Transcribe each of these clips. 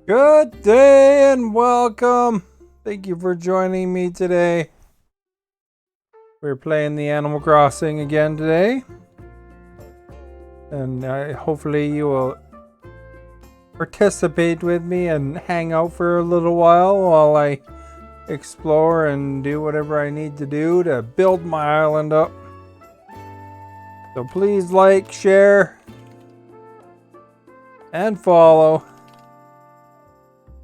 Good day and welcome. Thank you for joining me today. We're playing the Animal Crossing again today. And hopefully you will participate with me and hang out for a little while I explore and do whatever I need to do to build my island up. So please like, share, and follow.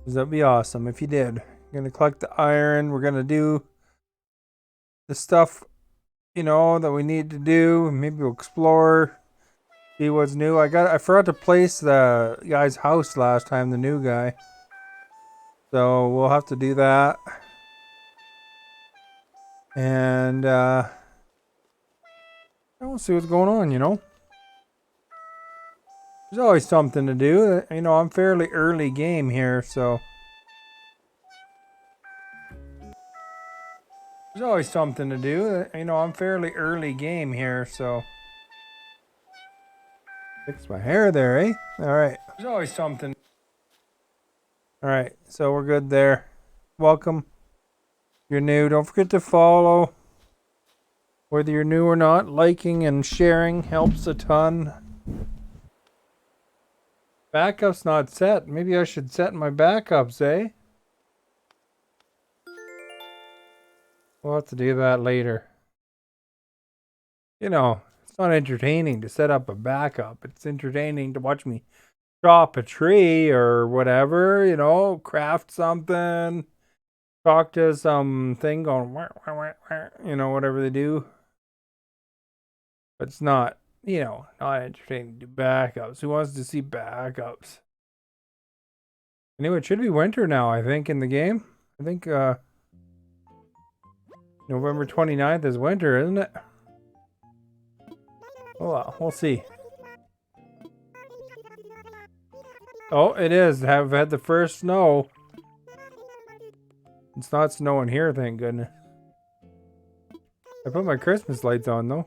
That'd be awesome if you did. We're going to collect the iron. We're going to do the stuff, that we need to do. Maybe we'll explore, see what's new. I forgot to place the guy's house last time, the new guy. So we'll have to do that. And we'll see what's going on. There's always something to do. I'm fairly early game here, so there's always something to do. I'm fairly early game here, so fix my hair there, eh? All right. There's always something. All right, so we're good there. Welcome. If you're new, don't forget to follow. Whether you're new or not, liking and sharing helps a ton. Backup's not set. Maybe I should set my backups, eh? We'll have to do that later. It's not entertaining to set up a backup. It's entertaining to watch me chop a tree or whatever, craft something, talk to some thing going, whatever they do. But it's not, not entertaining to do backups. Who wants to see backups? Anyway, it should be winter now, I think, in the game. I think November 29th is winter, isn't it? Oh, well, we'll see. Oh, it is. Have had the first snow. It's not snowing here, thank goodness. I put my Christmas lights on, though.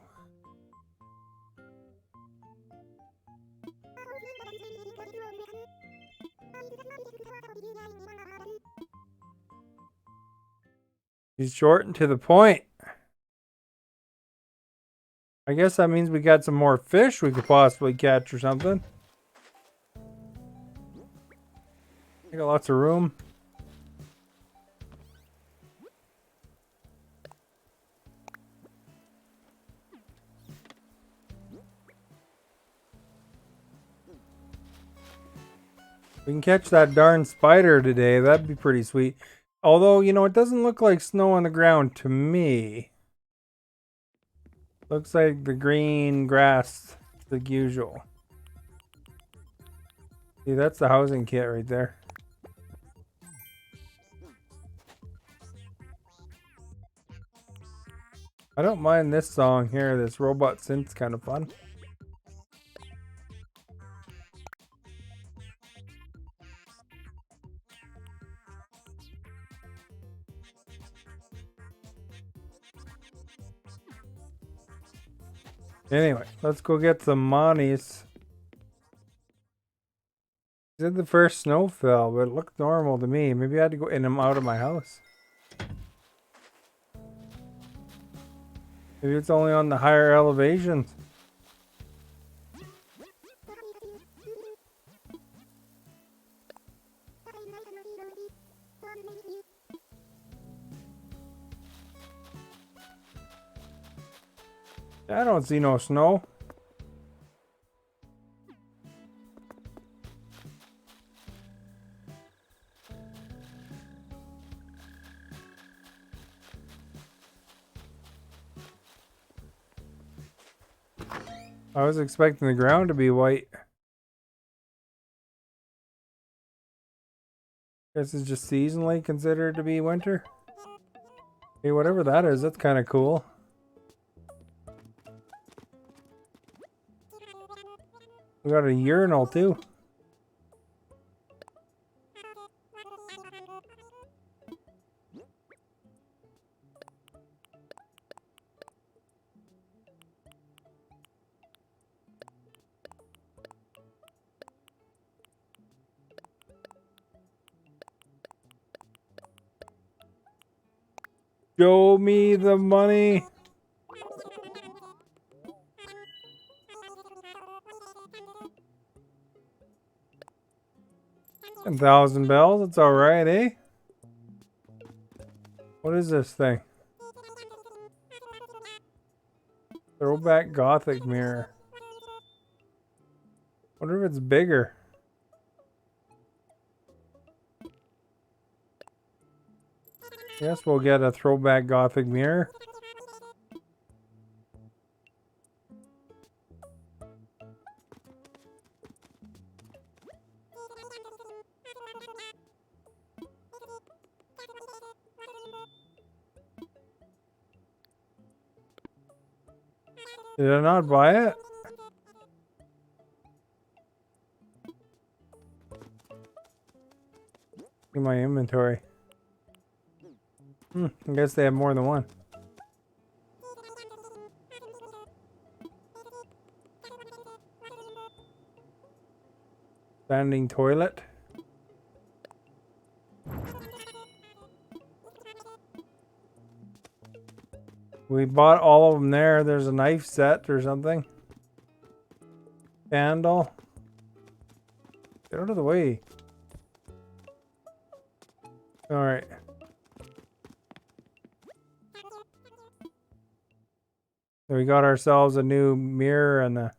He's short and to the point. I guess that means we got some more fish we could possibly catch or something. I got lots of room. We can catch that darn spider today. That'd be pretty sweet. Although, it doesn't look like snow on the ground to me. Looks like the green grass, like usual. See, that's the housing kit right there. I don't mind this song here. This robot synth's kind of fun. Anyway, let's go get some monies. Said the first snow fell, but it looked normal to me. Maybe I had to go in and out of my house. Maybe it's only on the higher elevations. I don't see no snow. I was expecting the ground to be white. Guess it's just seasonally considered to be winter. Hey, whatever that is, that's kind of cool. We got a urinal too. Show me the money. 10,000 bells. It's all right, eh? What is this thing? Throwback Gothic mirror. Wonder if it's bigger. Guess we'll get a throwback Gothic mirror. Did I not buy it? In my inventory. I guess they have more than one. Standing toilet. We bought all of them there. There's a knife set or something. Candle. Get out of the way. Alright. So we got ourselves a new mirror and a...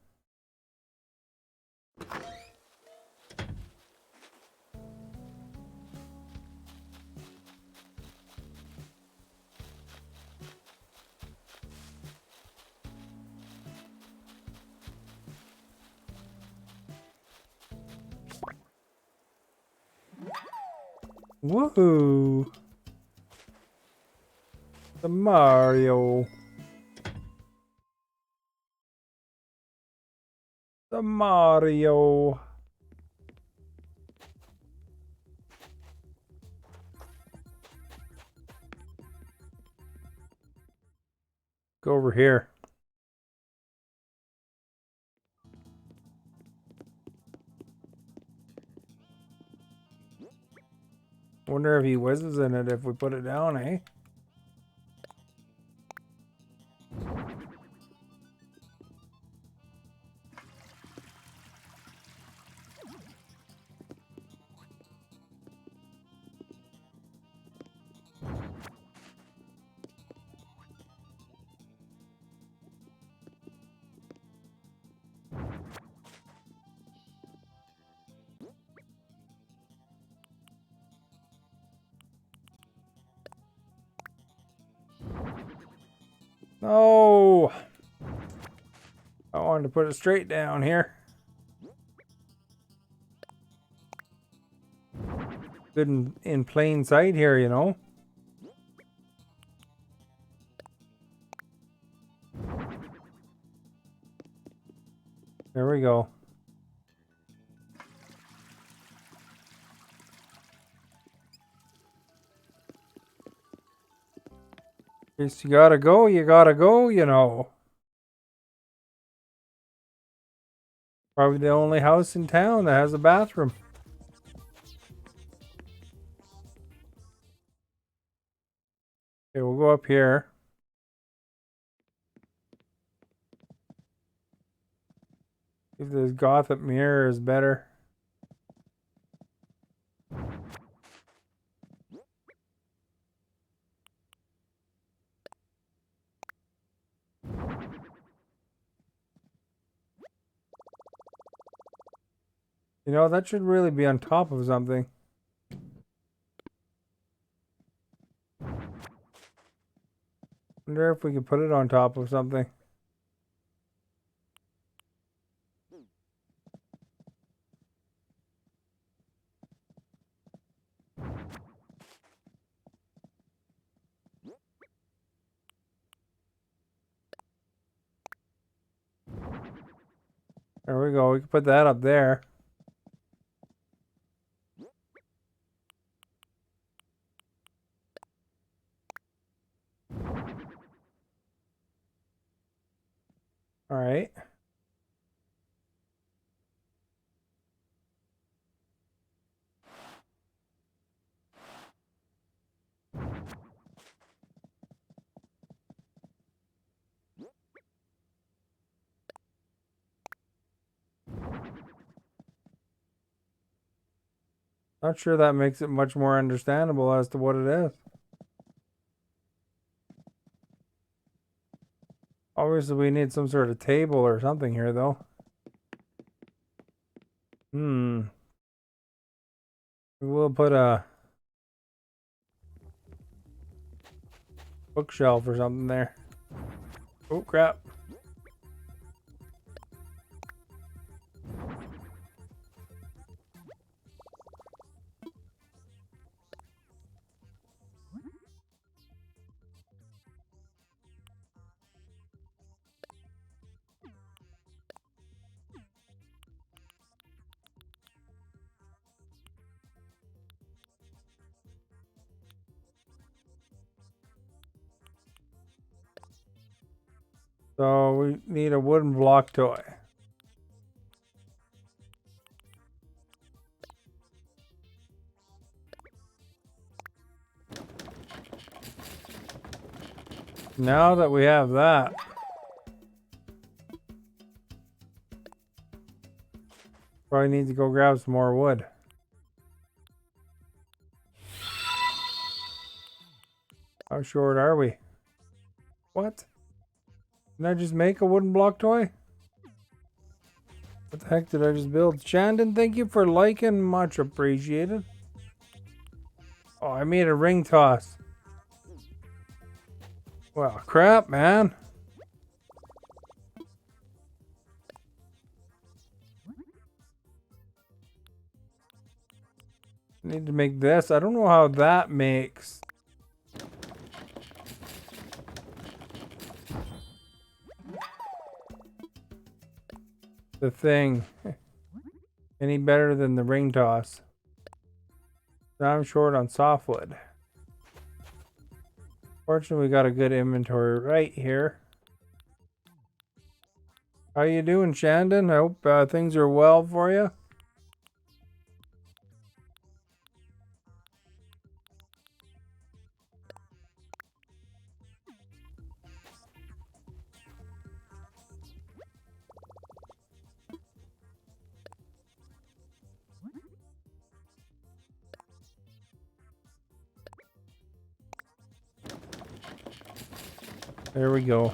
Woohoo! The Mario. The Mario. Go over here. Wonder if he whizzes in it if we put it down, eh? No! I wanted to put it straight down here. Good in plain sight here, you know. There we go. Guess you gotta go, you know. Probably the only house in town that has a bathroom. Okay, we'll go up here. If this Gothic mirror is better. You know, that should really be on top of something. Wonder if we could put it on top of something. There we go. We can put that up there. All right. Not sure that makes it much more understandable as to what it is. Obviously, we need some sort of table or something here, though. We'll put a bookshelf or something there. Oh, crap. So we need a wooden block toy. Now that we have that, probably need to go grab some more wood. How short are we? What? Did I just make a wooden block toy? What the heck did I just build? Shandon, thank you for liking. Much appreciated. Oh, I made a ring toss. Well, crap, man. Need to make this. I don't know how that makes. The thing any better than the ring toss. Now I'm short on softwood. Fortunately, we got a good inventory right here. How you doing, Shandon? I hope things are well for you. There we go.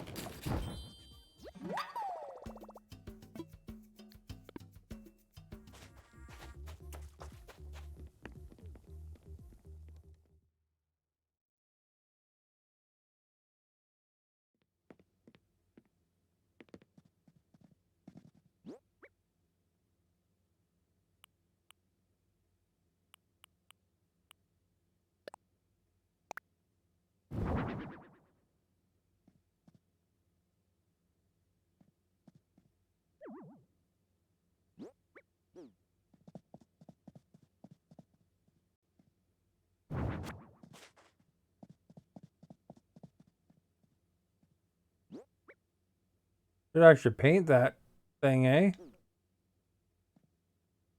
Should actually paint that thing, eh?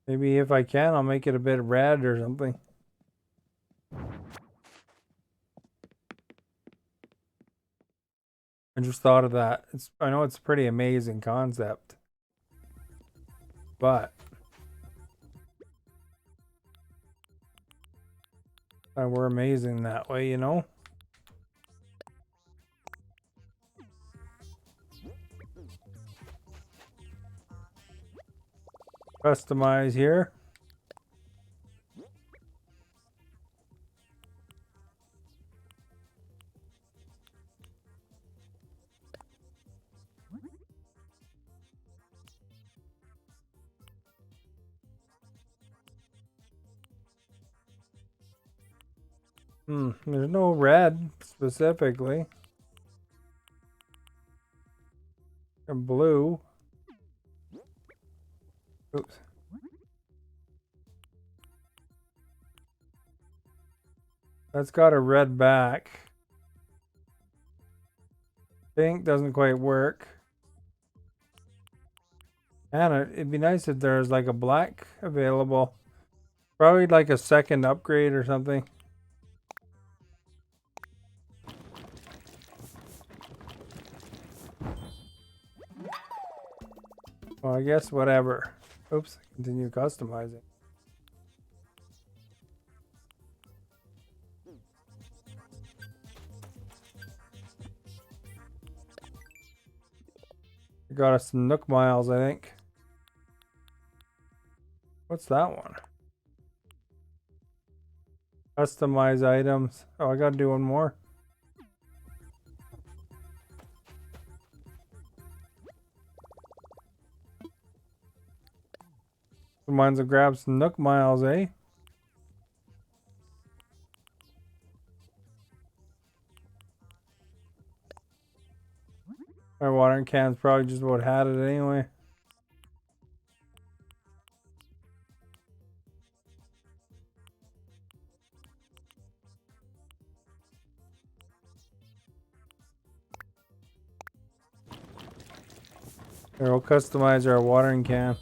Maybe if I can, I'll make it a bit red or something. I just thought of that. I know it's a pretty amazing concept. But we're amazing that way, you know? Customize here. There's no red specifically. And blue. Oops. That's got a red back. Pink doesn't quite work. And it'd be nice if there's like a black available. Probably like a second upgrade or something. Well, I guess whatever. Oops, continue customizing. I got us some Nook Miles, I think. What's that one? Customize items. Oh, I gotta do one more. Mine's will grab some Nook Miles, eh? My watering can's probably just about had it anyway. Here, we'll customize our watering can.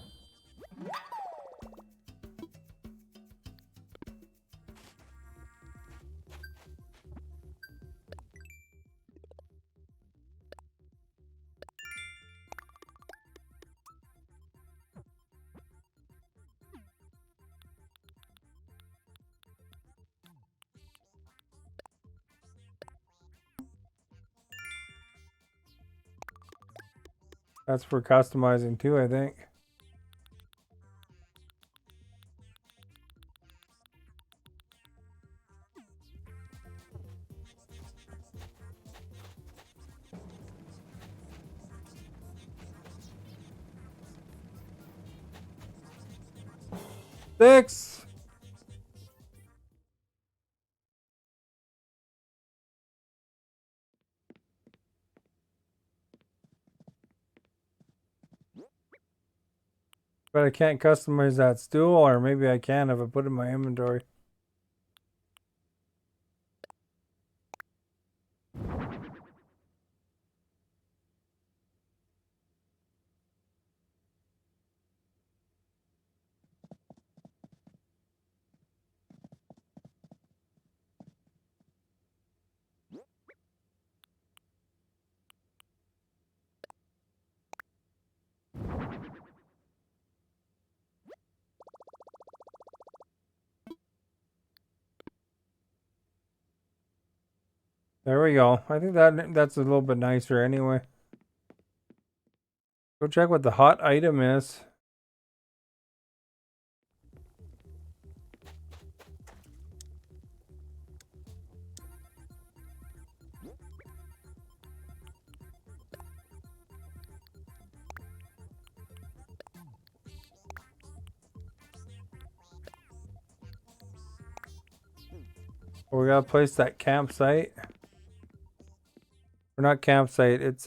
That's for customizing too, I think. Six. But I can't customize that stool, or maybe I can if I put it in my inventory. There we go. I think that's a little bit nicer anyway. Go check what the hot item is. We gotta place that campsite. Or not campsite, it's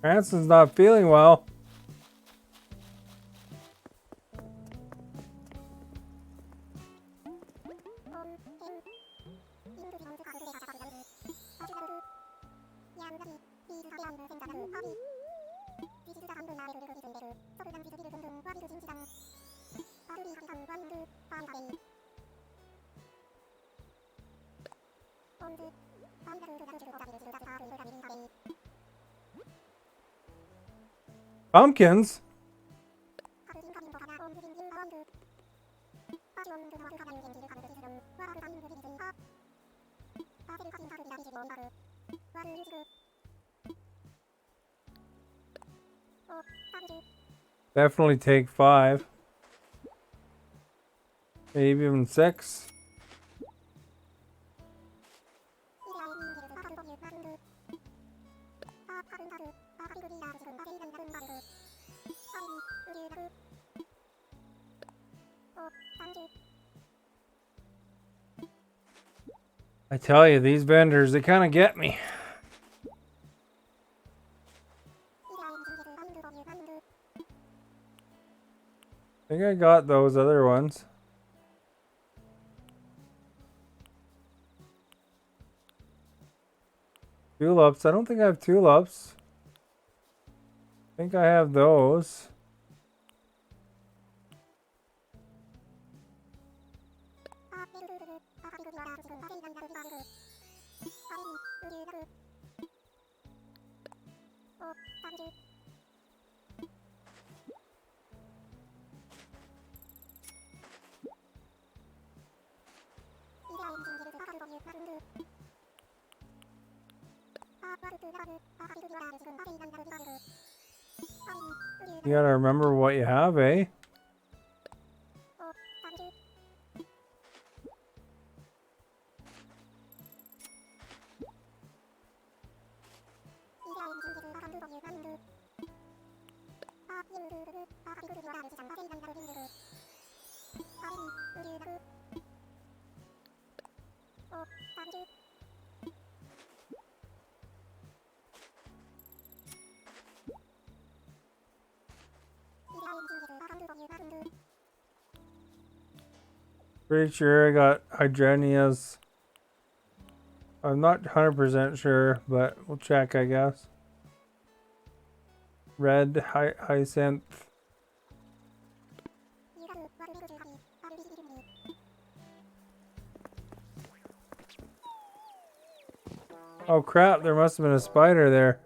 Branson's not feeling well. Pumpkins? Definitely take 5. Maybe even 6. I tell you, these vendors, they kind of get me. I think I got those other ones. Tulips. I don't think I have tulips. I think I have those. You gotta remember what you have, eh? Pretty sure I got hydronias. I'm not 100% sure, but we'll check, I guess. Red hyacinth. Oh crap, there must have been a spider there.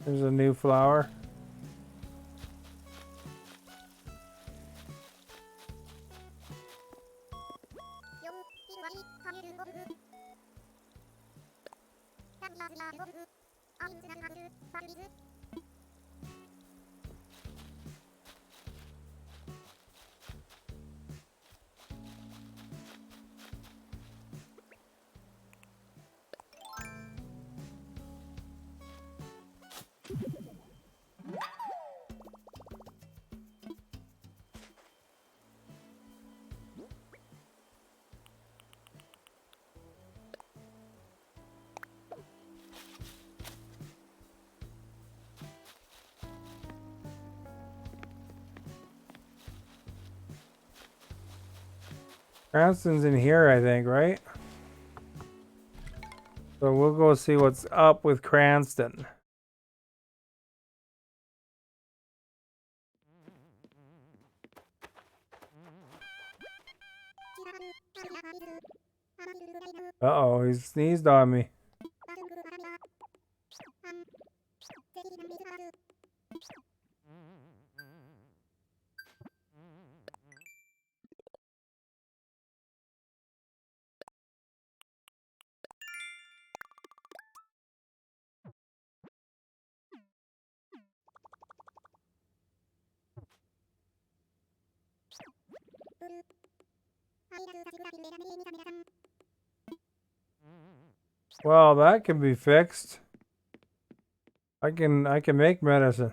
There's a new flower. Cranston's in here, I think, right? So we'll go see what's up with Cranston. Uh-oh, he sneezed on me. Well, that can be fixed. I can make medicine.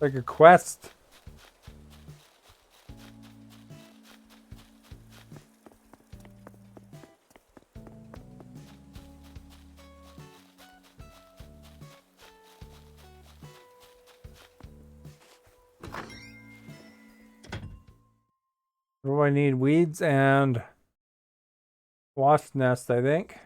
Like a quest. What do I need? Weeds and wasp nest, I think.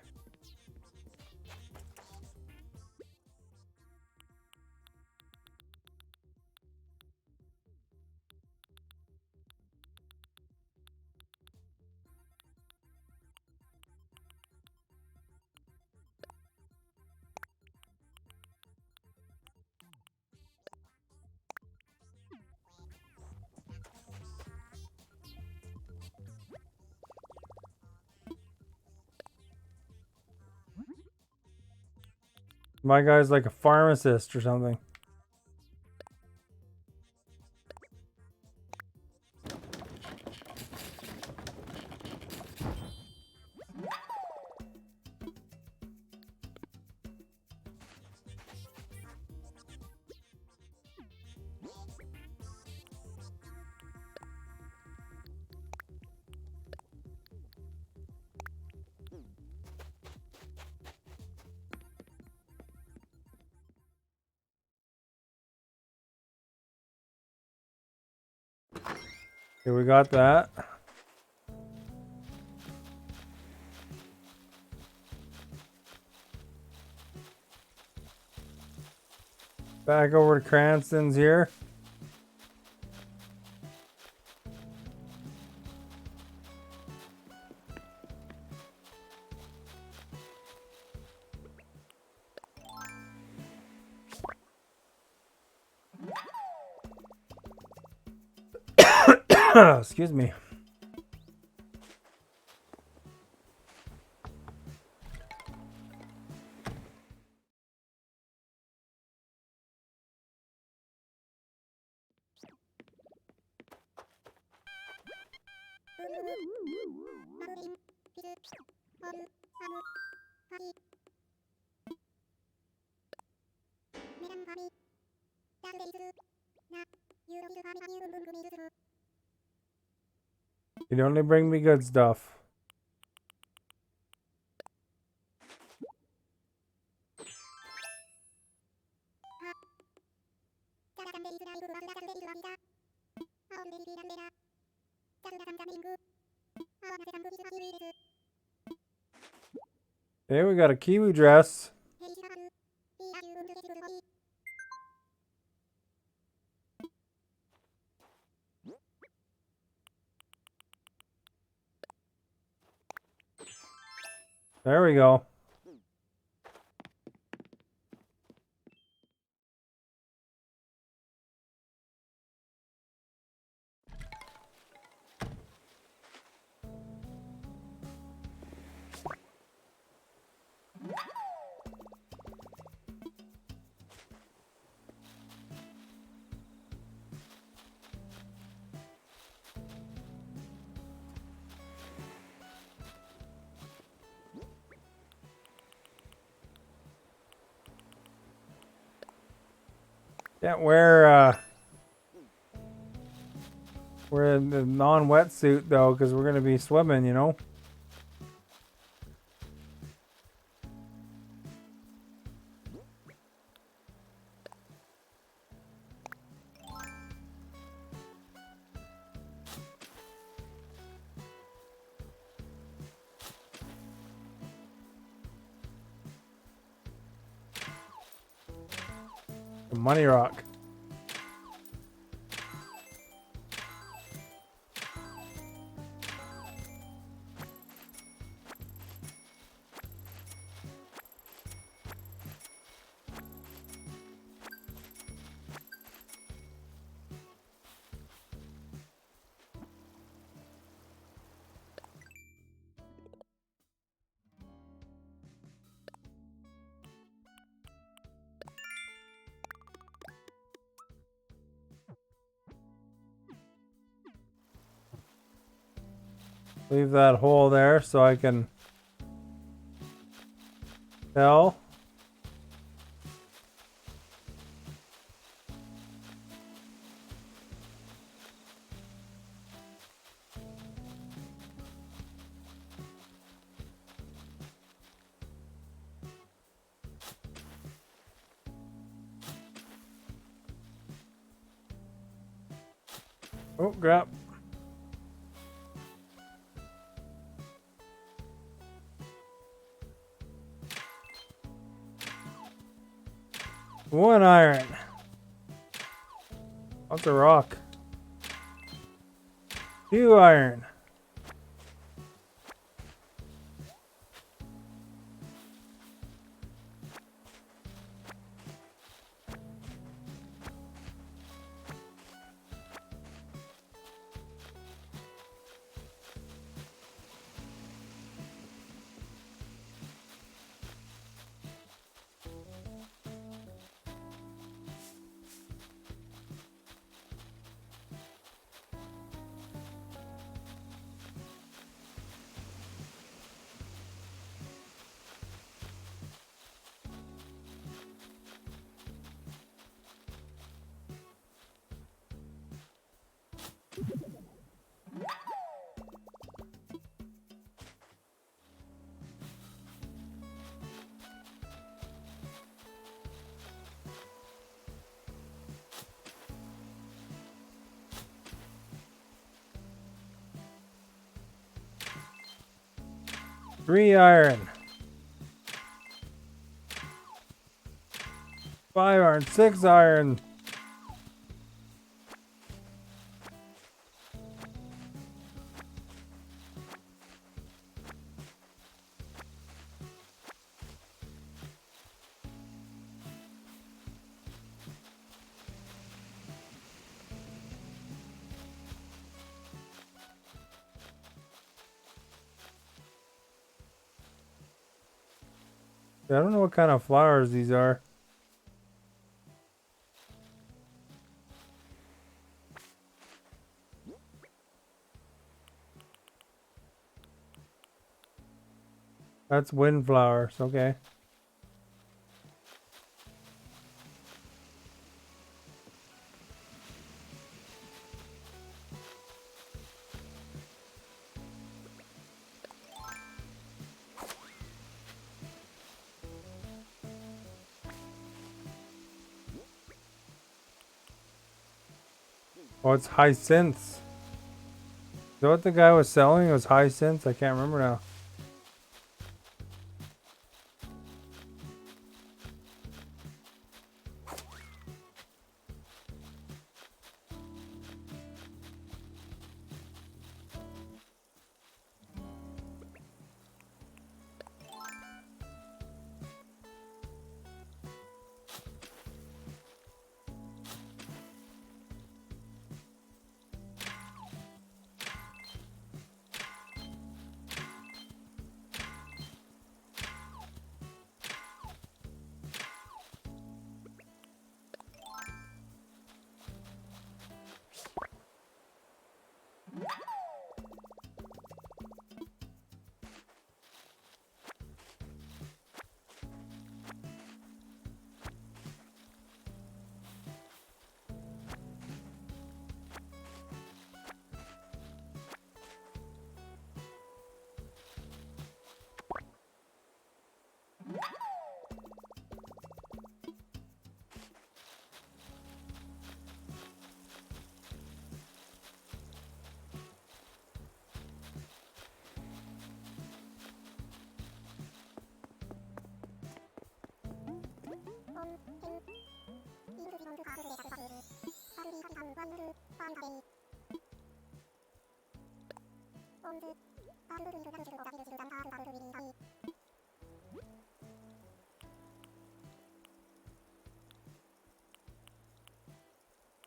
My guy's like a pharmacist or something. Okay, we got that. Back over to Cranston's here. Excuse me. You only bring me good stuff. Hey, we got a kiwi dress. There we go. Can't wear the non-wetsuit though, because we're gonna be swimming, you know. Money rock. Leave that hole there so I can tell. Oh, crap. One iron. What's a rock? 2 iron. 3 iron. 5 iron. 6 iron. I don't know what kind of flowers these are. That's windflowers, okay. Oh, it's hyacinths. Is that what the guy was selling? It was hyacinths? I can't remember now.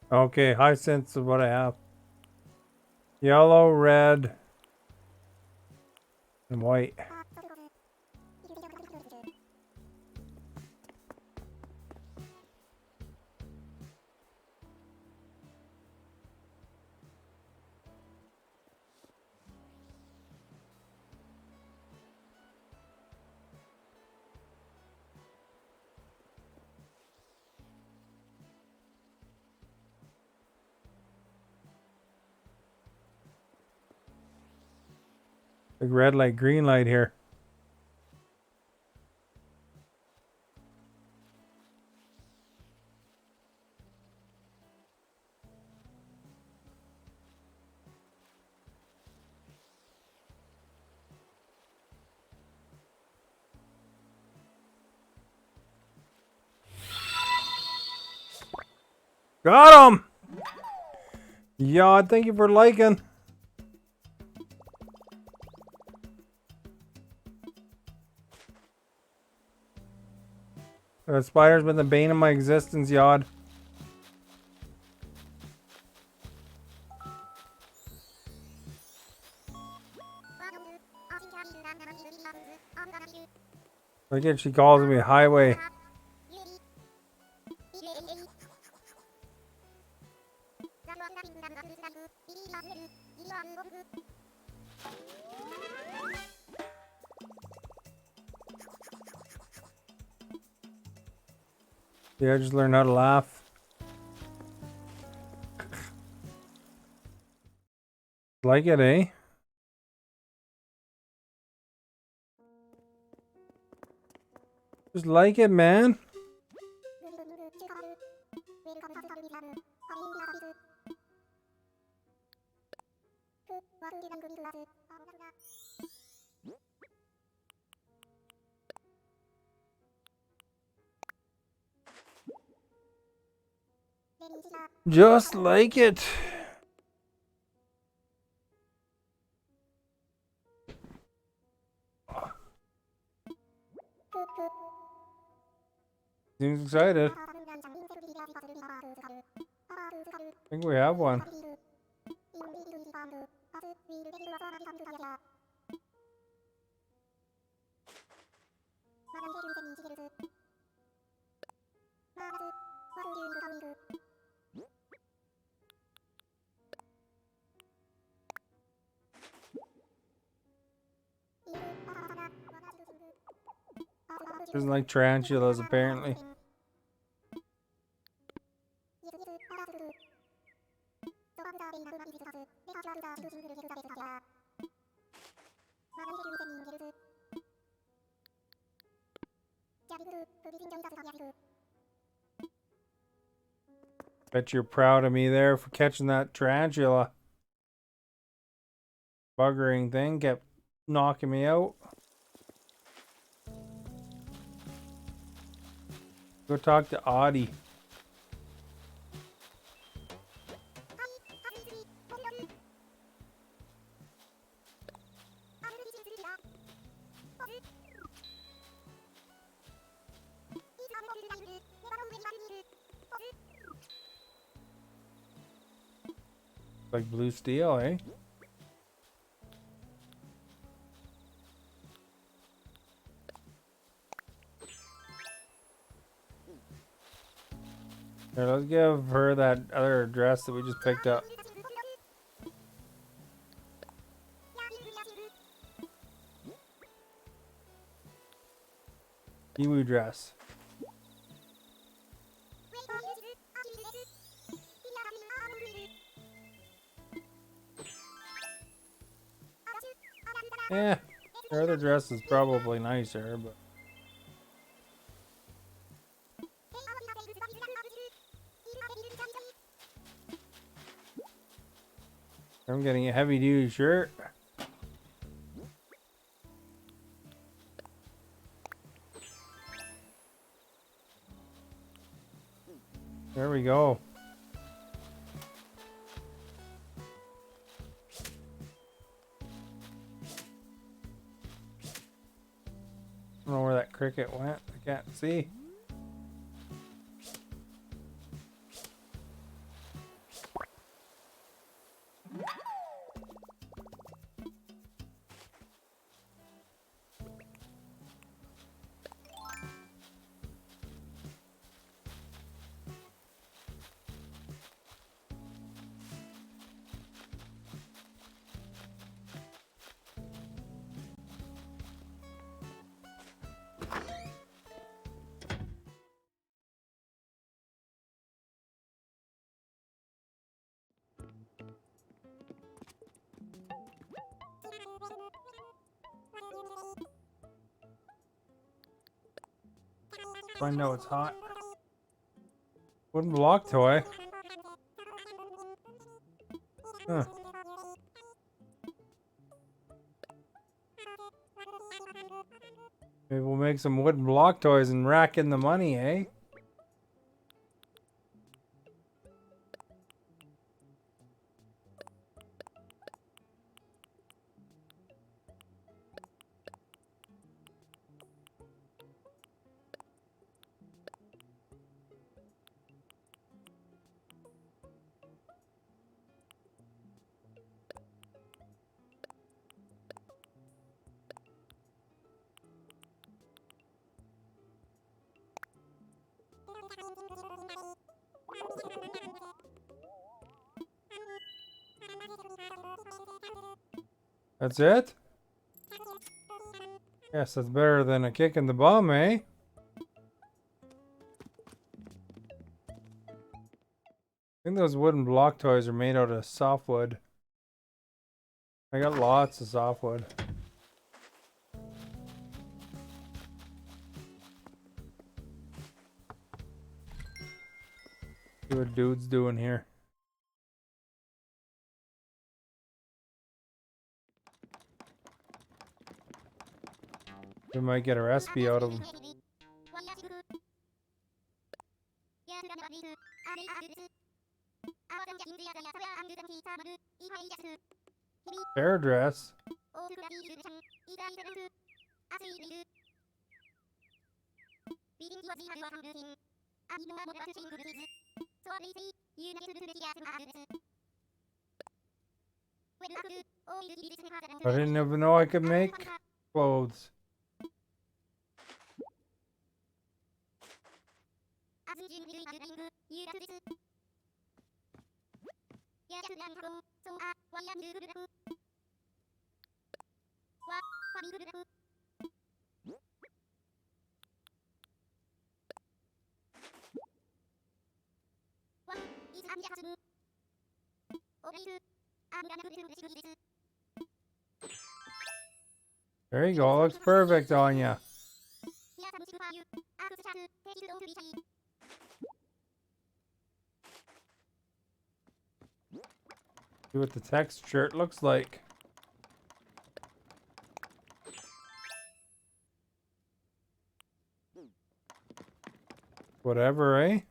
Okay, hyacinths is what I have. Yellow, red, and white. Like red light, green light here. Got him! Yeah, thank you for liking. The spider's been the bane of my existence, Yod. Look at, she calls me highway. Yeah, I just learned how to laugh. Like it, eh? Just like it, man. Just like it. Seems excited. I think we have one. Doesn't like tarantulas, apparently. Bet you're proud of me there for catching that tarantula. Buggering thing kept knocking me out. Go talk to Audie. Like blue steel, eh? Here, let's give her that other dress that we just picked up. Kiwi dress. Yeah, her other dress is probably nicer, but I'm getting a heavy duty shirt. There we go. I don't know where that cricket went. I can't see. I know it's hot. Wooden block toy. Huh. Maybe we'll make some wooden block toys and rack in the money, eh? That's it? Yes, that's better than a kick in the bum, eh? I think those wooden block toys are made out of softwood. I got lots of softwood. See what dude's doing here. We might get a recipe out of him. Fair dress. I didn't even know I could make clothes. There you go. Looks perfect on you. See what the texture looks like. Whatever, eh?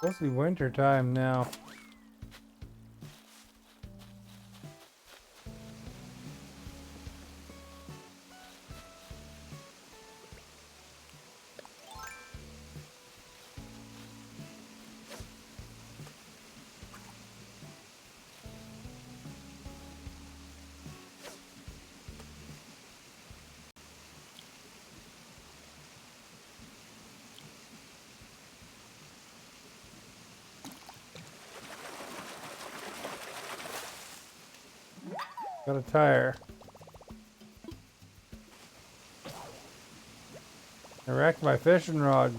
Supposed to be winter time now. Got a tire. I wrecked my fishing rod.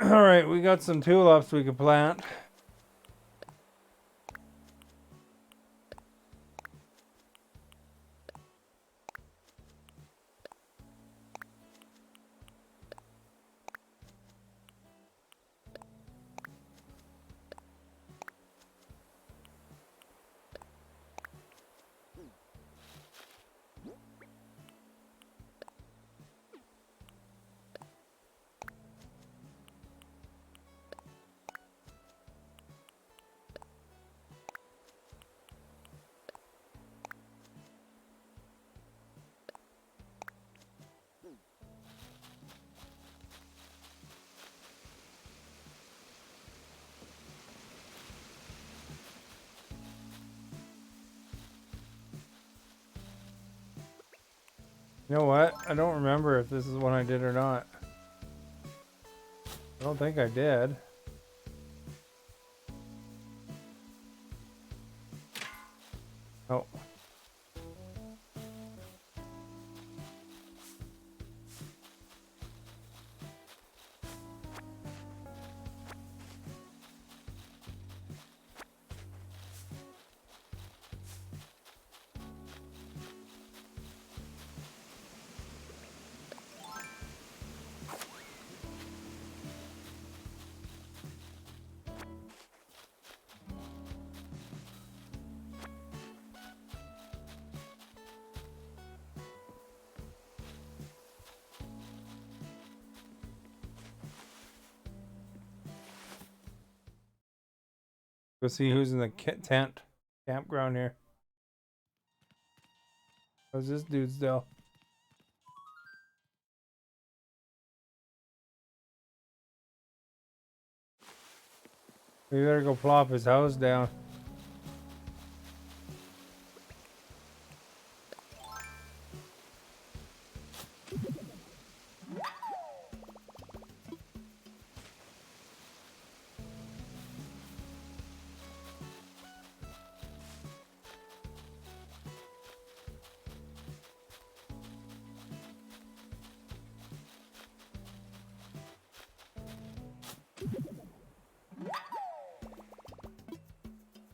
All right, we got some tulips we could plant. You know what? I don't remember if this is one I did or not. I don't think I did. Oh. Go see who's in the tent campground here. How's this dude still? We better go plop his house down.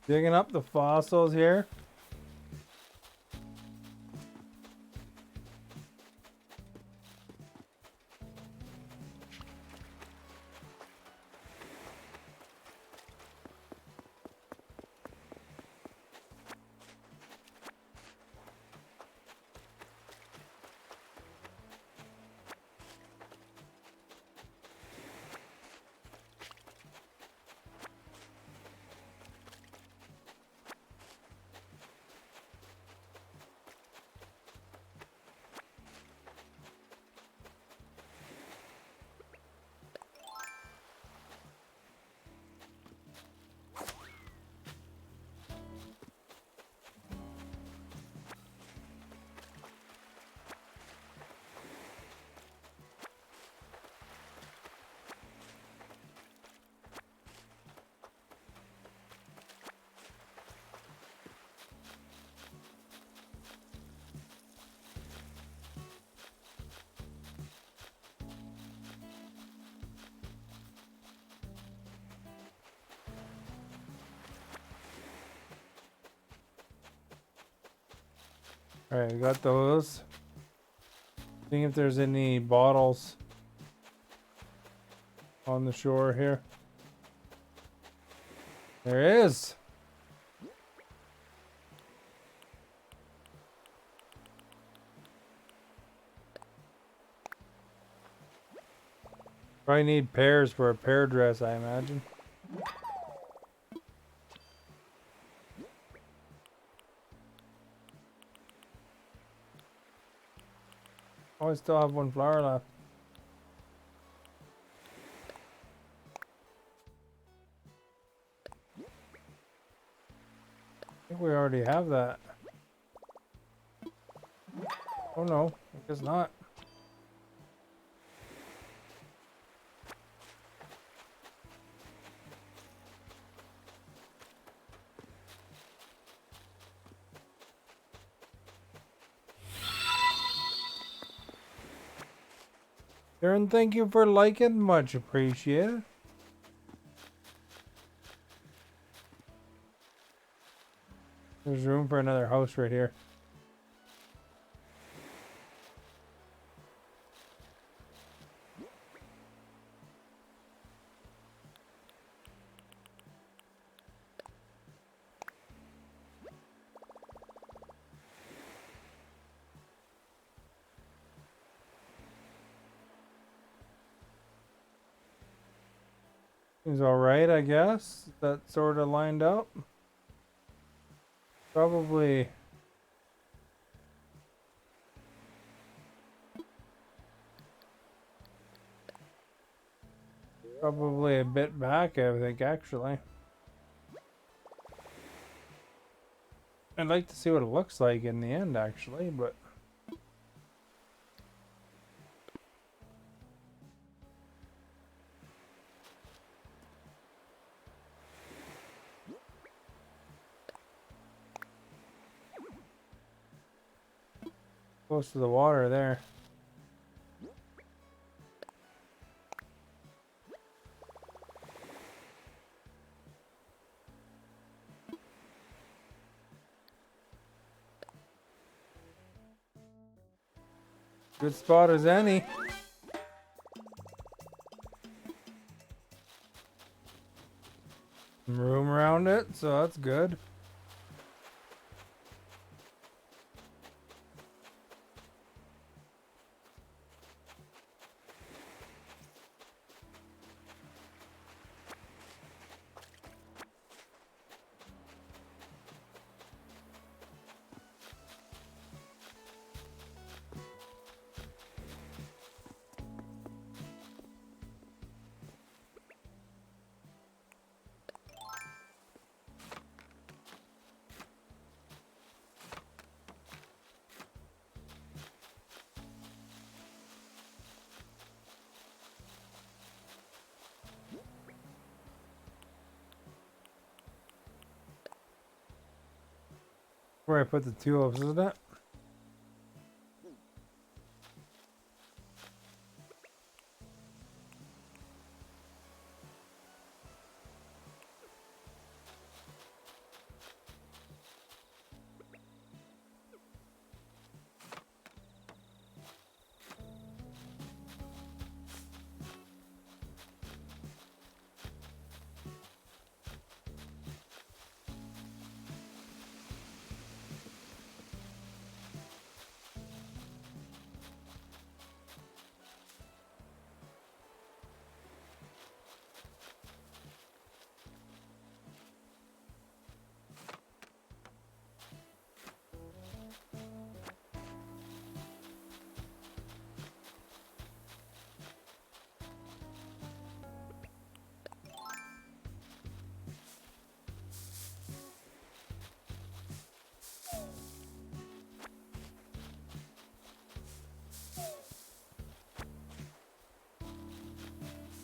Digging up the fossils here. All right, we got those. Seeing if there's any bottles on the shore here. There is. Probably need pears for a pear dress, I imagine. Oh, I still have one flower left. I think we already have that. Oh no, I guess not. Darren, thank you for liking. Much appreciated. There's room for another house right here. Seems alright, I guess. That sort of lined up. Probably a bit back, I think, actually. I'd like to see what it looks like in the end, actually, but close to the water there. Good spot as any. Some room around it, so that's good. Where I put the tulips, isn't it?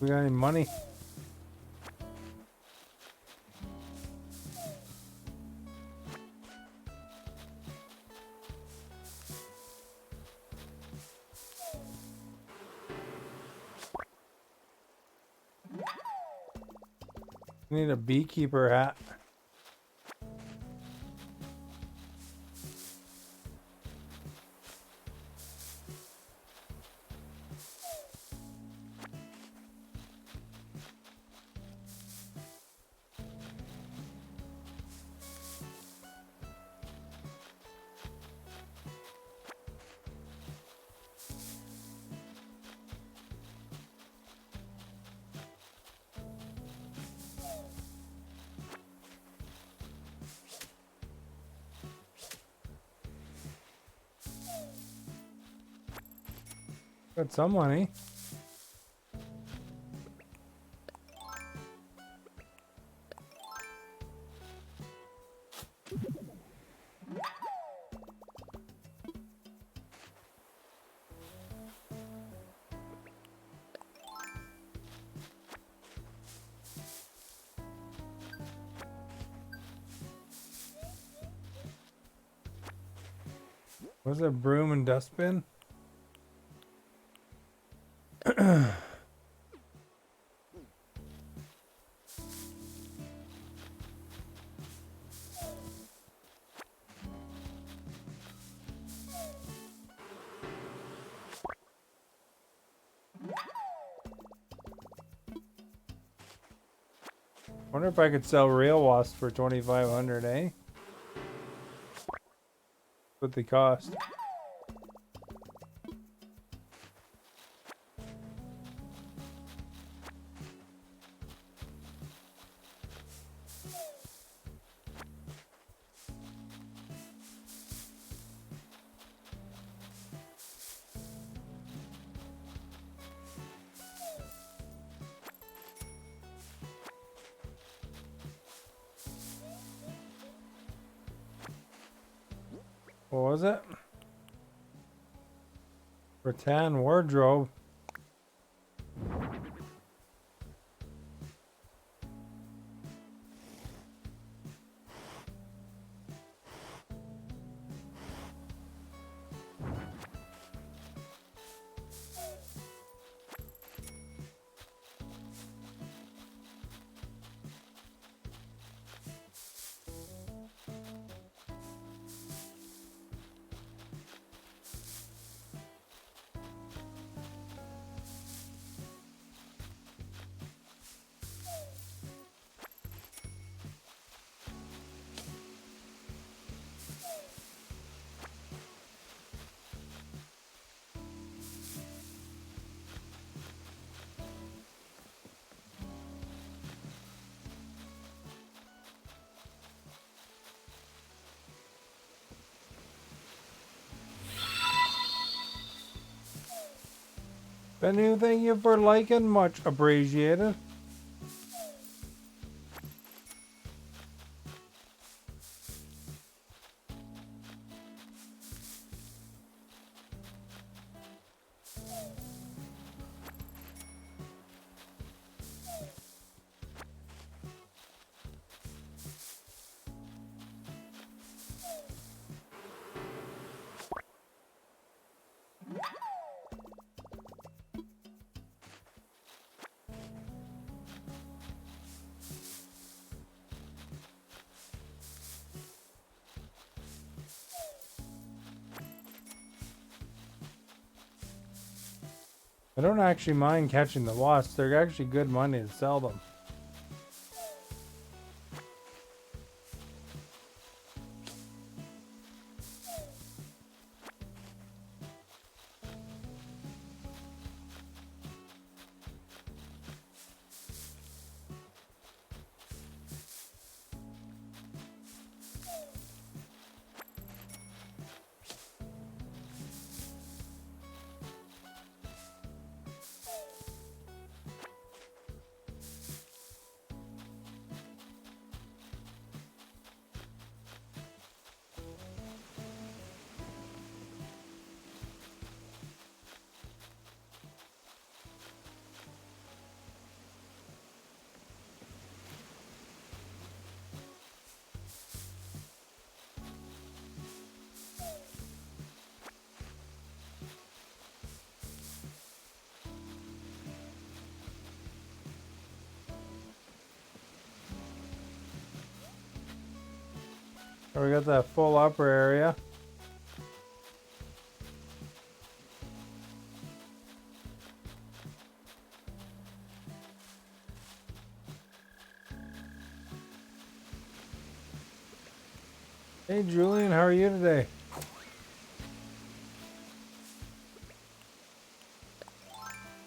We got any money? Need a beekeeper hat. Got some money. Was it broom and dustbin? Wonder if I could sell real wasps for 2,500, eh? What they cost. What was it? Rattan wardrobe. Benny, thank you for liking, much appreciated. I don't actually mind catching the wasps. They're actually good money to sell them. So we got that full upper area. Hey Julian, how are you today?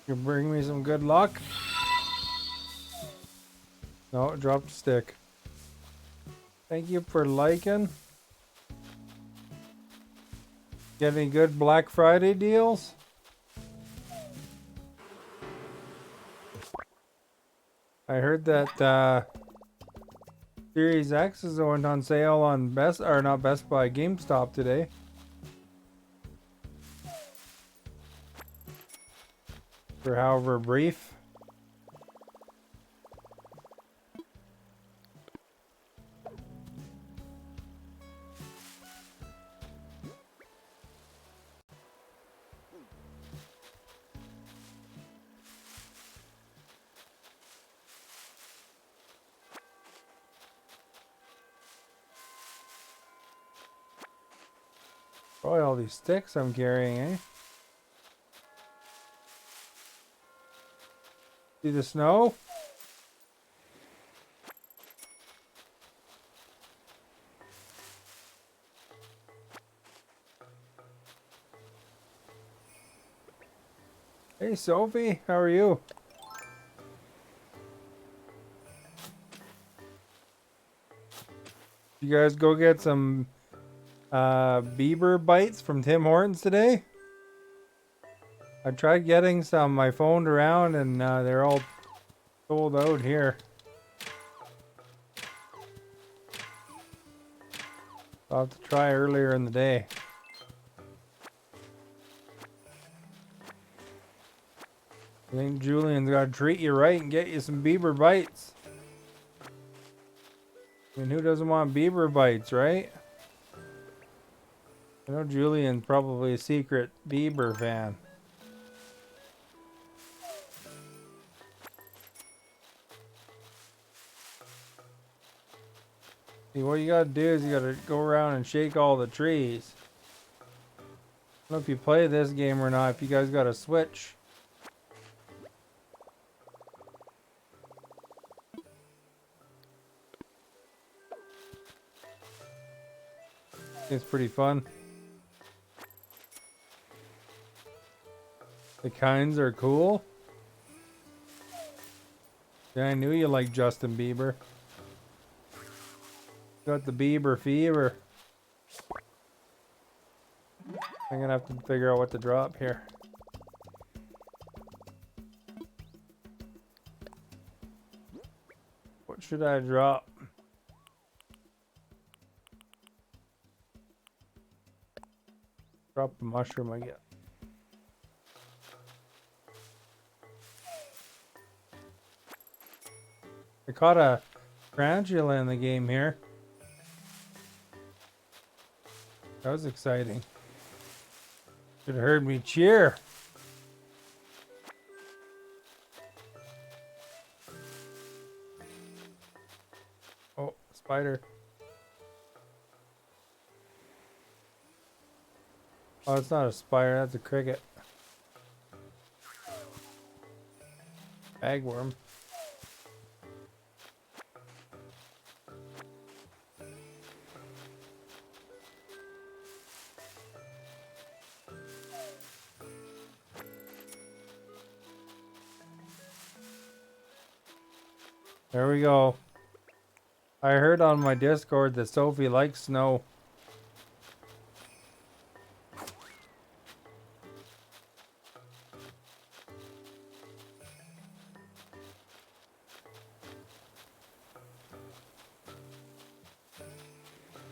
You bring me some good luck? No, it dropped a stick. Thank you for liking. Get any good Black Friday deals? I heard that Series X is went on sale on not Best Buy, GameStop today. For however brief. Probably all these sticks I'm carrying, eh? See the snow? Hey Sophie, how are you? You guys go get some Bieber bites from Tim Hortons today? I tried getting some. I phoned around and they're all sold out here. I'll have to try earlier in the day. I think Julian's got to treat you right and get you some Bieber bites. I mean, who doesn't want Bieber bites, right? I know Julian's probably a secret Bieber fan. See, what you gotta do is you gotta go around and shake all the trees. I don't know if you play this game or not, if you guys got a Switch. It's pretty fun. The kinds are cool. Yeah, I knew you liked Justin Bieber. Got the Bieber fever. I'm gonna have to figure out what to drop here. What should I drop? Drop the mushroom I get. I caught a tarantula in the game here. That was exciting. Should have heard me cheer. Oh, spider. Oh, it's not a spider, that's a cricket. Bagworm. There we go. I heard on my Discord that Sophie likes snow.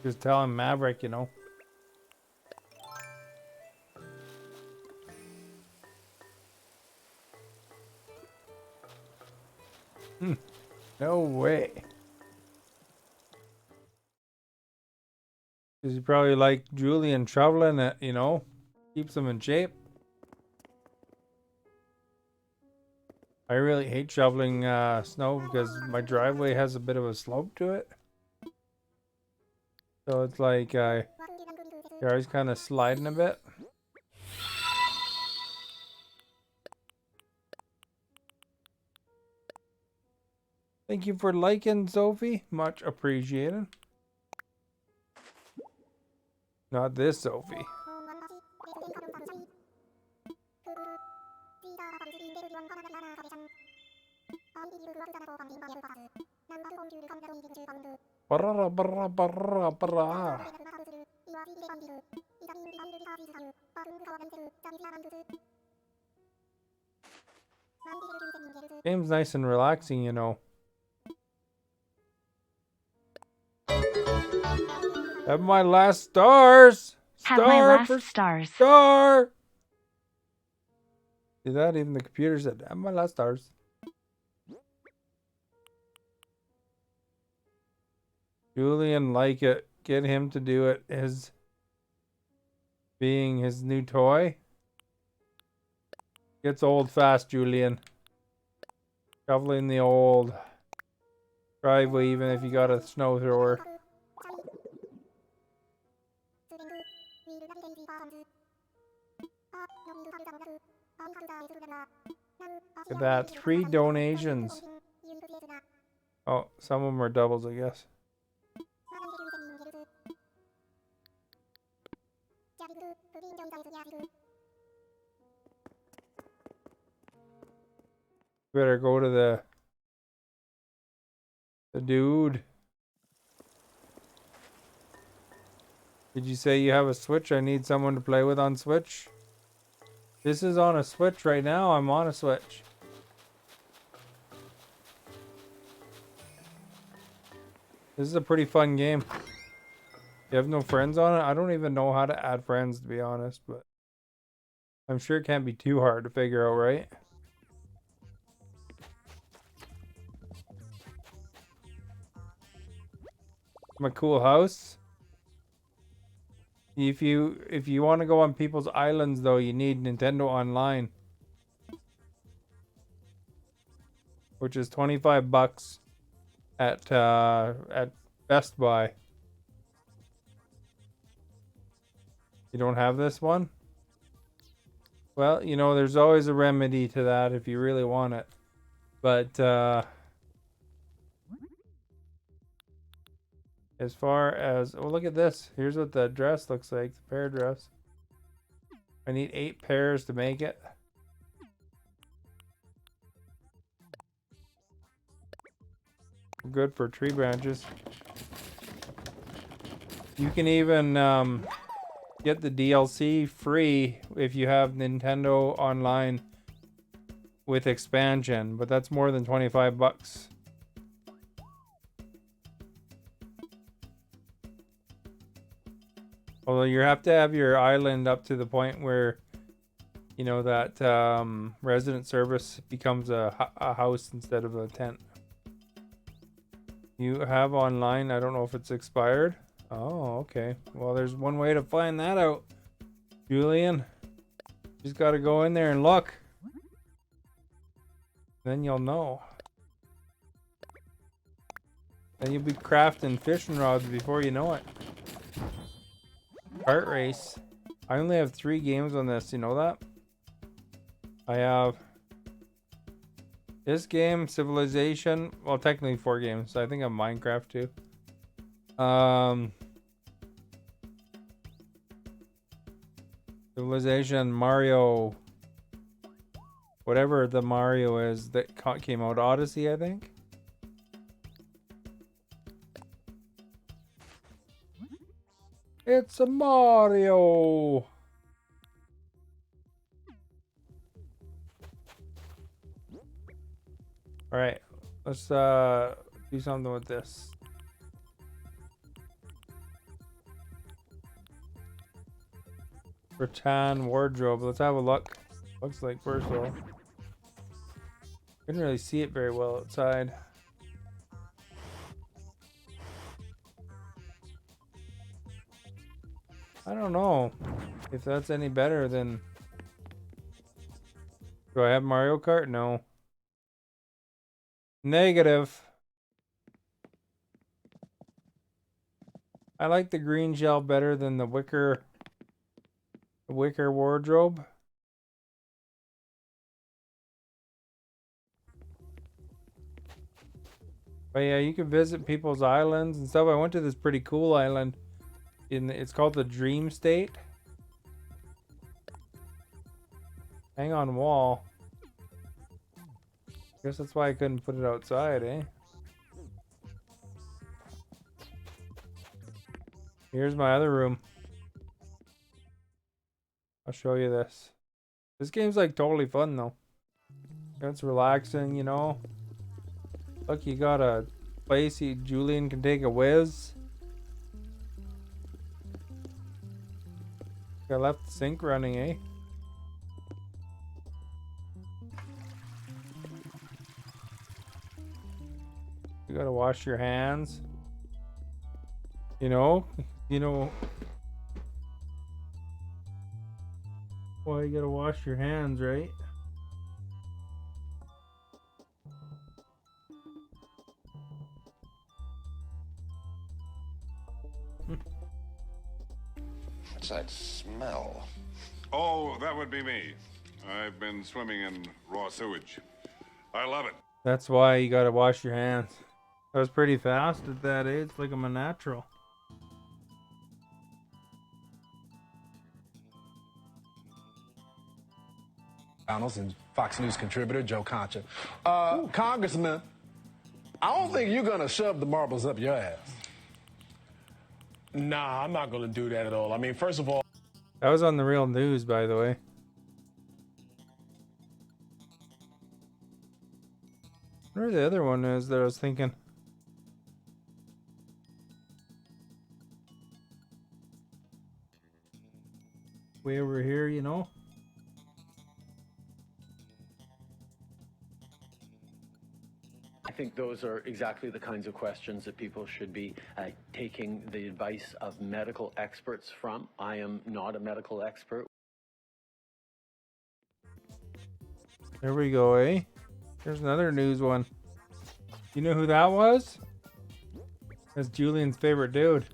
Just telling Maverick, you know. No way. Because you probably like Julian shoveling it, you know. Keeps him in shape. I really hate shoveling snow because my driveway has a bit of a slope to it. So it's like you're always kind of sliding a bit. Thank you for liking, Sophie. Much appreciated. Not this Sophie. Barra, barra, barra, barra. Game's nice and relaxing, you know. Have my last stars. Have my last stars. Star. See that? Even the computer said, have my last stars. Julian, like it. Get him to do it. His being his new toy. Gets old fast, Julian. Shoveling the old driveway, even if you got a snow thrower. Look at that. 3 donations. Oh, some of them are doubles, I guess. Better go to the dude. Did you say you have a Switch? I need someone to play with on Switch. This is on a Switch right now. I'm on a Switch. This is a pretty fun game. You have no friends on it? I don't even know how to add friends, to be honest, but I'm sure it can't be too hard to figure out, right? My cool house. If you want to go on people's islands, though, you need Nintendo Online, which is $25 at Best Buy. You don't have this one? Well, you know, there's always a remedy to that if you really want it. But as far as, oh, look at this. Here's what the dress looks like, the pair dress. I need 8 pairs to make it. Good for tree branches. You can even get the DLC free if you have Nintendo Online with expansion, but that's more than $25. Although you have to have your island up to the point where, you know, that resident service becomes a house instead of a tent. You have online. I don't know if it's expired. Oh, okay. Well, there's one way to find that out, Julian. You just got to go in there and look. Then you'll know. Then you'll be crafting fishing rods before you know it. Kart race. I only have 3 games on this. You know that? I have this game, Civilization. Well, technically 4 games. I think I have Minecraft too. Civilization, Mario, whatever the Mario is that came out, Odyssey, I think. It's a Mario. All right, let's do something with this. Rattan wardrobe. Let's have a look. Looks like first of all, couldn't really see it very well outside. I don't know if that's any better than. Do I have Mario Kart? No. Negative. I like the green shelf better than the wicker wardrobe. But yeah, you can visit people's islands and stuff. I went to this pretty cool island. It's called the Dream State. Hang on wall. Guess that's why I couldn't put it outside, eh? Here's my other room. I'll show you this. This game's like totally fun though. It's relaxing, you know. Look, you got a place Julian can take a whiz. I left the sink running, eh? You gotta wash your hands. You know? Well, you gotta wash your hands, right? What's that smell? Oh, that would be me. I've been swimming in raw sewage. I love it. That's why you gotta wash your hands. I was pretty fast at that age, like I'm a natural. And Fox News contributor Joe Concha. Congressman, I don't think you're gonna shove the marbles up your ass. Nah, I'm not gonna do that at all. I mean, first of all, That was on the real news, by the way. Where the other one is that I was thinking. Way over here, you know? I think those are exactly the kinds of questions that people should be taking the advice of medical experts from. I am not a medical expert. There we go, eh? Here's another news one. You know who that was? That's Julian's favorite dude.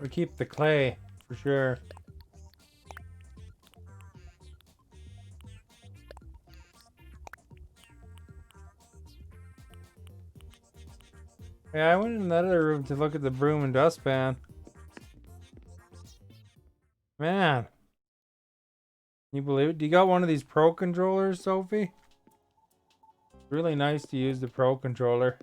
We keep the clay for sure. Yeah, I went in another room to look at the broom and dustpan. Man. Can you believe it? Do you got one of these Pro controllers, Sophie? Really nice to use the Pro controller.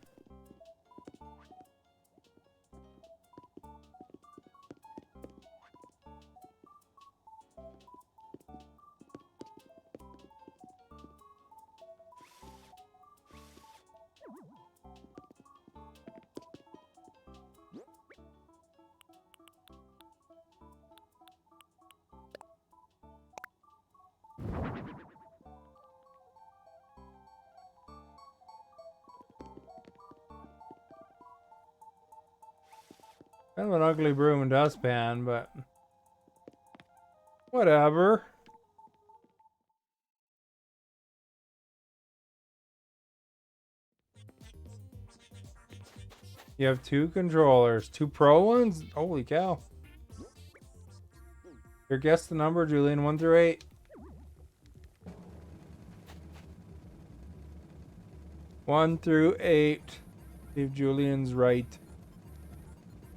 Kind of an ugly broom and dustpan, but whatever. You have two controllers, two Pro ones? Holy cow. Here, guess the number, Julian, 1 through 8. 1 through 8. See if Julian's right.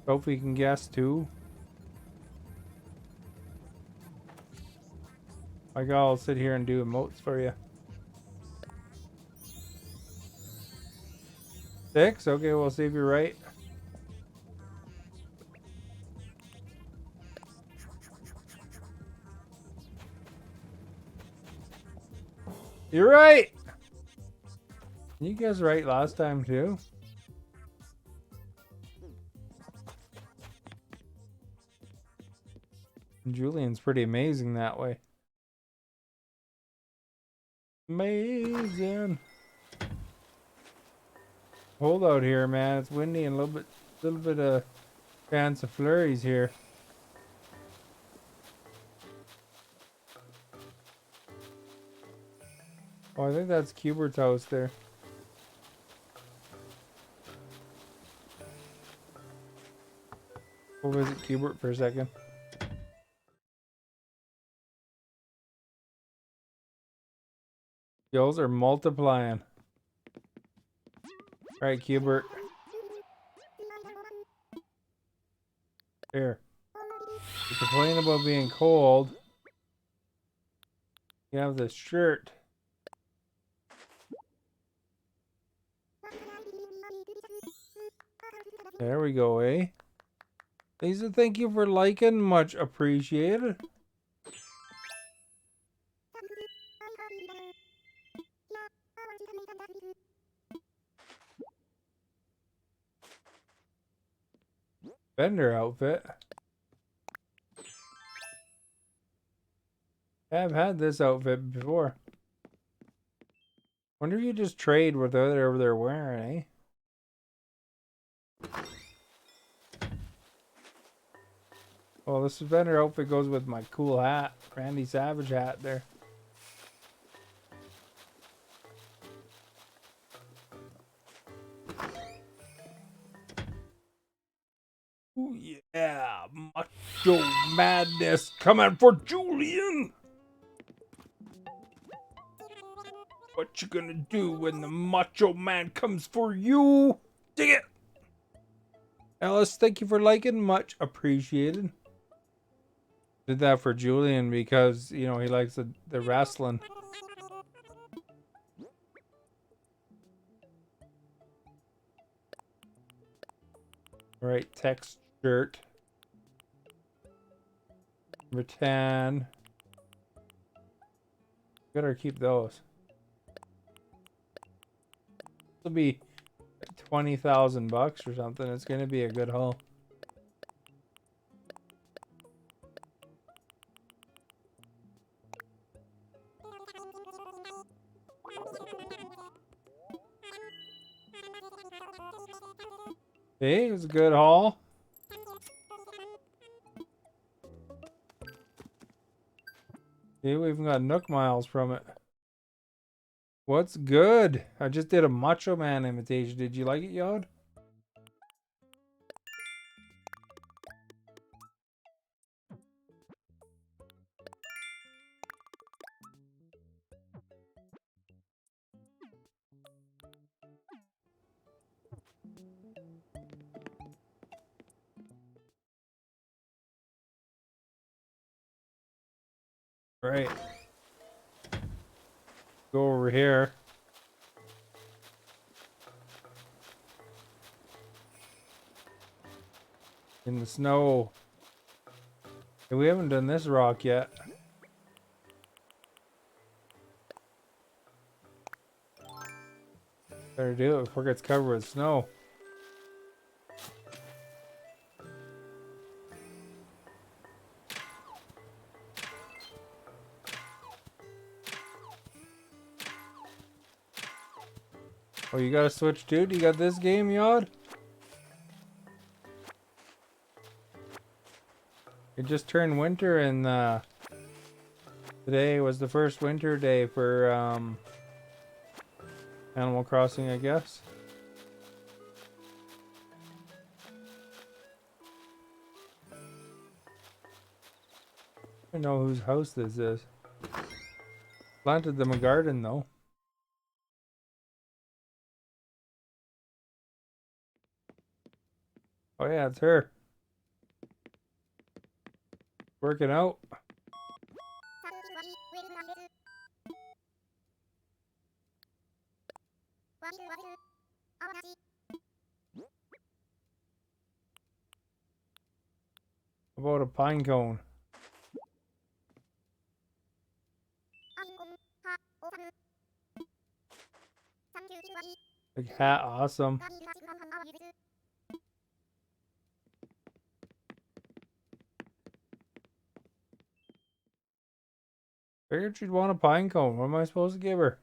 Hope we can guess too. I'll sit here and do emotes for you. 6? Okay, we'll see if you're right. You're right! You guys right last time too? Julian's pretty amazing that way. Amazing. Hold out here, man. It's windy and a little bit of chance of flurries here. Oh, I think that's Cubert's house there. We'll visit Cubert for a second. Skills are multiplying. Alright, Cubert. Here. You complain about being cold. You have this shirt. There we go, eh? Lisa, thank you for liking. Much appreciated. Bender outfit. I've had this outfit before. Wonder if you just trade whatever they're wearing, eh? Well, this Bender outfit goes with my cool hat. Randy Savage hat there. Ooh, yeah. Macho madness coming for Julian. What you gonna do when the Macho Man comes for you? Dig it! Alice, thank you for liking. Much appreciated. Did that for Julian because, you know, he likes the wrestling. Right, text shirt. Rattan. Better keep those. This will be $20,000 or something. It's gonna be a good haul. Hey, it was a good haul. See, we even got Nook miles from it. What's good? I just did a Macho Man imitation. Did you like it, Yod? Right. Go over here. In the snow. Hey, we haven't done this rock yet. Better do it before it gets covered with snow. Oh, you got a Switch, dude? You got this game, Yod? It just turned winter, and today was the first winter day for Animal Crossing, I guess. I don't know whose house this is. Planted them a garden, though. Oh yeah, it's her. Working out. How about a pine cone? Big hat, awesome. Figured she'd want a pine cone. What am I supposed to give her?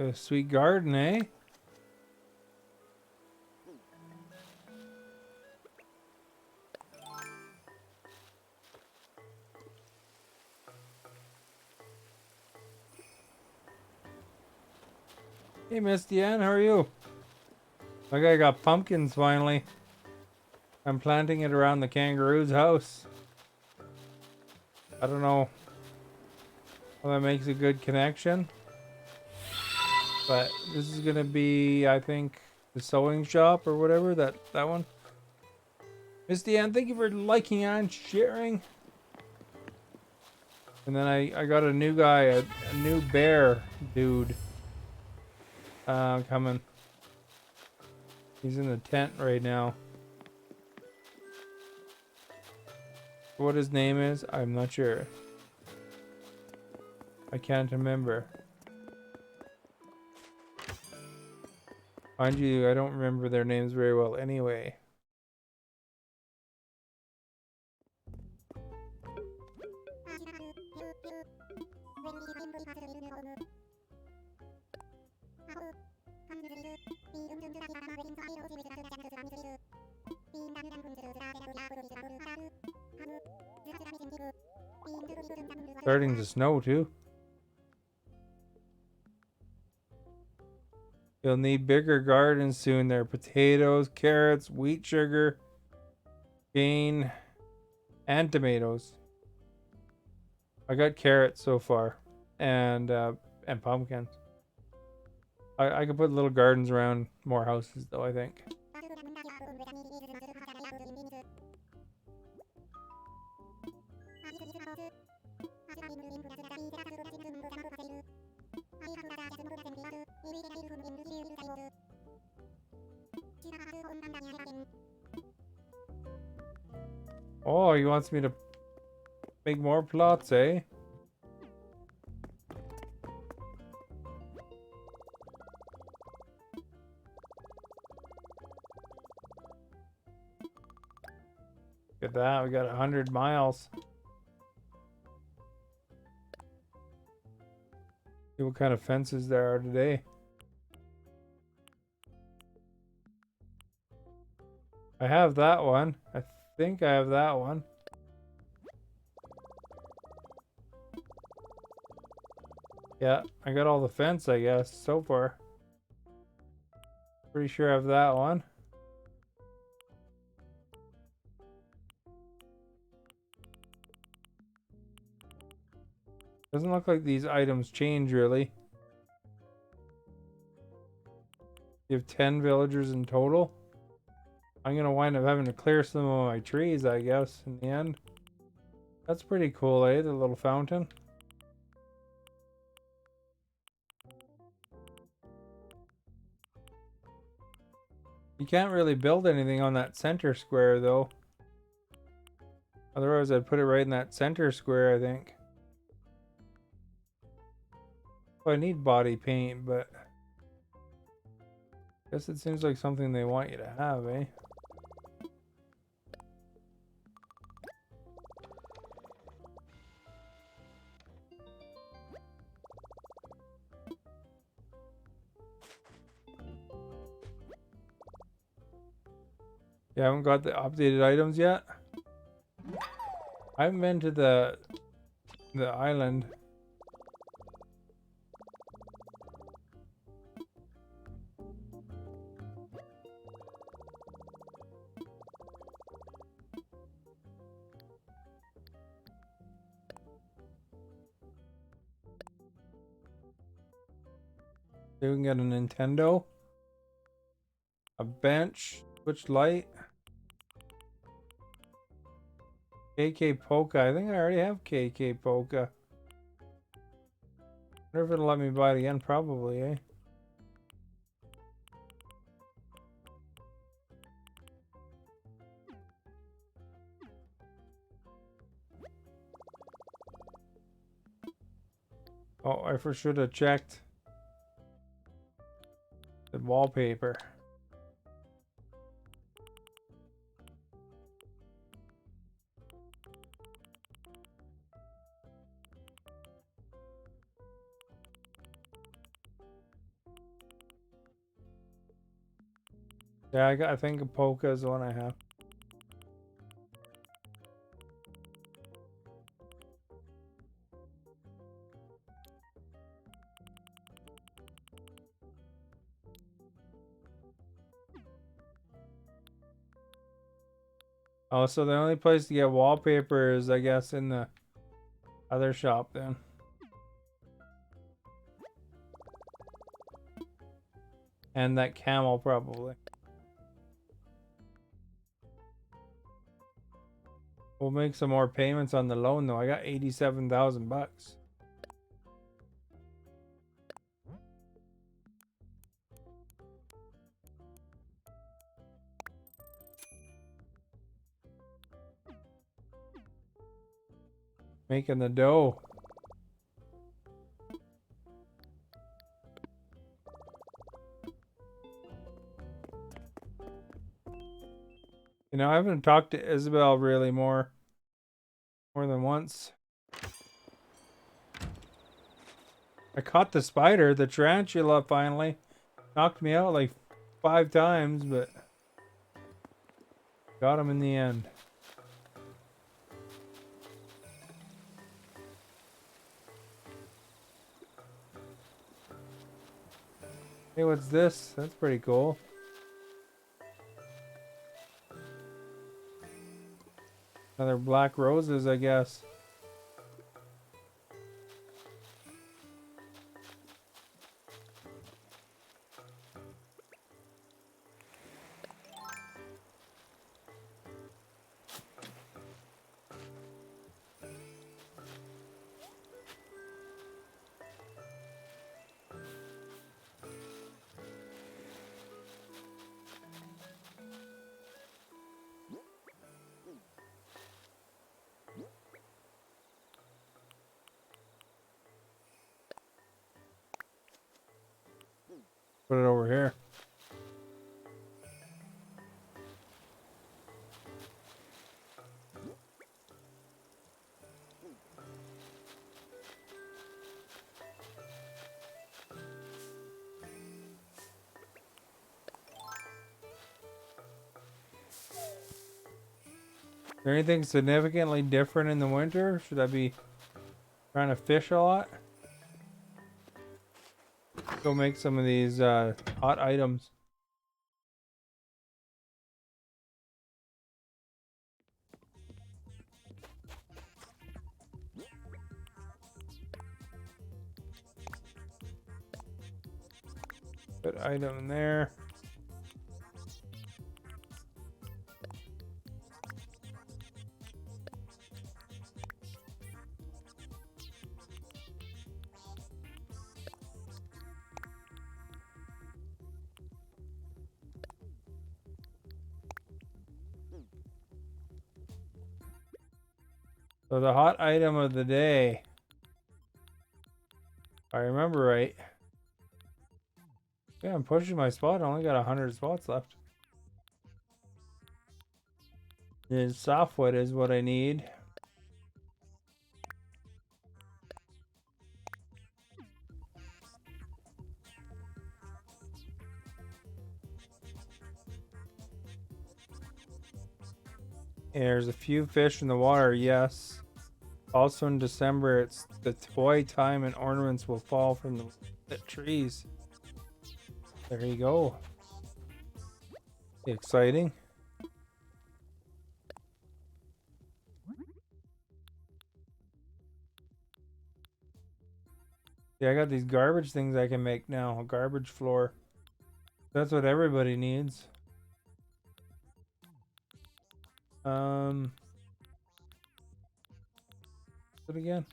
A sweet garden, eh? Hey, Miss Deanne, how are you? My guy got pumpkins finally. I'm planting it around the kangaroo's house. I don't know how that makes a good connection. But this is gonna be, I think, the sewing shop or whatever, that one. Miss Deanne, thank you for liking and sharing. And then I got a new guy, a new bear dude coming. He's in the tent right now. What his name is, I'm not sure. I can't remember. Mind you, I don't remember their names very well anyway. Starting to snow too. You'll need bigger gardens soon. There are potatoes, carrots, wheat sugar, cane, and tomatoes. I got carrots so far, and pumpkins. I could put little gardens around more houses though, I think. Oh, he wants me to make more plots, eh? Look at that, we got 100 miles. See what kind of fences there are today. I have that one. I think I have that one. Yeah, I got all the fence, I guess, so far. Pretty sure I have that one. Doesn't look like these items change really. You have 10 villagers in total. I'm gonna wind up having to clear some of my trees, I guess, in the end. That's pretty cool, eh? The little fountain. You can't really build anything on that center square, though. Otherwise, I'd put it right in that center square, I think. Well, I need body paint, but I guess it seems like something they want you to have, eh? You haven't got the updated items yet? I haven't been to the island. See if we can get a Nintendo. A bench. Switch light. KK Polka. I think I already have KK Polka. Wonder if it'll let me buy it again. Probably, eh? Oh, I for should have checked the wallpaper. Yeah, I think a Polka is the one I have. Oh, so the only place to get wallpaper is, I guess, in the other shop then. And that camel probably. We'll make some more payments on the loan though. I got 87,000 bucks. Making the dough. You know, I haven't talked to Isabel really more than once. I caught the spider, the tarantula finally. Knocked me out like 5 times, but got him in the end. Hey, what's this? That's pretty cool. Another black roses, I guess. Put it over here. Is there anything significantly different in the winter? Should I be trying to fish a lot? Go make some of these hot items. Put item in there. So the hot item of the day, if I remember right. Yeah, I'm pushing my spot. I only got 100 spots left. The softwood is what I need. There's a few fish in the water, yes. Also in December, it's the toy time and ornaments will fall from the trees. There you go. Exciting. Yeah, I got these garbage things I can make now. A garbage floor. That's what everybody needs. What again?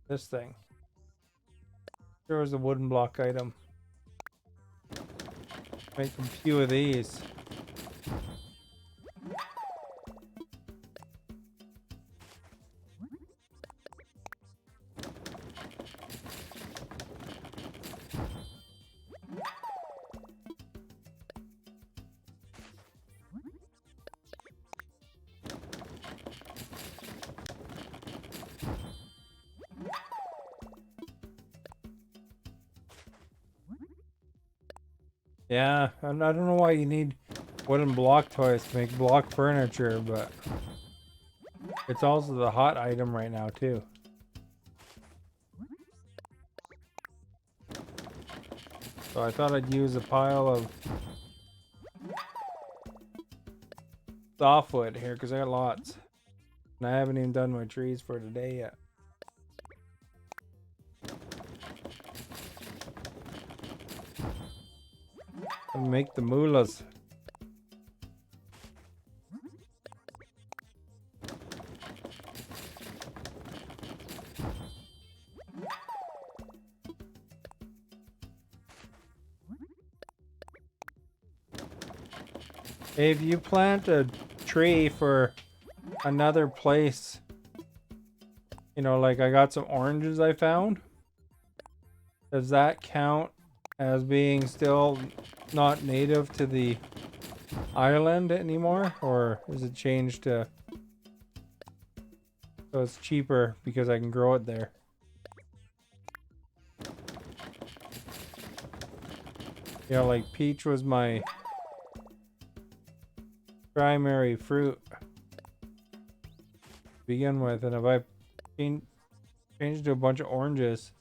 This thing. There was a wooden block item. Make a few of these. Yeah, I don't know why you need wooden block toys to make block furniture, but it's also the hot item right now too. So I thought I'd use a pile of softwood here because I got lots. And I haven't even done my trees for today yet. And make the moolahs. If you plant a tree for another place, you know, like I got some oranges I found, does that count as being still not native to the island anymore, or is it changed to so it's cheaper because I can grow it there? You know, like peach was my primary fruit to begin with, and if I change to a bunch of oranges,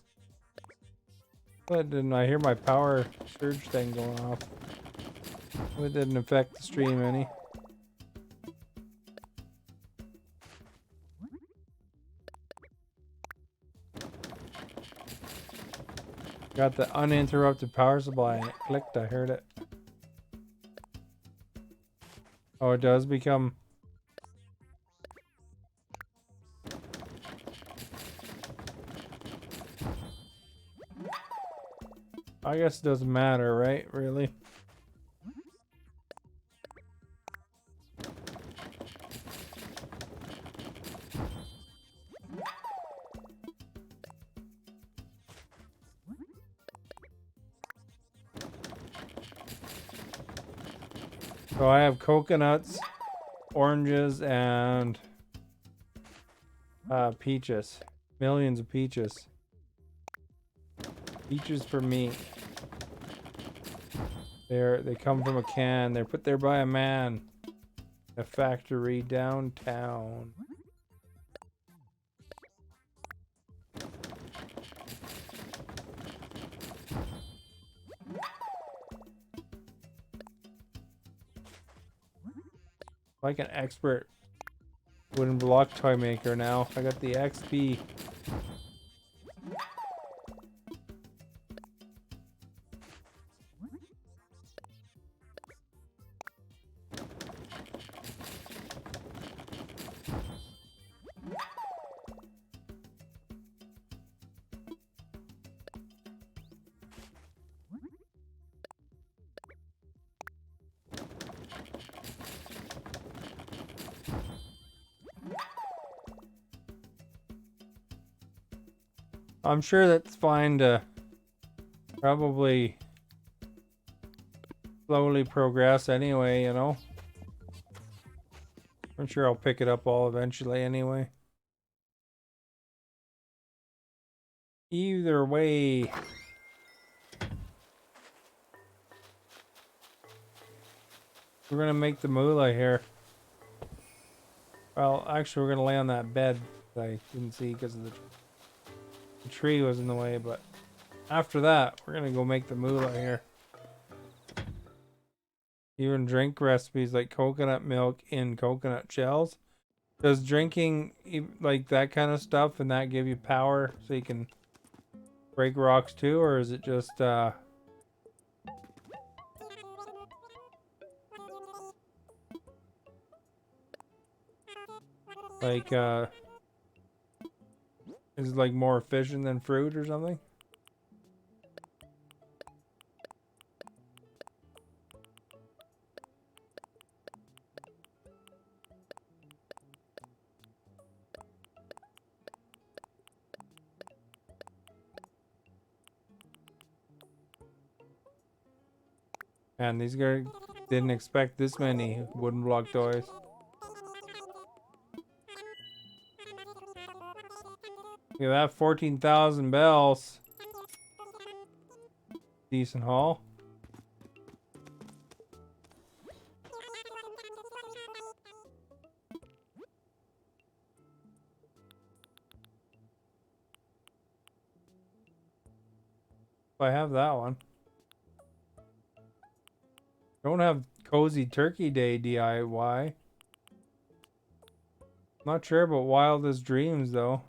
but didn't I hear my power surge thing going off? It didn't affect the stream any. Got the uninterrupted power supply and it clicked, I heard it. Oh, it does become... I guess it doesn't matter, right? Really? So I have coconuts, oranges, and peaches. Millions of peaches. Peaches for me. They come from a can. They're put there by a man. A factory downtown. Like an expert wooden block toy maker now. I got the XP. I'm sure that's fine to probably slowly progress anyway, you know. I'm sure I'll pick it up all eventually anyway. Either way. We're gonna make the moolah here. Well, actually we're gonna lay on that bed that I didn't see because of the tree was in the way, but after that we're gonna go make the moolah here. Even drink recipes like coconut milk in coconut shells. Does drinking like that kind of stuff and that give you power so you can break rocks too, or is it just like is it like more efficient than fruit or something? And these guys didn't expect this many wooden block toys. Look at that, 14,000 bells. Decent haul. I have that one. Don't have Cozy Turkey Day DIY. Not sure about Wildest Dreams though.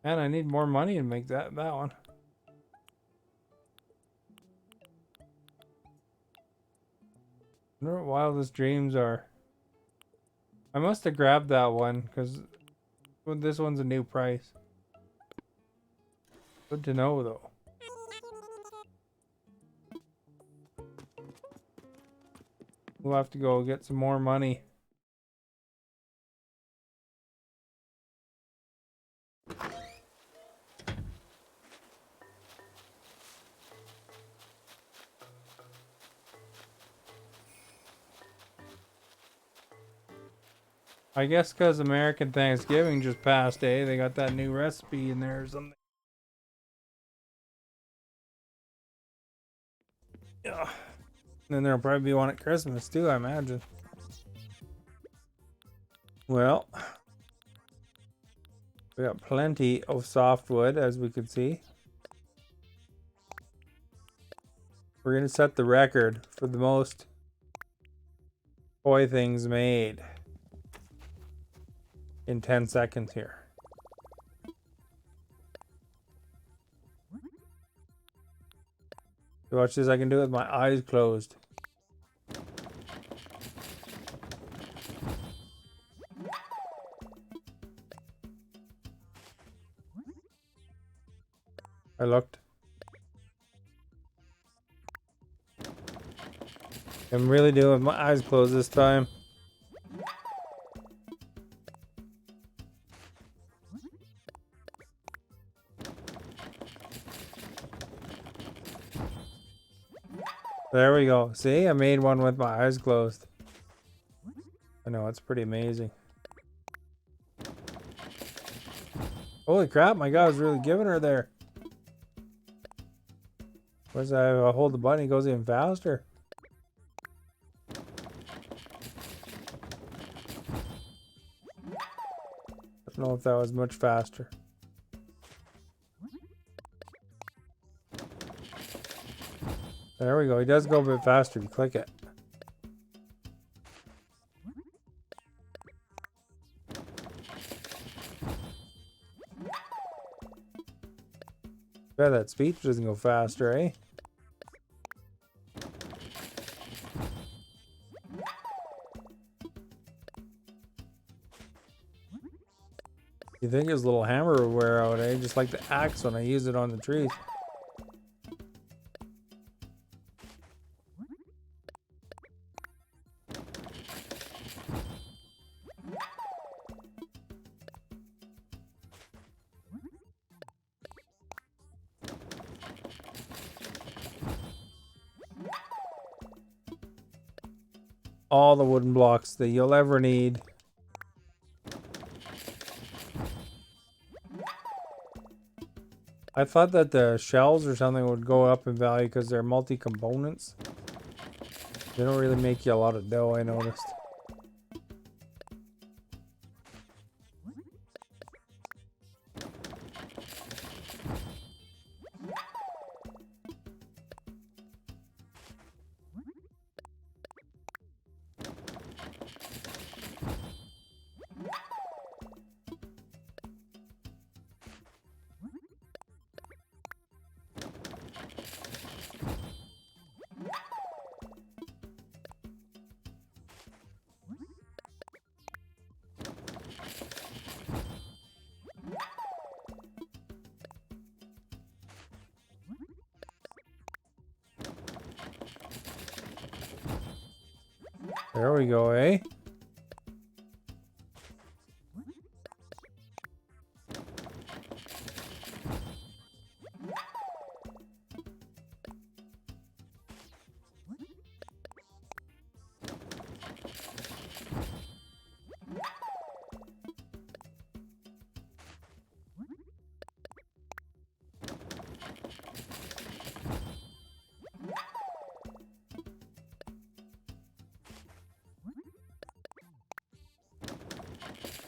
And I need more money to make that one. I wonder what Wildest Dreams are. I must have grabbed that one because this one's a new price. Good to know though. We'll have to go get some more money. I guess because American Thanksgiving just passed, eh? They got that new recipe in there or something. Yeah. And then there'll probably be one at Christmas too, I imagine. Well, we got plenty of softwood, as we can see. We're gonna set the record for the most toy things made in 10 seconds here. Watch this, I can do it with my eyes closed. I looked. I'm really doing it with my eyes closed this time. There we go. See, I made one with my eyes closed. I know, it's pretty amazing. Holy crap, my guy was really giving her there. Once I hold the button, it goes even faster. I don't know if that was much faster. There we go. He does go a bit faster if you click it. Yeah, that speech doesn't go faster, eh? You think his little hammer would wear out, eh? Just like the axe when I use it on the trees. All the wooden blocks that you'll ever need. I thought that the shells or something would go up in value because they're multi-components. They don't really make you a lot of dough, I noticed. There we go, eh?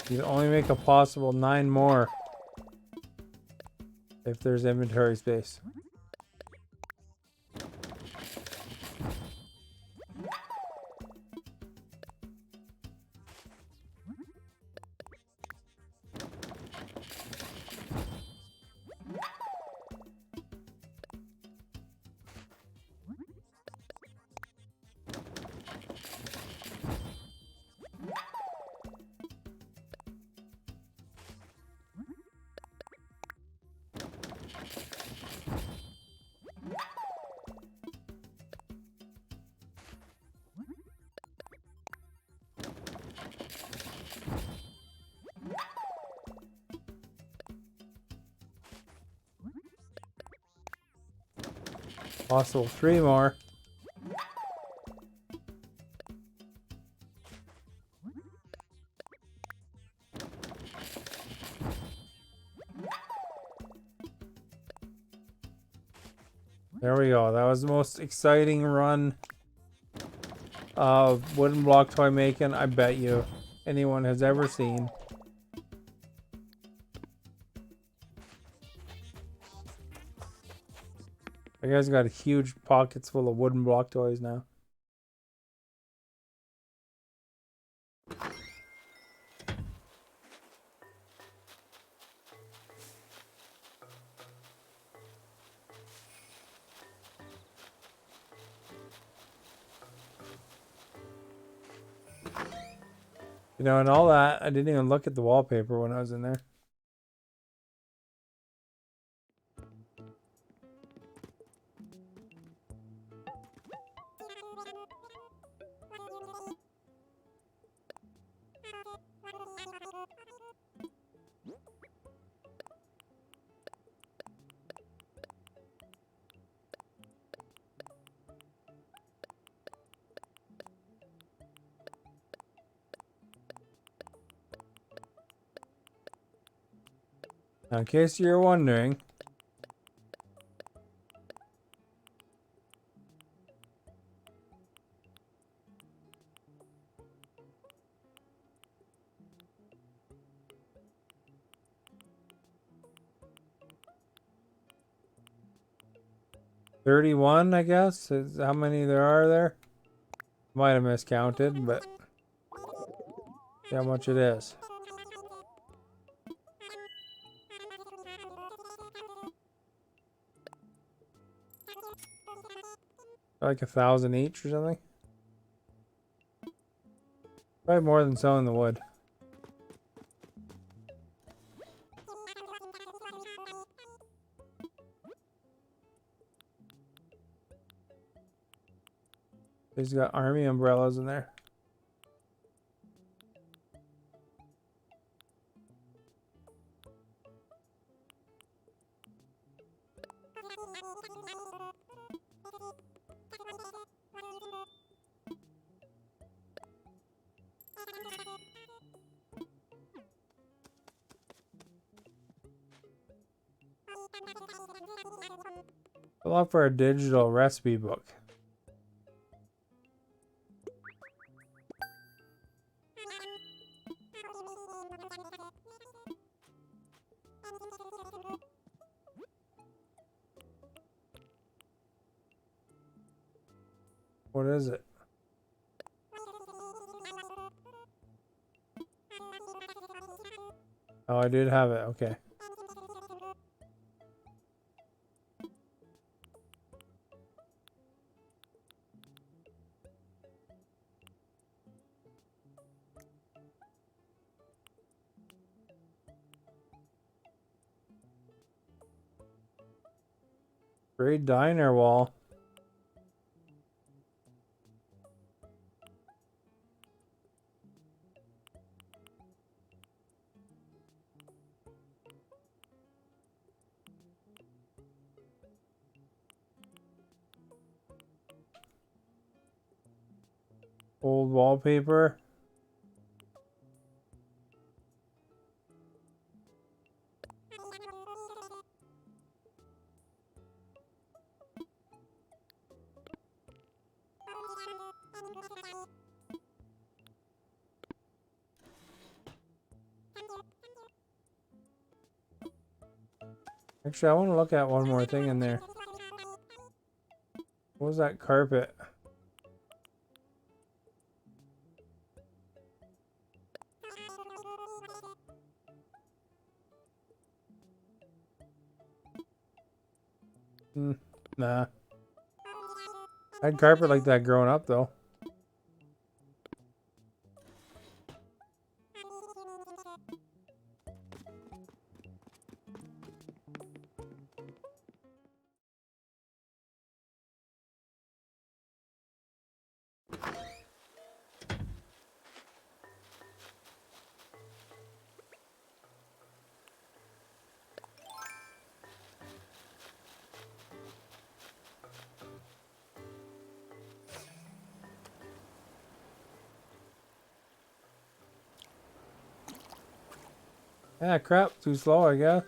You can only make a possible 9 more if there's inventory space. Possible 3 more. There we go. That was the most exciting run of wooden block toy making I bet you anyone has ever seen. You guys got huge pockets full of wooden block toys now. You know, and all that, I didn't even look at the wallpaper when I was in there. Now, in case you're wondering, $31, I guess, is how many there are there. Might have miscounted, but see how much it is. Like 1,000 each or something. Probably more than selling the wood. He's got army umbrellas in there. A lot for a digital recipe book. What is it? Oh, I did have it. Okay. Great diner wall. Old wallpaper. Actually, I want to look at one more thing in there. What was that carpet? Nah. I had carpet like that growing up, though. Yeah, crap. Too slow, I guess.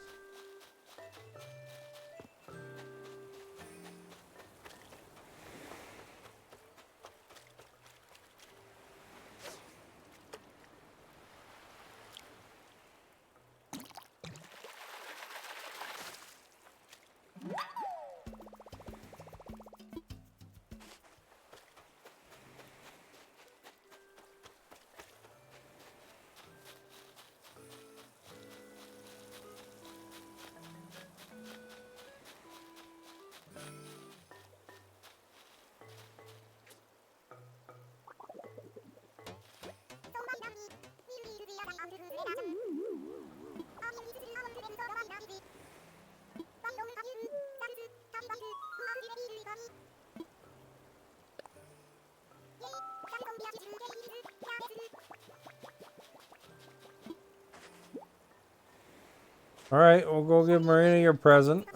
All right, we'll go give Marina your present.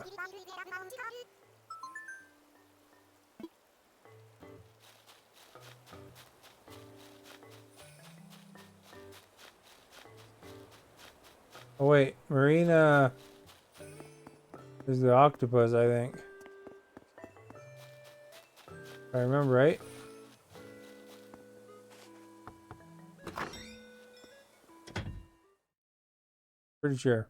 Oh wait, Marina is the octopus, I think. If I remember right. Pretty sure.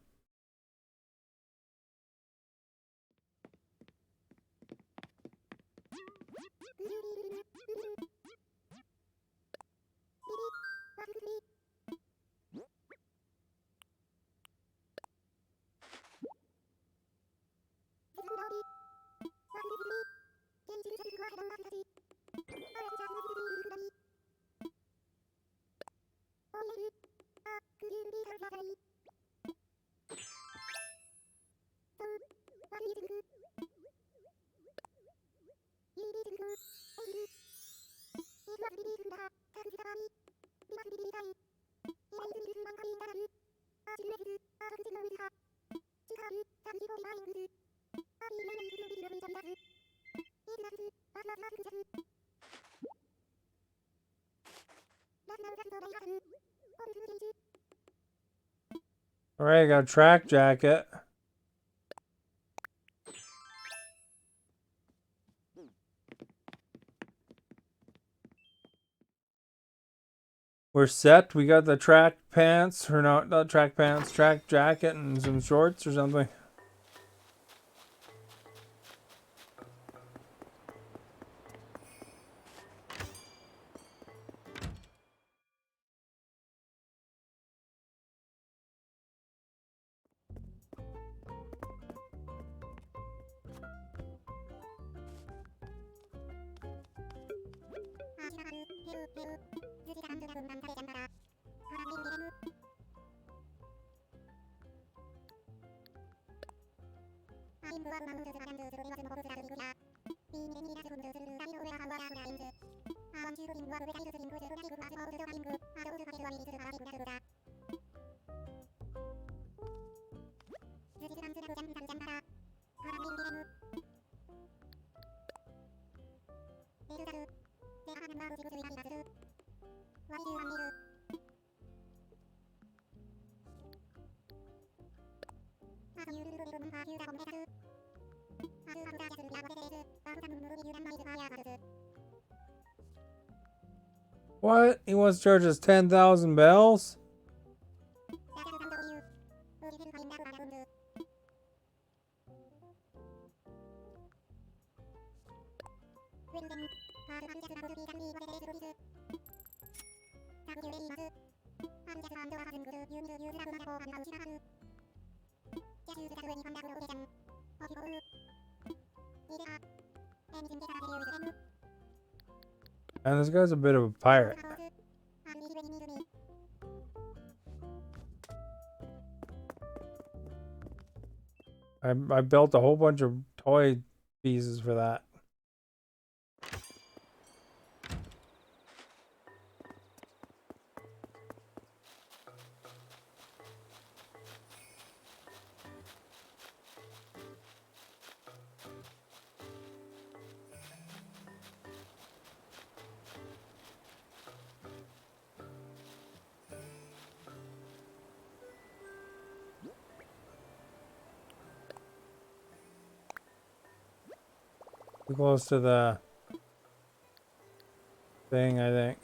All right, I got a track jacket. We're set. We got the track pants, or not track pants, track jacket and some shorts or something. What? He wants to charge us 10,000 bells? And this guy's a bit of a pirate. I built a whole bunch of toy pieces for that. Too close to the thing, I think.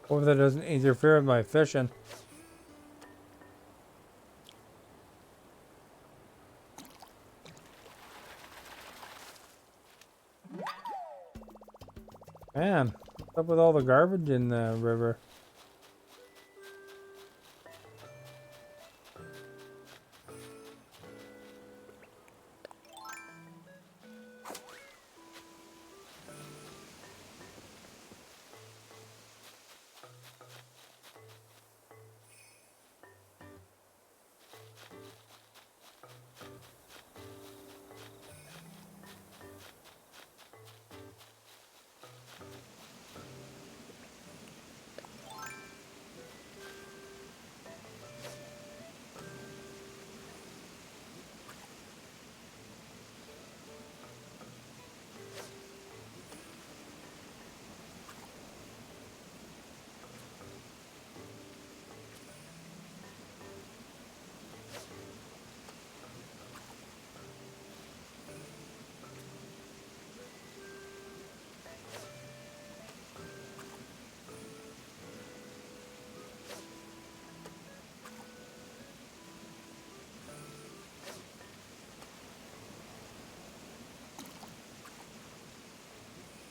Hope that doesn't interfere with my fishing. Man, what's up with all the garbage in the river?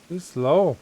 Too slow.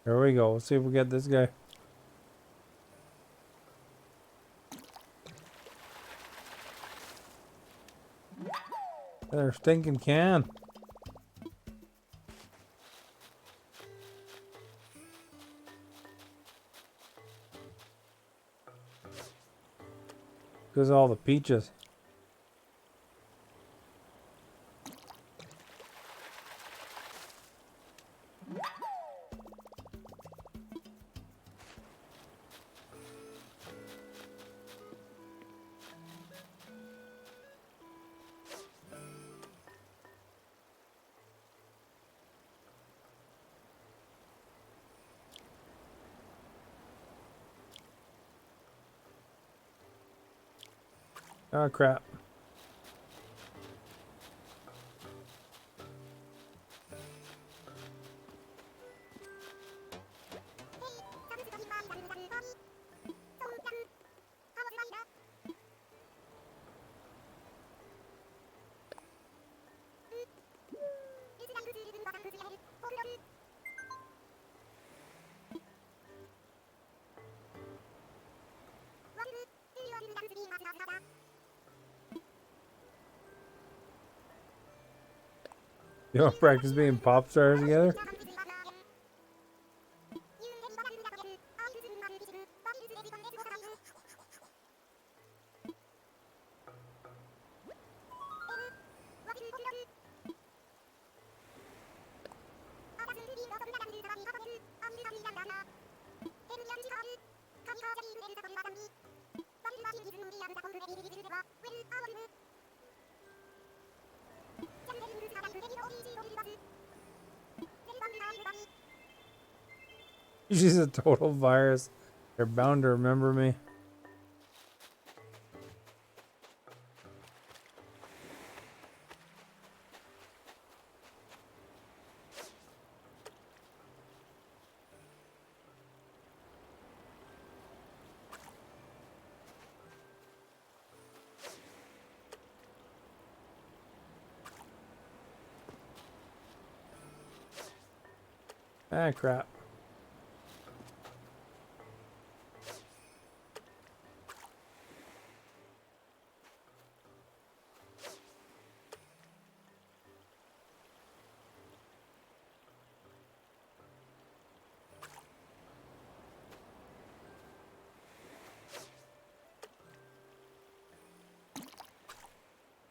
Here we go. Let's see if we get this guy. Their stinking can. Because all the peaches. Oh crap. You want to practice being pop stars together? She's a total virus. They're bound to remember me. Ah, crap.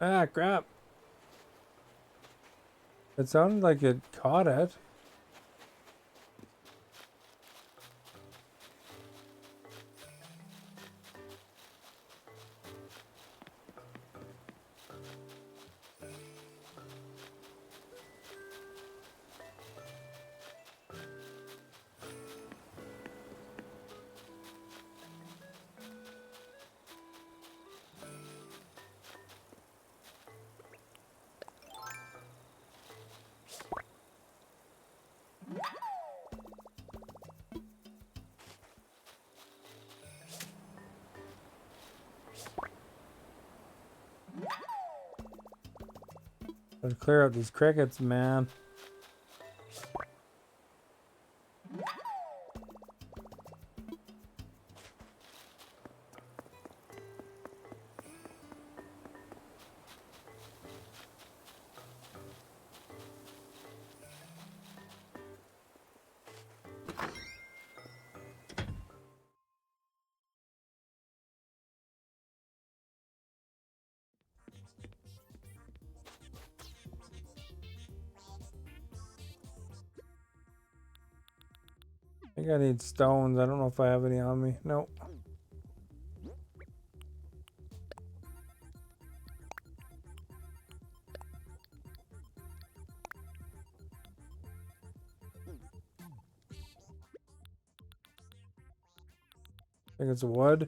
Ah, crap. It sounded like it caught it. Let's clear up these crickets, man. I think I need stones. I don't know if I have any on me. Nope. I think it's wood.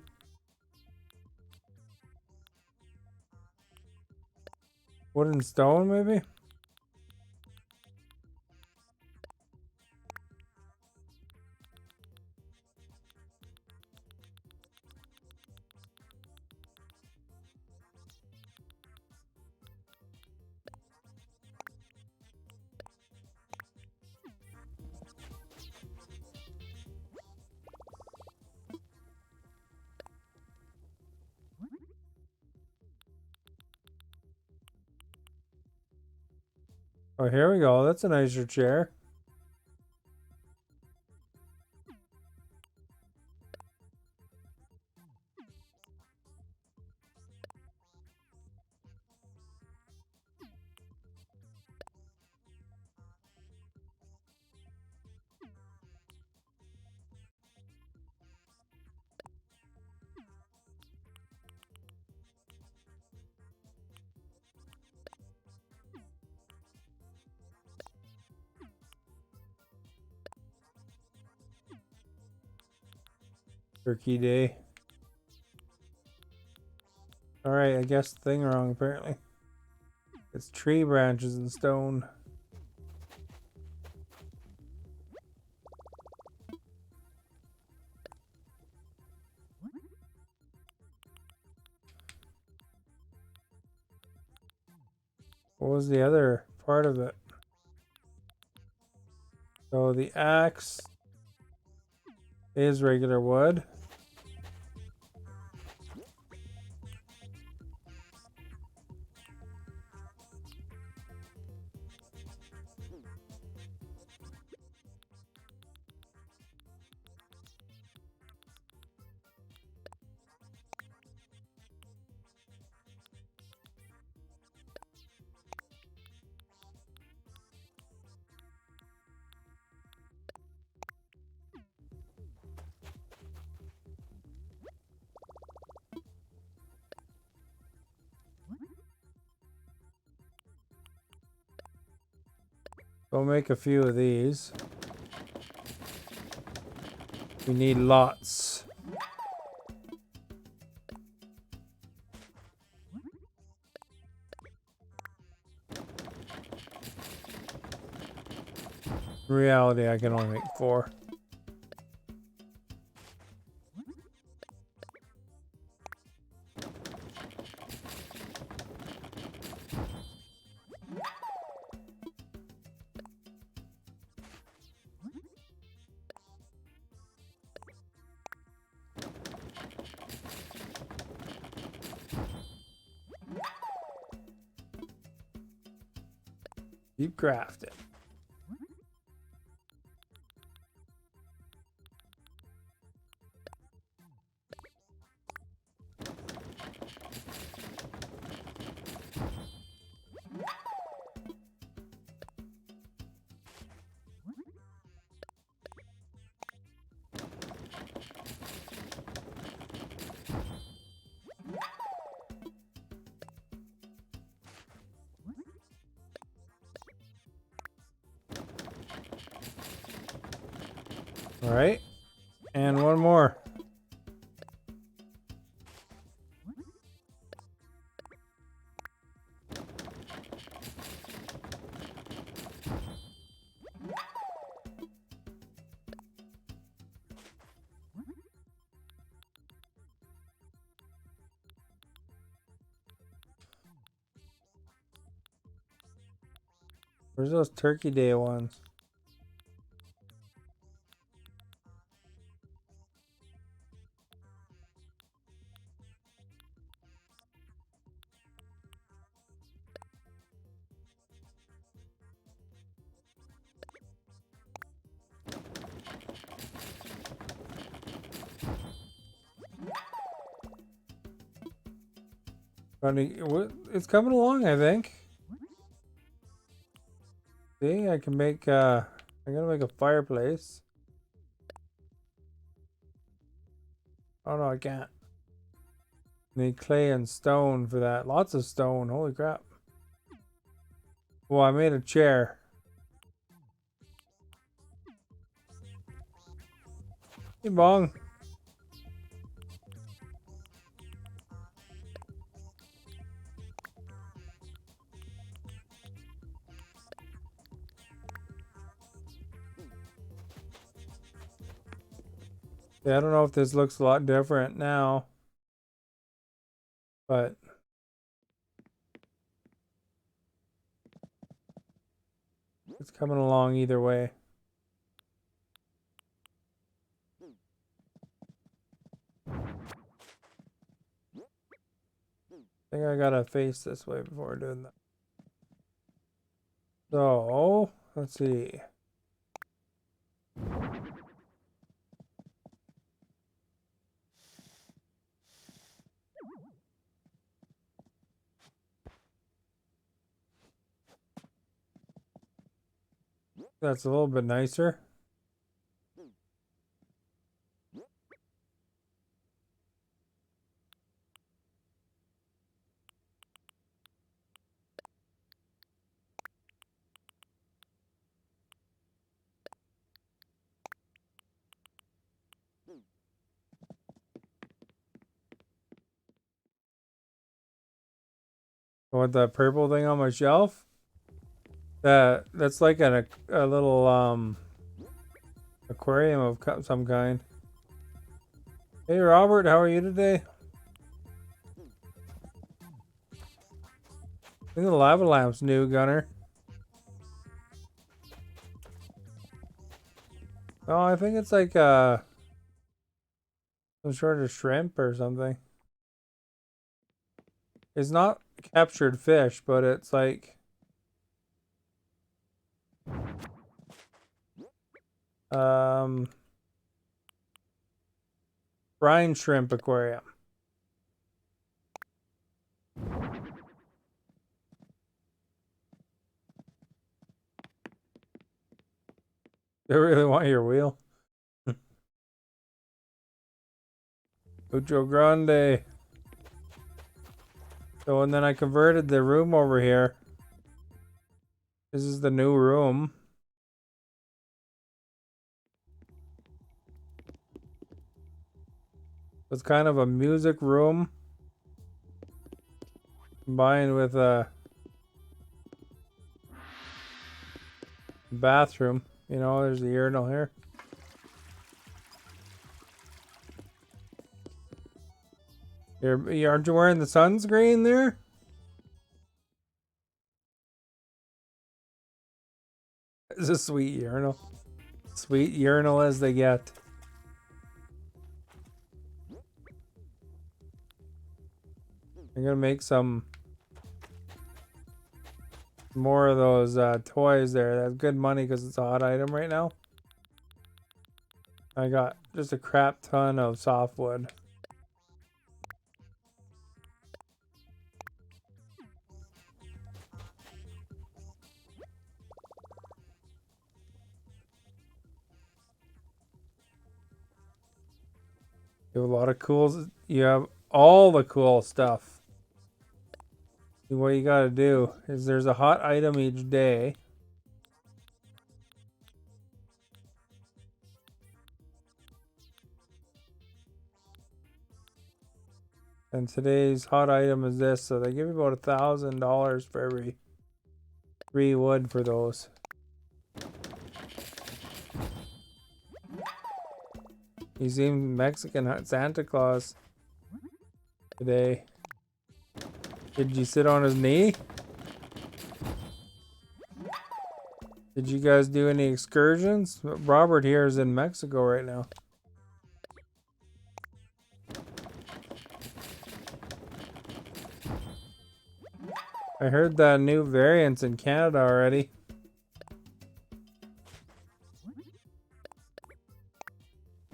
Wood and stone, maybe? Oh, here we go. That's a nicer chair. Turkey Day. Alright, I guessed the thing wrong apparently. It's tree branches and stone. What was the other part of it? So the axe is regular wood. We'll make a few of these. We need lots. In reality, I can only make 4. Keep crafting. All right, and one more. Where's those Turkey Day ones? It's coming along, I think. See, I can make, I'm gonna make a fireplace. Oh no, I can't. Need clay and stone for that. Lots of stone, holy crap. Well, I made a chair. Hey, bong. Yeah, I don't know if this looks a lot different now, but it's coming along either way. I think I gotta face this way before doing that. So, let's see. That's a little bit nicer. I want that purple thing on my shelf. That's like a little aquarium of some kind. Hey Robert, how are you today? I think the lava lamp's new, Gunner. Oh, I think it's like some sort of shrimp or something. It's not captured fish, but it's like brine shrimp aquarium. They really want your wheel. Mucho Grande. So, and then I converted the room over here. This is the new room. It's kind of a music room combined with a bathroom. You know, there's the urinal here. Aren't you wearing the sunscreen there? It's a sweet urinal. Sweet urinal as they get. I'm gonna make some more of those toys there. That's good money because it's a hot item right now. I got just a crap ton of softwood. You have a lot of cool. You have all the cool stuff. What you gotta do is there's a hot item each day. And today's hot item is this, so they give you about $1,000 for every 3 wood for those. You seen Mexican Santa Claus today. Did you sit on his knee? Did you guys do any excursions? Robert here is in Mexico right now. I heard the new variants in Canada already.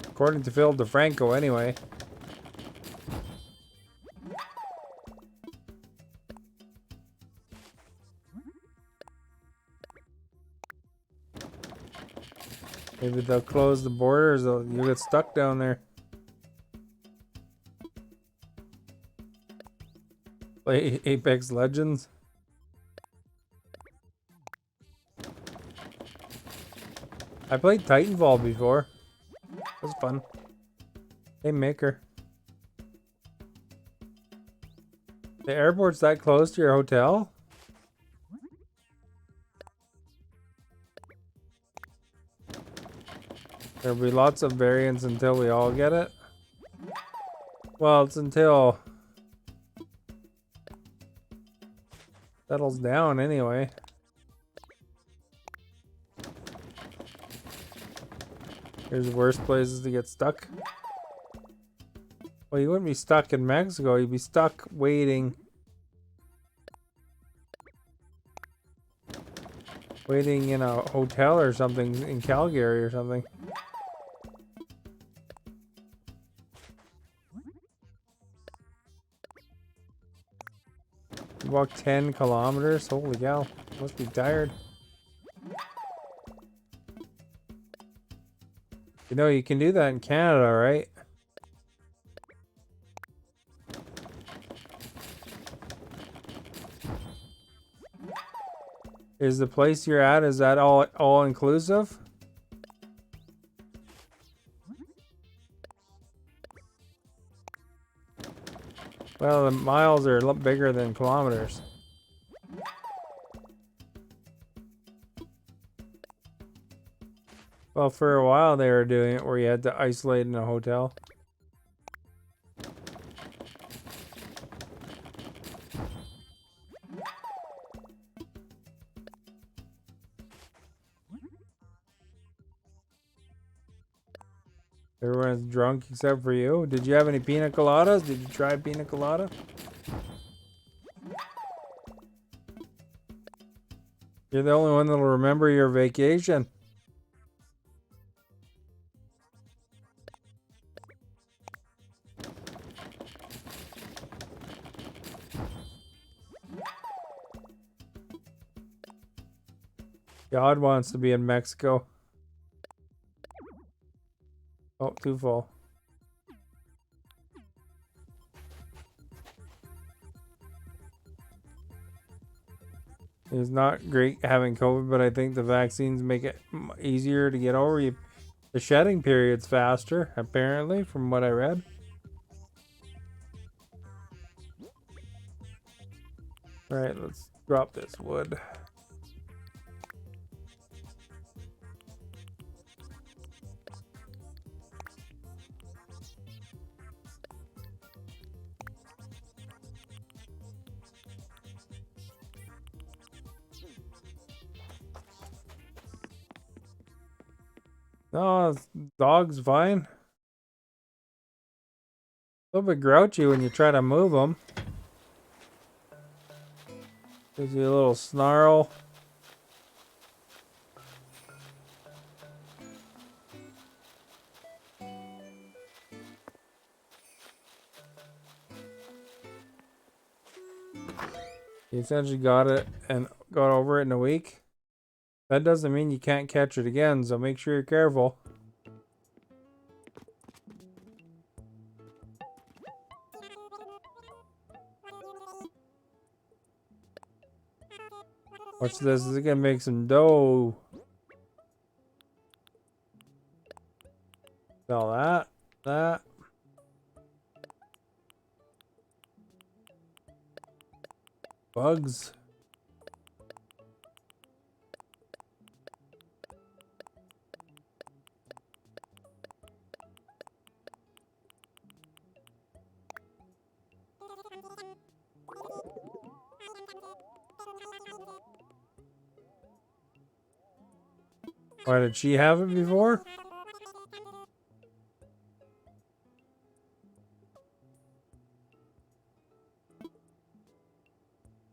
According to Phil DeFranco, anyway. Maybe they'll close the borders, or you'll get stuck down there. Play Apex Legends. I played Titanfall before. It was fun. Hey, Maker. The airport's that close to your hotel? There'll be lots of variants until we all get it. Well, it's until settles down anyway. Here's the worst places to get stuck. Well, you wouldn't be stuck in Mexico. You'd be stuck waiting. waiting in a hotel or something in Calgary or something. You walk 10 kilometers? Holy cow. Must be tired. You know, you can do that in Canada, right? Is the place you're at, is that all inclusive? Well, the miles are a lot bigger than kilometers. Well, for a while they were doing it where you had to isolate in a hotel. Everyone's drunk except for you. Did you have any pina coladas? Did you try pina colada? You're the only one that'll remember your vacation. God wants to be in Mexico. Oh, too full. It's not great having COVID, but I think the vaccines make it easier to get over. The shedding period's faster, apparently, from what I read. Alright, let's drop this wood. No, dog's fine. A little bit grouchy when you try to move them. Gives you a little snarl. You essentially got it and got over it in a week. That doesn't mean you can't catch it again, so make sure you're careful. Watch this. This is gonna make some dough. Sell that. Bugs. Why did she have it before?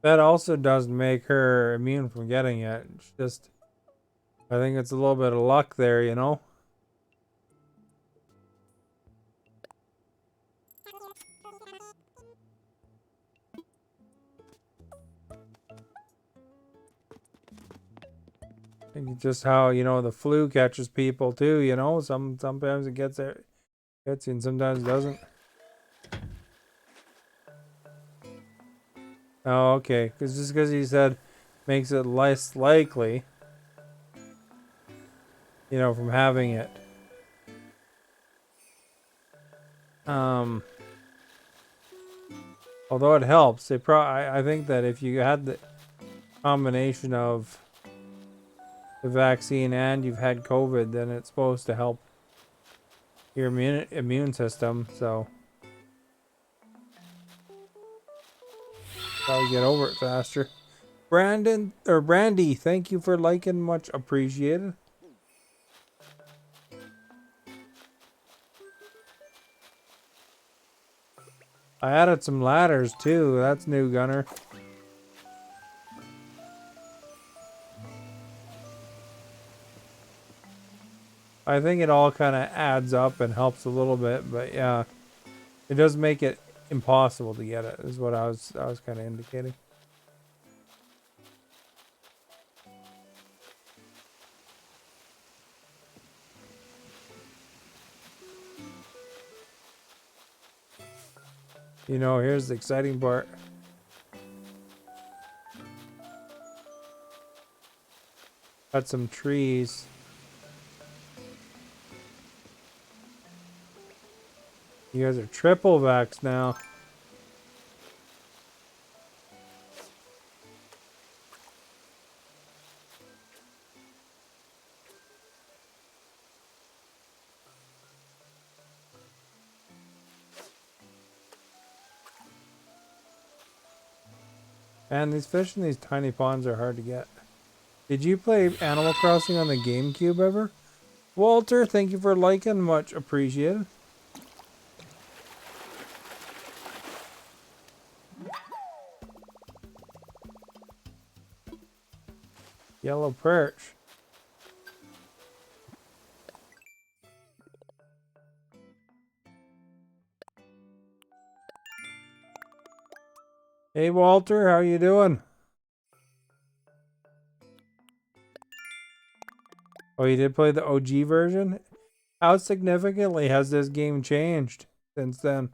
That also doesn't make her immune from getting it. It's just, I think it's a little bit of luck there, you know? I think it's just how, you know, the flu catches people too, you know? Sometimes it gets you and sometimes it doesn't. Oh, okay. Just because he said makes it less likely, you know, from having it. Although it helps, I think that if you had the combination of the vaccine and you've had COVID, then it's supposed to help your immune system. So probably get over it faster. Brandy, thank you for liking, much appreciated. I added some ladders too. That's new, Gunner. I think it all kind of adds up and helps a little bit, but yeah, it does make it impossible to get it. Is what I was kind of indicating. You know, here's the exciting part. Got some trees. You guys are triple vax now. And these fish in these tiny ponds are hard to get. Did you play Animal Crossing on the GameCube ever? Walter, thank you for liking. Much appreciated. Yellow perch. Hey Walter, how you doing? Oh, you did play the OG version? How significantly has this game changed since then?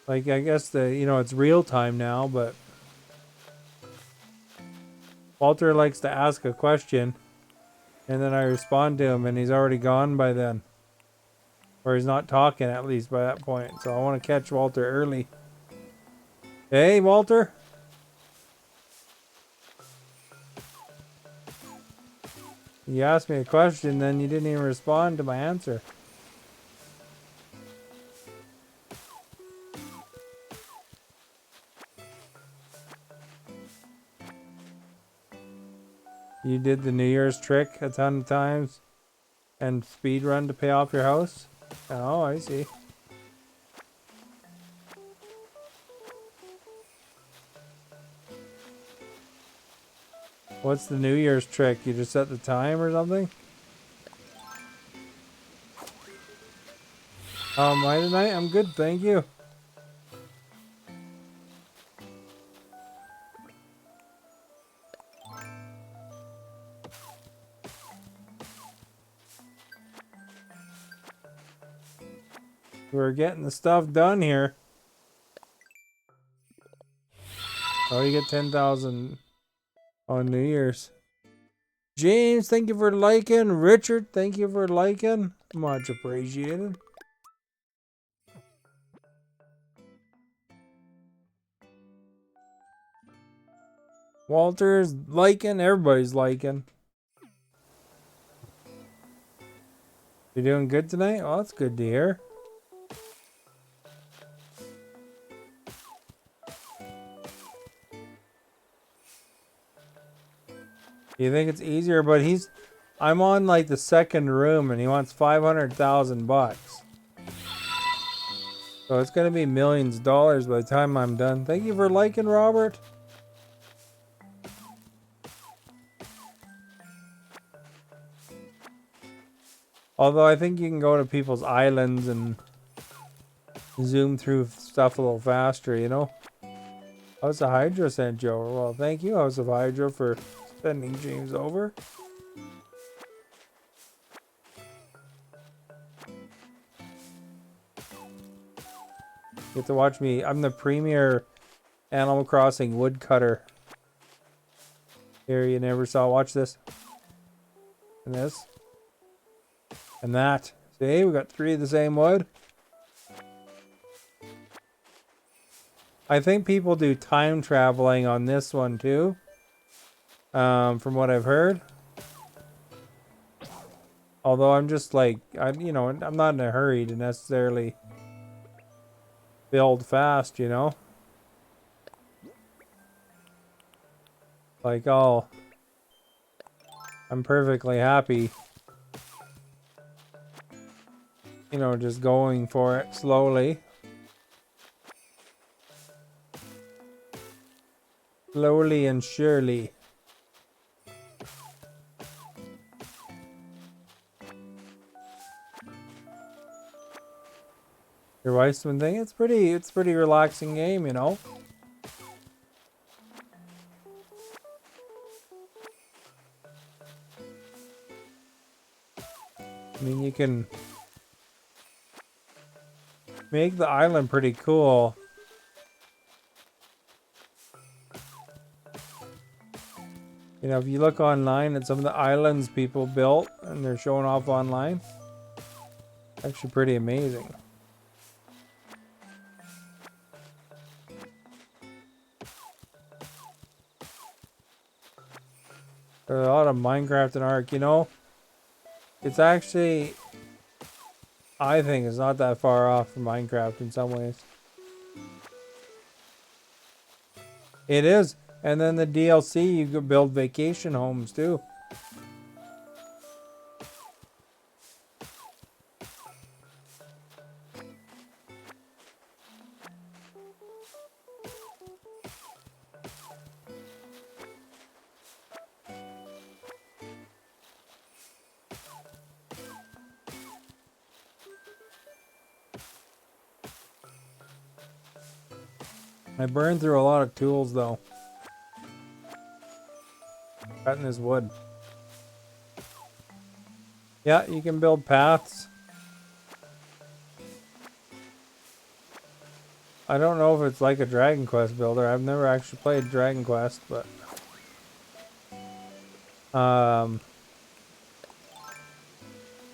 Like, I guess it's real time now, but Walter likes to ask a question and then I respond to him and he's already gone by then. Or he's not talking at least by that point. So I want to catch Walter early. Hey, Walter. You asked me a question, then you didn't even respond to my answer. You did the New Year's trick a ton of times and speed run to pay off your house? Oh, I see. What's the New Year's trick? You just set the time or something? How am I tonight? I'm good, thank you. We're getting the stuff done here. Oh, you get 10,000 on New Year's. James, thank you for liking. Richard, thank you for liking. Much appreciated. Walter's liking. Everybody's liking. You doing good tonight? Oh, that's good to hear. You think it's easier, but I'm on like the second room and he wants 500,000 bucks. So it's gonna be millions of dollars by the time I'm done. Thank you for liking, Robert. Although I think you can go to people's islands and zoom through stuff a little faster, you know? How's the Hydro sent you over? Well, thank you, House of Hydro, for sending James over. You get to watch me. I'm the premier Animal Crossing woodcutter. Here, you never saw. Watch this. And this. And that. See, we got 3 of the same wood. I think people do time traveling on this one too. From what I've heard. Although I'm just like, I'm not in a hurry to necessarily build fast, you know? Like, I'm perfectly happy, just going for it slowly. Slowly and surely. your wife's been thinking it's pretty relaxing game, you know. I mean, you can make the island pretty cool. You know, if you look online at some of the islands people built and they're showing off online, actually pretty amazing. There's a lot of Minecraft and Ark, you know. It's actually, I think it's not that far off from Minecraft in some ways. It is. And then the DLC, you could build vacation homes too. I burned through a lot of tools though. Cutting this wood. Yeah, you can build paths. I don't know if it's like a Dragon Quest builder. I've never actually played Dragon Quest, but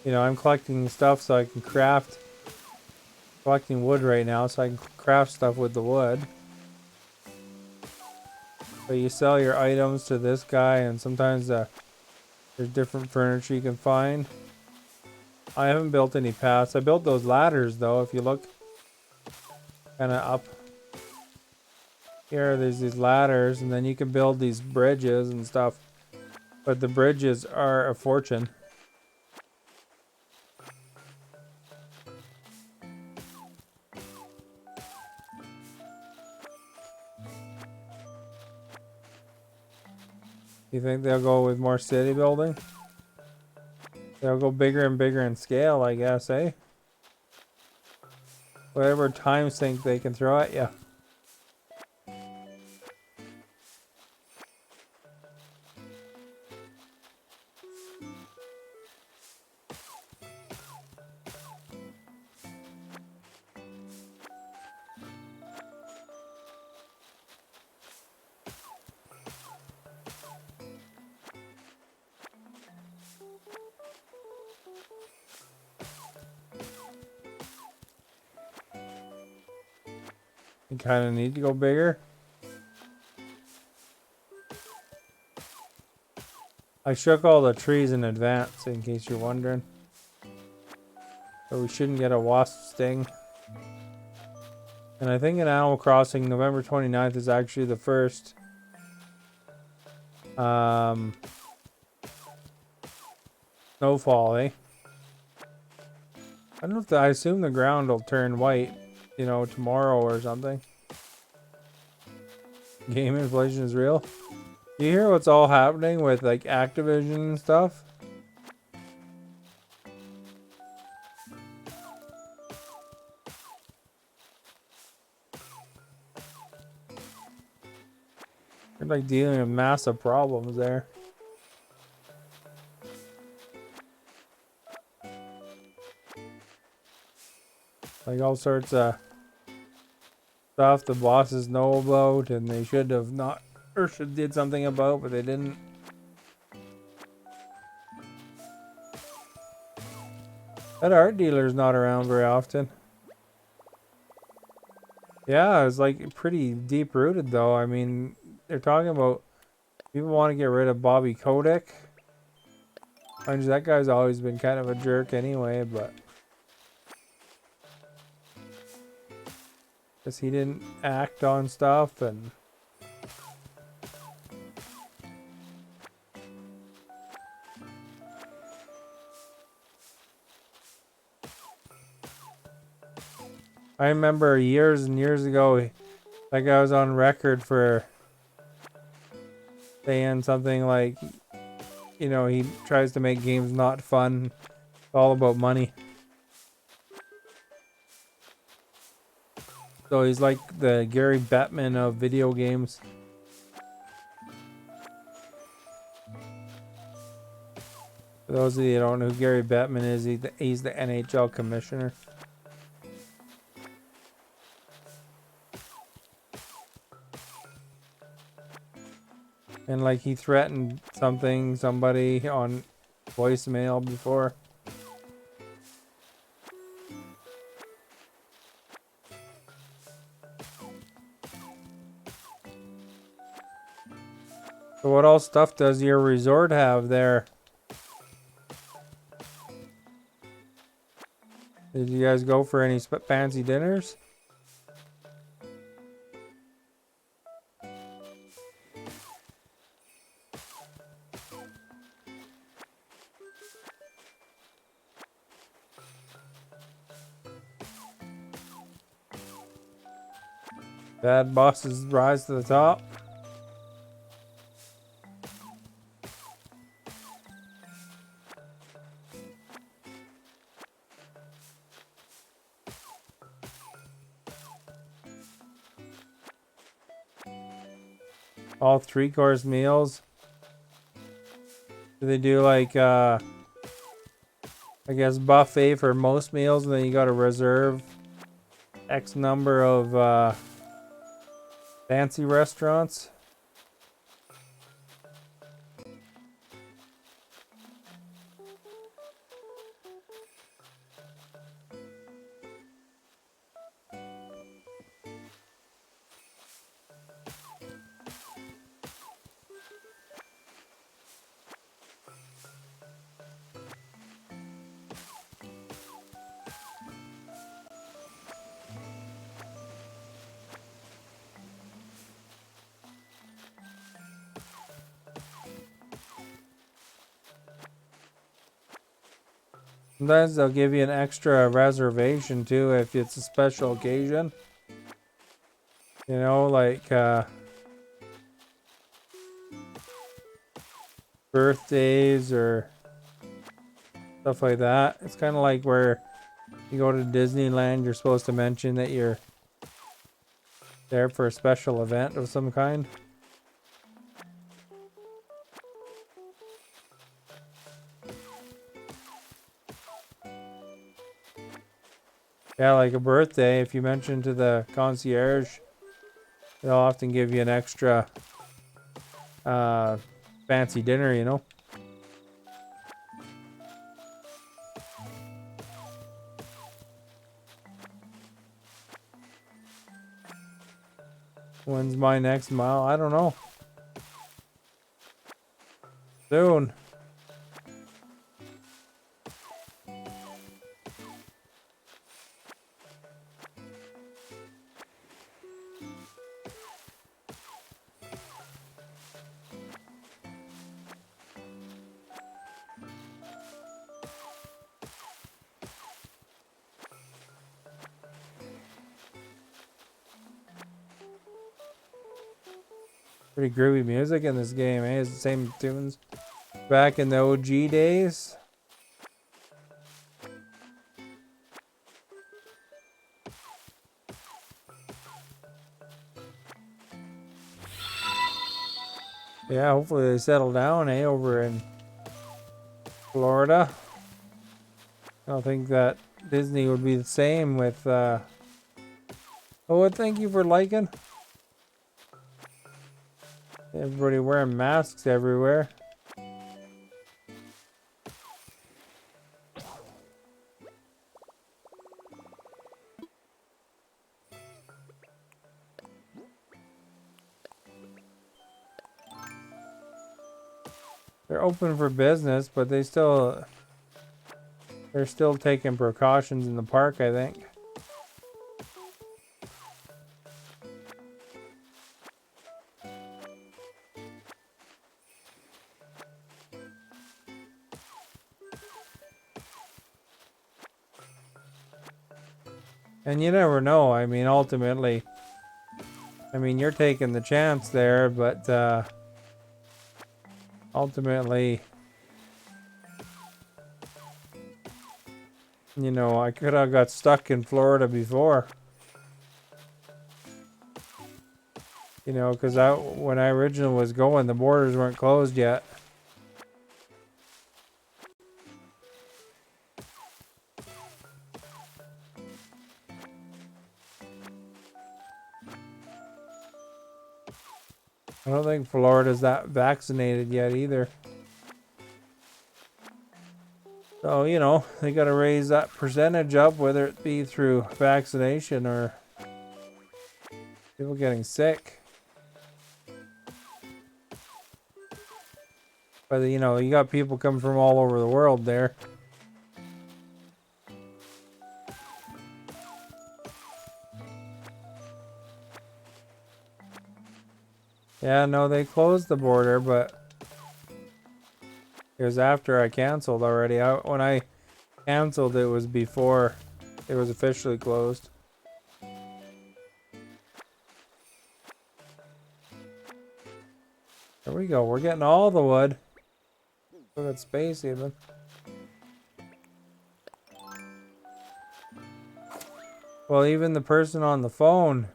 you know, I'm collecting stuff so I can craft. Collecting wood right now so I can craft stuff with the wood. But you sell your items to this guy, and sometimes there's different furniture you can find. I haven't built any paths. I built those ladders though. If you look kind of up here, there's these ladders, and then you can build these bridges and stuff. But the bridges are a fortune. You think they'll go with more city building? They'll go bigger and bigger in scale, I guess, eh? Whatever time sink they can throw at you. You kind of need to go bigger. I shook all the trees in advance, in case you're wondering. So we shouldn't get a wasp sting. And I think in Animal Crossing, November 29th is actually the first snowfall, eh? I don't know if I assume the ground will turn white, you know, tomorrow or something. Game inflation is real. You hear what's all happening with like Activision and stuff? They're like dealing with massive problems there. Like all sorts of stuff the bosses know about and they should have not, or should did something about, but they didn't. That art dealer's not around very often. Yeah, it's like pretty deep rooted though. I mean, they're talking about people want to get rid of Bobby Kotick. Mind you, that guy's always been kind of a jerk anyway, but because he didn't act on stuff and I remember years and years ago, like I was on record for saying something like, you know, he tries to make games not fun. It's all about money. So he's like the Gary Bettman of video games. For those of you who don't know who Gary Bettman is, he's the NHL commissioner. And like he threatened somebody on voicemail before. So what all stuff does your resort have there? Did you guys go for any fancy dinners? Bad bosses rise to the top. All 3-course meals. Do they do like I guess buffet for most meals, and then you gotta reserve X number of fancy restaurants? Sometimes they'll give you an extra reservation too if it's a special occasion. You know, like birthdays or stuff like that. It's kind of like where you go to Disneyland, you're supposed to mention that you're there for a special event of some kind. Yeah, like a birthday, if you mention to the concierge, they'll often give you an extra fancy dinner, you know? When's my next mile? I don't know. Soon. Pretty groovy music in this game, eh? It's the same tunes back in the OG days. Yeah, hopefully they settle down, eh, over in Florida. I don't think that Disney would be the same with, oh, thank you for liking. Everybody wearing masks everywhere. They're open for business, but they're still taking precautions in the park, I think. And you never know. I mean, ultimately, I mean, you're taking the chance there, but ultimately, you know, I could have got stuck in Florida before. You know, because when I originally was going, the borders weren't closed yet. I don't think Florida's that vaccinated yet either. So, you know, they got to raise that percentage up, whether it be through vaccination or people getting sick. But, you know, you got people coming from all over the world there. Yeah, no, they closed the border, but it was after I canceled already. When I canceled, it was before it was officially closed. There we go. We're getting all the wood. Look at space even. Well, even the person on the phone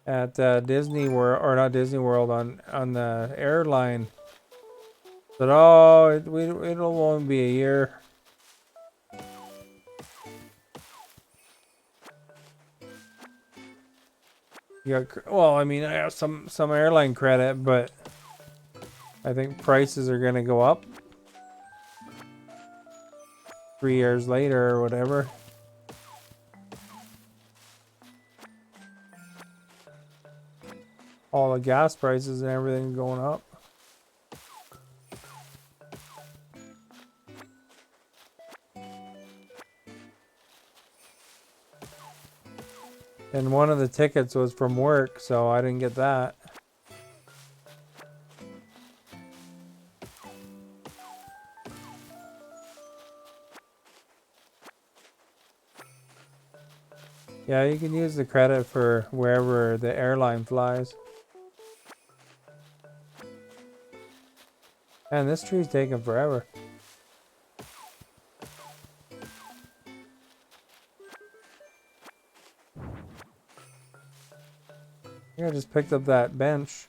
at Disney World, or not Disney World, on the airline said, "Oh, it'll only be a year." You got, well, I mean, I have some airline credit, but I think prices are gonna go up 3 years later or whatever. All the gas prices and everything going up. And one of the tickets was from work, so I didn't get that. Yeah, you can use the credit for wherever the airline flies. Man, this tree's taking forever. I just picked up that bench.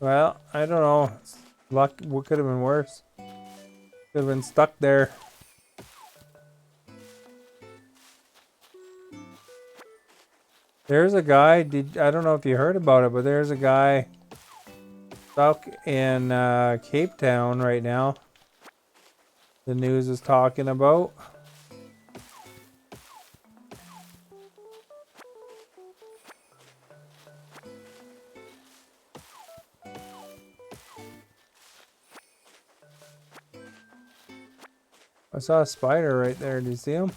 Well, I don't know. Luck, what could have been worse? Could have been stuck there. There's a guy, I don't know if you heard about it, but there's a guy stuck in Cape Town right now. The news is talking about. I saw a spider right there. Do you see him?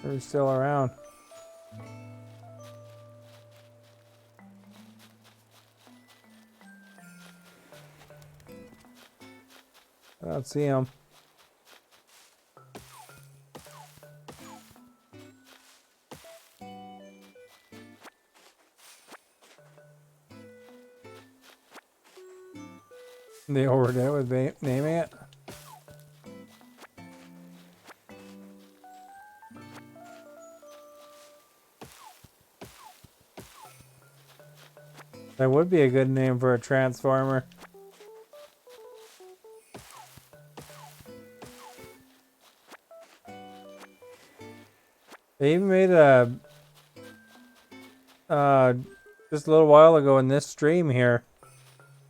They're still around. I don't see him. They overdid it with naming it. That would be a good name for a transformer. They even made a just a little while ago in this stream here.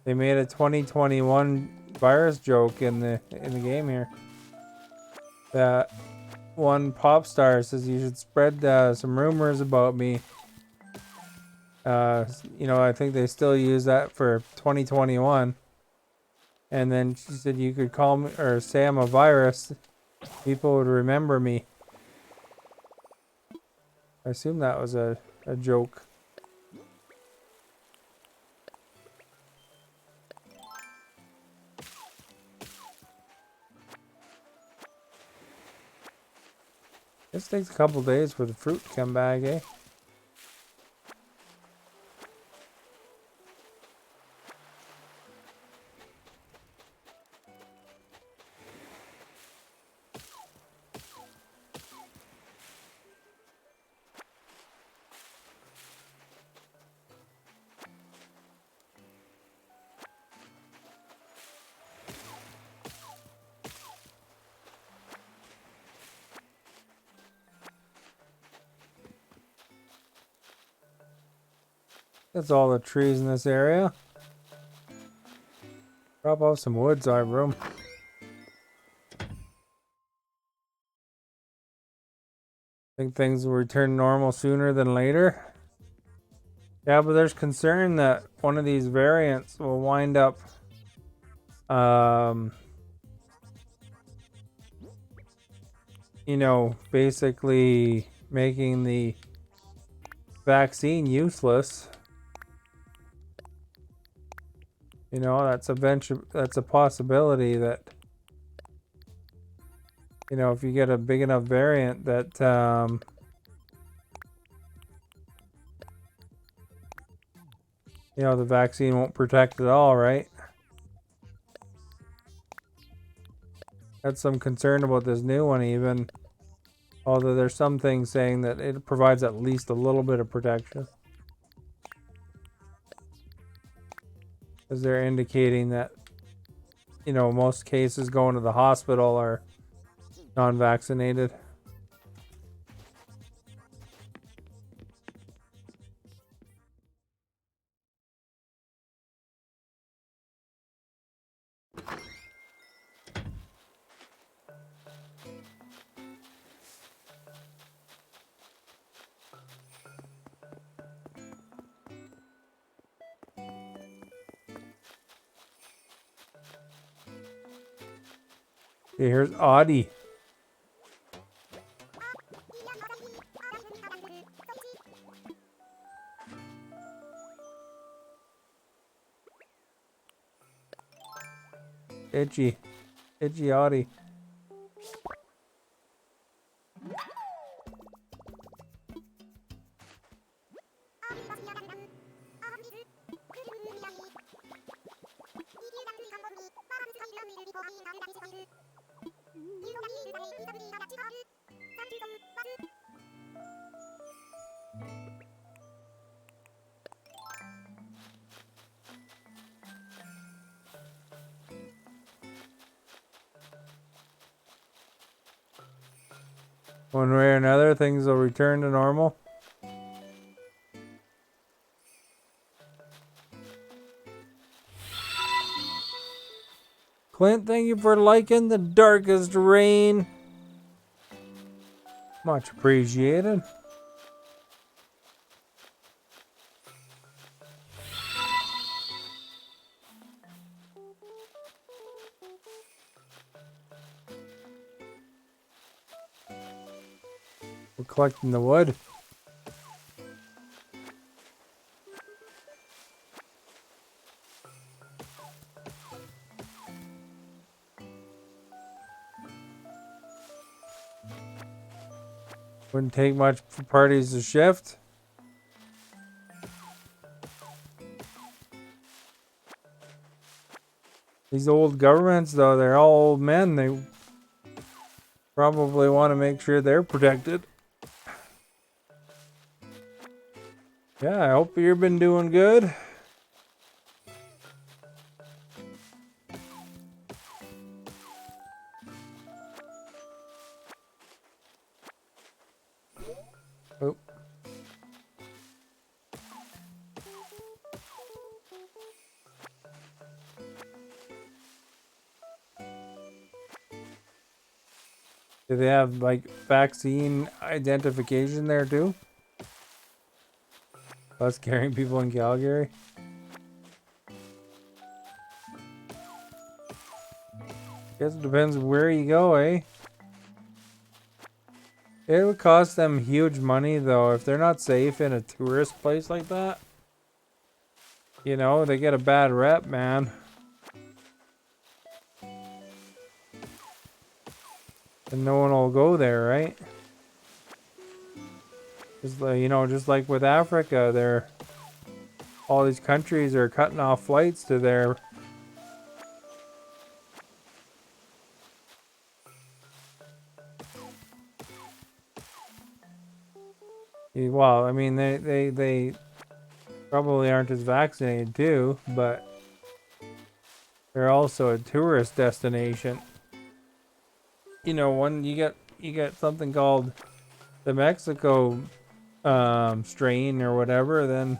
They made a 2021 virus joke in the game here. That one pop star says you should spread some rumors about me. You know, I think they still use that for 2021. And then she said you could call me or say I'm a virus. People would remember me. I assume that was a joke. This takes a couple days for the fruit to come back, eh? That's all the trees in this area. Drop off some wood so I have room. Think things will return normal sooner than later. Yeah, but there's concern that one of these variants will wind up you know, basically making the vaccine useless. You know, that's a possibility that, you know, if you get a big enough variant that you know, the vaccine won't protect at all, right? Had some concern about this new one even, although there's some things saying that it provides at least a little bit of protection. Because they're indicating that, you know, most cases going to the hospital are non-vaccinated. Okay, here's Audie. Itchy Audie. One way or another, things will return to normal. Clint, thank you for liking the darkest rain. Much appreciated. We're collecting the wood. Wouldn't take much for parties to shift. These old governments, though, they're all old men. They probably want to make sure they're protected. Yeah, I hope you've been doing good. Oh. Do they have like vaccine identification there too? Us carrying people in Calgary? Guess it depends where you go, eh? It would cost them huge money though if they're not safe in a tourist place like that. You know, they get a bad rep, man. And no one will go there, right? Just like, just like with Africa, all these countries are cutting off flights to their. Well, I mean, they probably aren't as vaccinated too, but they're also a tourist destination. When you get something called the Mexico strain or whatever, then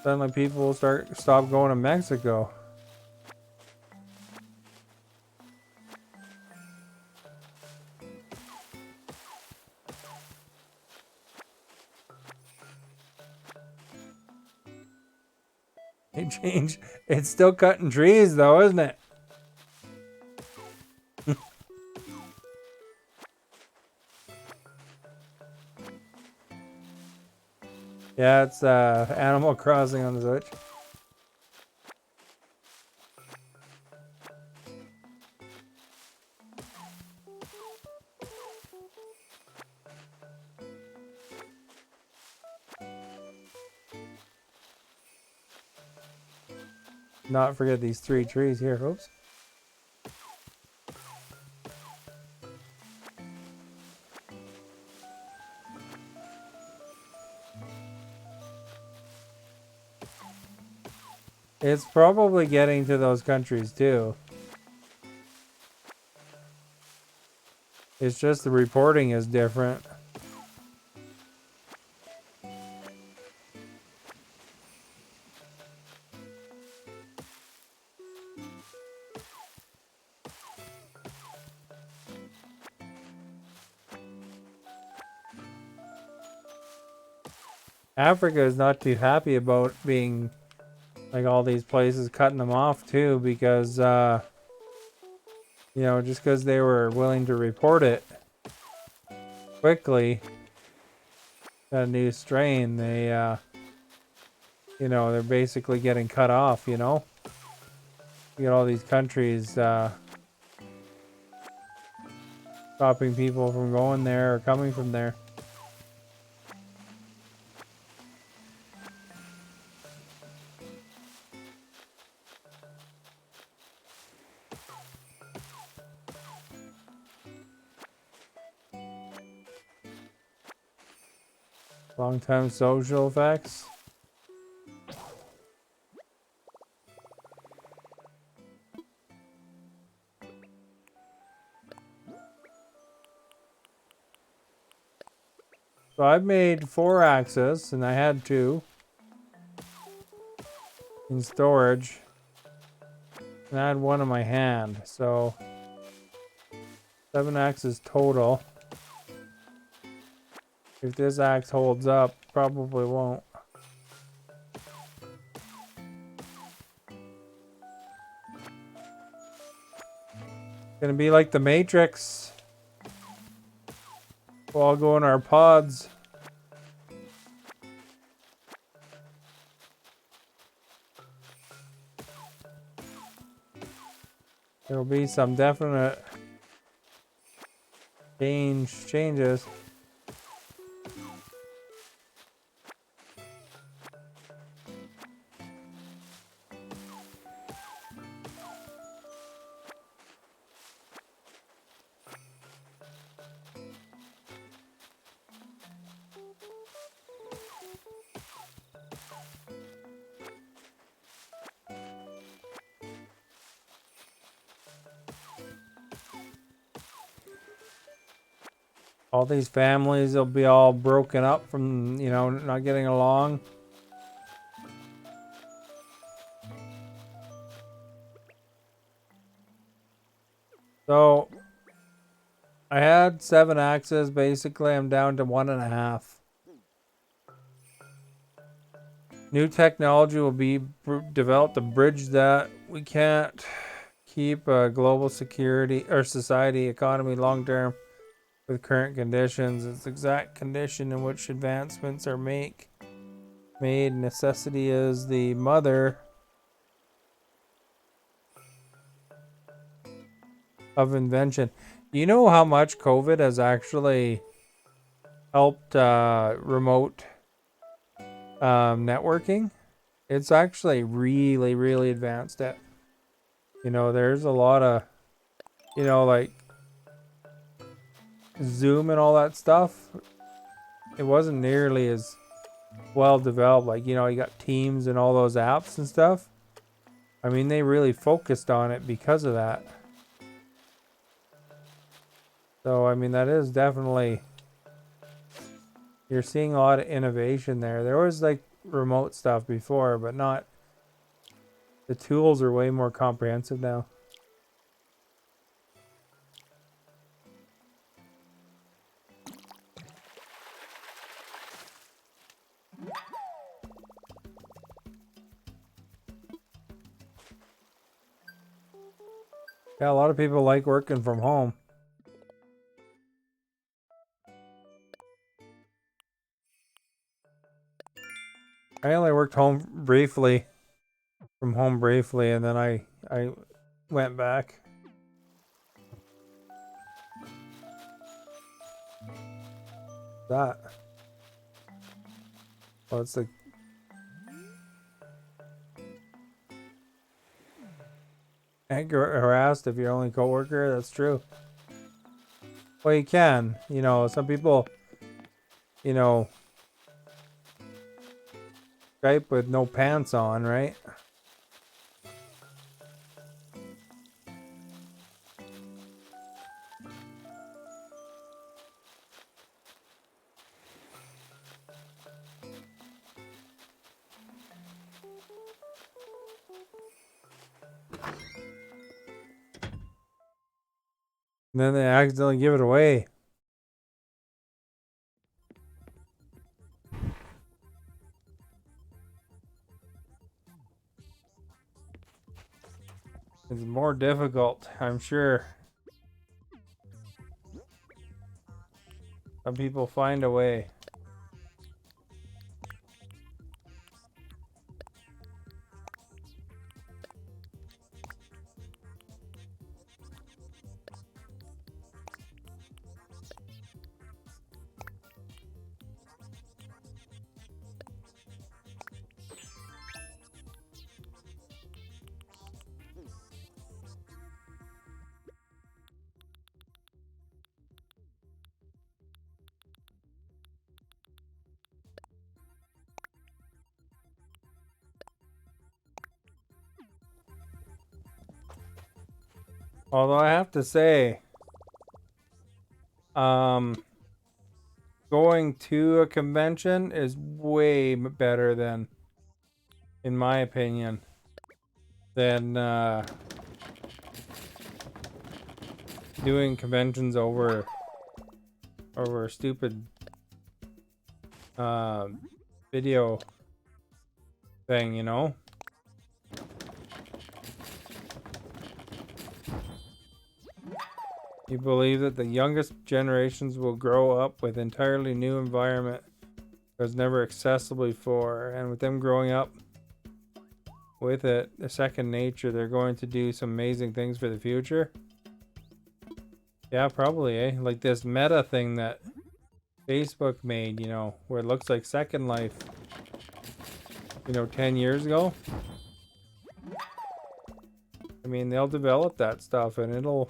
suddenly people will stop going to Mexico. They change. It's still cutting trees though, isn't it? Yeah, it's Animal Crossing on the Switch. Not forget these 3 trees here. Oops. It's probably getting to those countries too. It's just the reporting is different. Africa is not too happy about being like all these places cutting them off too, because just because they were willing to report it quickly, a new strain, they're basically getting cut off. You get all these countries stopping people from going there or coming from there. Long-term social effects. So I've made 4 axes, and I had 2 in storage, and I had 1 in my hand, so 7 axes total. If this axe holds up, probably won't. Gonna be like the Matrix. We'll all go in our pods. There'll be some definite changes. All these families will be all broken up from, not getting along. So, I had 7 axes. Basically, I'm down to 1.5. New technology will be developed to bridge that. We can't keep a global security or society economy long term with current conditions. It's the exact condition in which advancements are made. Necessity is the mother of invention. Do you know how much COVID has actually helped remote networking. It's actually really, really advanced at, there's a lot of, like Zoom and all that stuff. It wasn't nearly as well developed. Like, you got Teams and all those apps and stuff. I mean, they really focused on it because of that. So, I mean, that is definitely, you're seeing a lot of innovation there. There was like remote stuff before, but not, the tools are way more comprehensive now. Yeah, a lot of people like working from home. I only worked from home briefly, and then I went back. That. Well, it's like, can't get harassed if you're only coworker. That's true. Well, you can. Some people, Skype with no pants on, right? And then they accidentally give it away. It's more difficult, I'm sure. Some people find a way. Although I have to say, going to a convention is way better than, in my opinion, than doing conventions over stupid video thing, You believe that the youngest generations will grow up with entirely new environment that was never accessible before, and with them growing up with it, a second nature, they're going to do some amazing things for the future. Yeah, probably, eh? Like this meta thing that Facebook made, where it looks like Second Life, 10 years ago. I mean, they'll develop that stuff and it'll,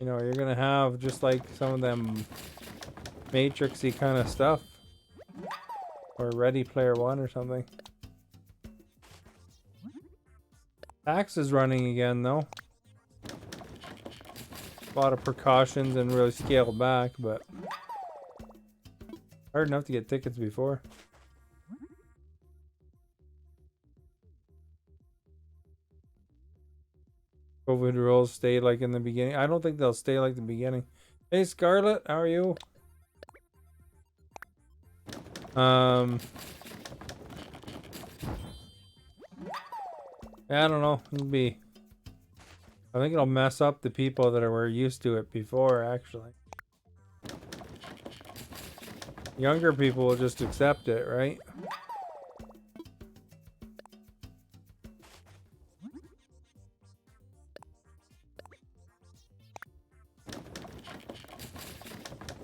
you're gonna have just like some of them Matrixy kind of stuff, or Ready Player One or something. Tax is running again though. A lot of precautions and really scaled back, but hard enough to get tickets before. COVID rules stay like in the beginning. I don't think they'll stay like the beginning. Hey Scarlett, how are you? Yeah, I don't know. I think it'll mess up the people that were used to it before, actually. Younger people will just accept it, right?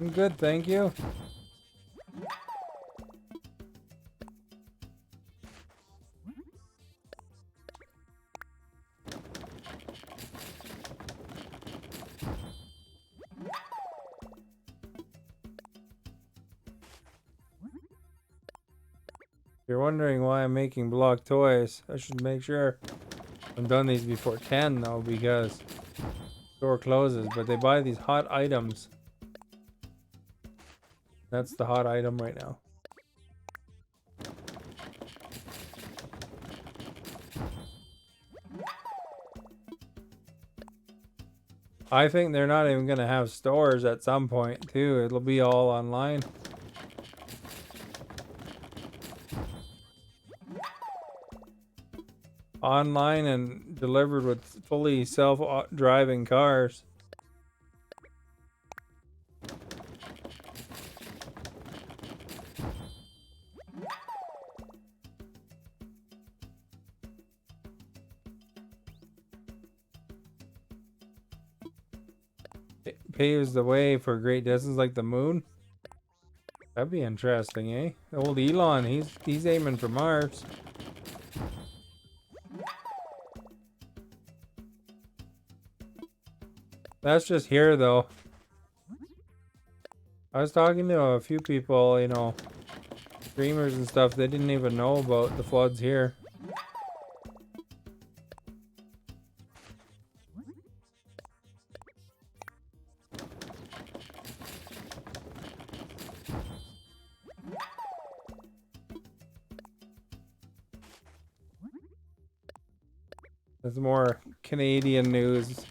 I'm good, thank you. If you're wondering why I'm making block toys, I should make sure I've done these before 10 though, because store closes, but they buy these hot items. That's the hot item right now. I think they're not even gonna have stores at some point too. It'll be all online. Online and delivered with fully self-driving cars. It paves the way for great distance like the moon. That'd be interesting, eh? Old Elon, he's aiming for Mars. That's just here though. I was talking to a few people, you know, streamers and stuff, they didn't even know about the floods here. There's more Canadian news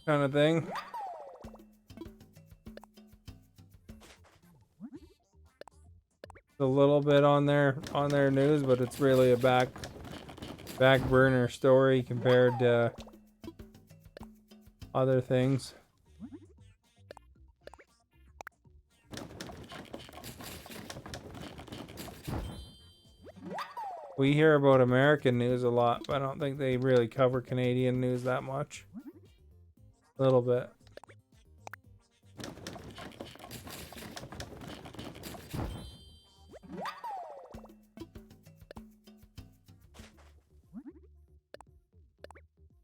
kind of thing. A little bit on their news, but it's really a back burner story compared to other things. We hear about American news a lot, but I don't think they really cover Canadian news that much. A little bit.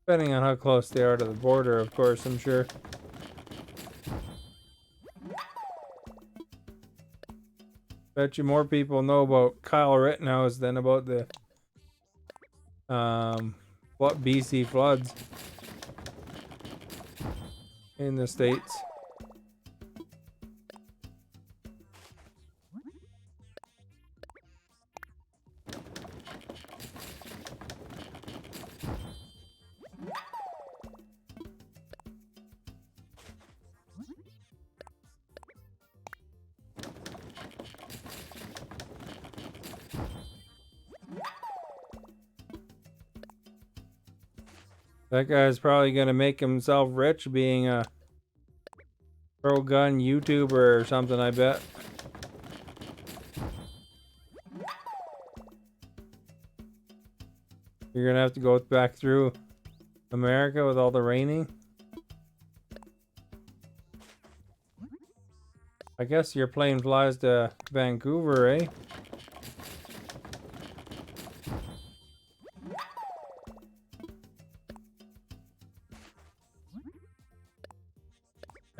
Depending on how close they are to the border, of course, I'm sure. Bet you more people know about Kyle Rittenhouse than about the what BC floods in the States. That guy's probably gonna make himself rich being a pro-gun YouTuber or something, I bet. You're gonna have to go back through America with all the raining. I guess your plane flies to Vancouver, eh?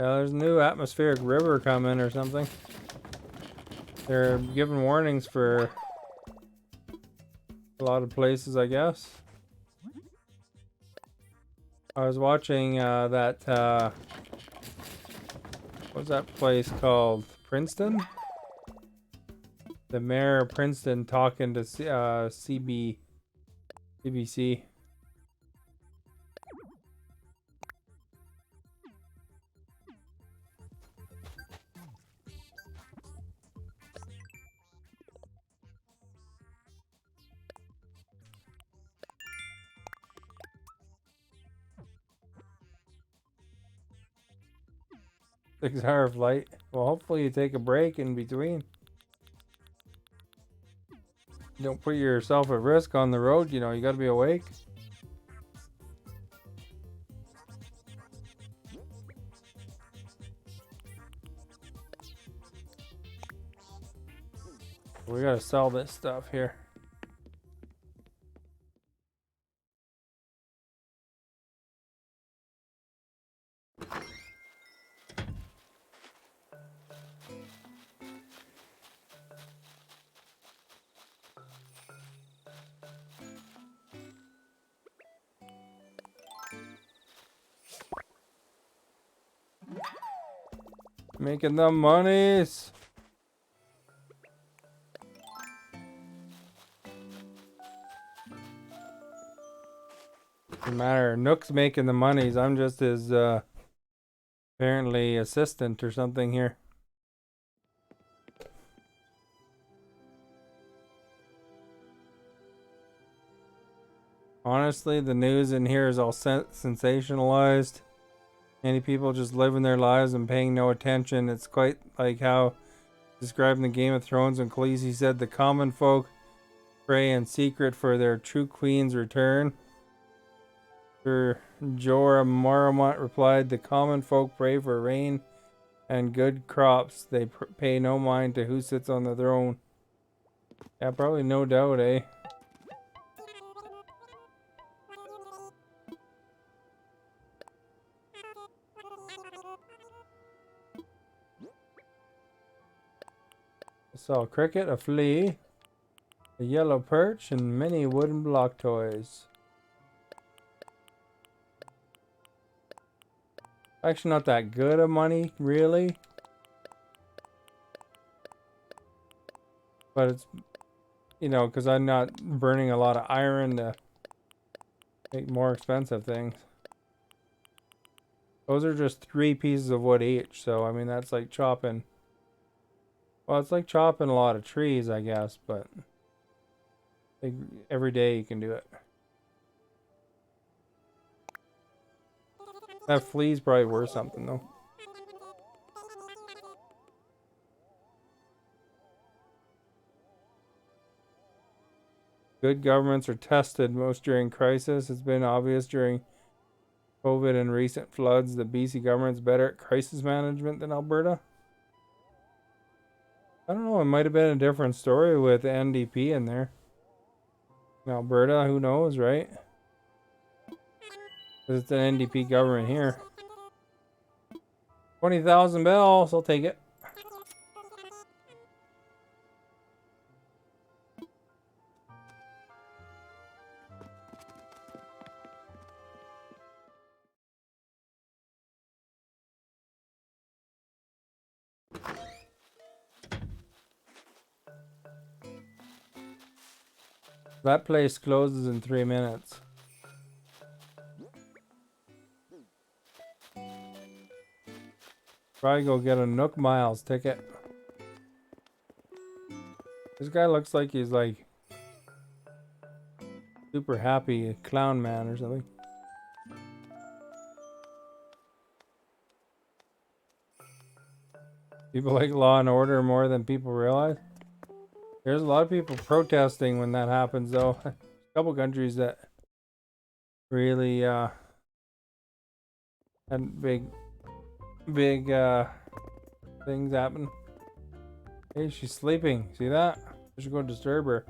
Yeah, there's a new atmospheric river coming or something. They're giving warnings for a lot of places, I guess. I was watching that, what's that place called? Princeton? The mayor of Princeton talking to CBC. Six-hour flight. Well, hopefully you take a break in between. Don't put yourself at risk on the road, you know, you gotta be awake. gotta sell this stuff here. Making the monies. Doesn't matter. Nook's making the monies. I'm just his apparently assistant or something here. Honestly, the news in here is all sensationalized. Many people just living their lives and paying no attention. It's quite like how described in the Game of Thrones when Khaleesi said the common folk pray in secret for their true queen's return. Sir Jorah Mormont replied, the common folk pray for rain and good crops. They pay no mind to who sits on the throne. Yeah, probably no doubt, eh? Saw a cricket, a flea, a yellow perch, and many wooden block toys. Actually not that good of money, really. But it's, you know, because I'm not burning a lot of iron to make more expensive things. Those are just 3 pieces of wood each, so I mean that's like chopping. Well, it's like chopping a lot of trees, I guess, but like every day you can do it. That flea's probably worth something, though. Good governments are tested most during crisis. It's been obvious during COVID and recent floods the BC government's better at crisis management than Alberta. I don't know, it might have been a different story with NDP in there. In Alberta, who knows, right? Because it's an NDP government here. 20,000 bells, I'll take it. That place closes in 3 minutes. Probably go get a Nook Miles ticket. This guy looks like he's like super happy, a clown man or something. People like Law and Order more than people realize. There's a lot of people protesting when that happens, though. A couple countries that really had big things happen. Hey, she's sleeping. See that? I should go disturb her.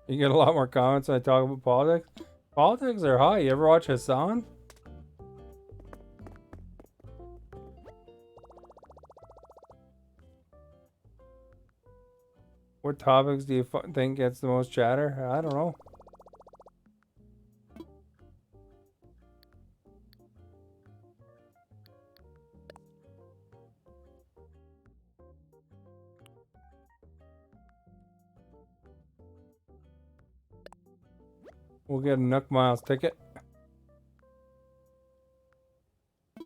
You get a lot more comments when I talk about politics. Politics are hot. You ever watch Hassan? What topics do you think gets the most chatter? I don't know. We'll get a Nook Miles ticket. I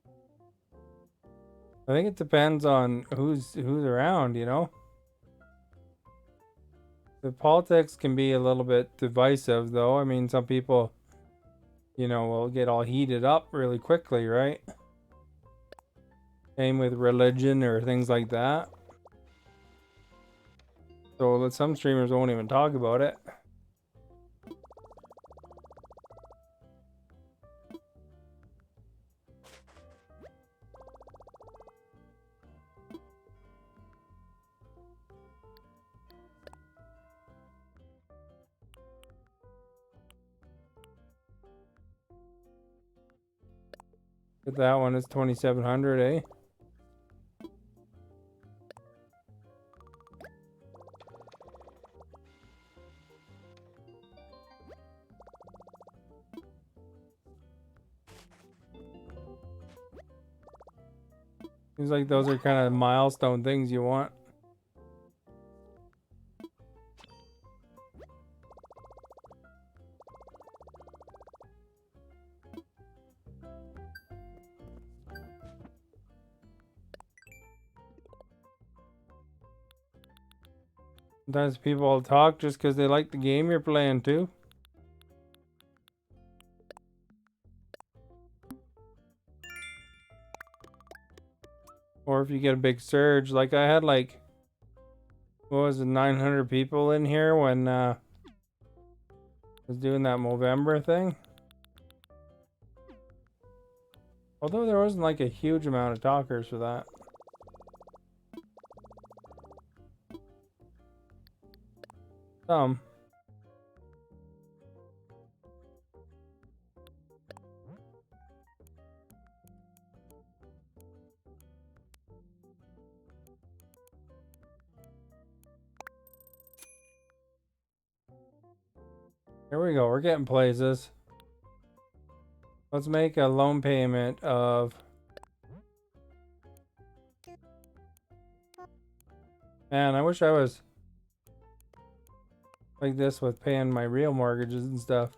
think it depends on who's around, you know? The politics can be a little bit divisive, though. I mean, some people, you know, will get all heated up really quickly, right? Same with religion or things like that. So that some streamers won't even talk about it. But that one is 2,700, eh? Seems like those are kind of milestone things you want. Sometimes people will talk just because they like the game you're playing too. Or if you get a big surge, like I had like, what was it, 900 people in here when I was doing that Movember thing. Although there wasn't like a huge amount of talkers for that. Some. Here we go, we're getting places. Let's make a loan payment of... Man, I wish I was like this with paying my real mortgages and stuff.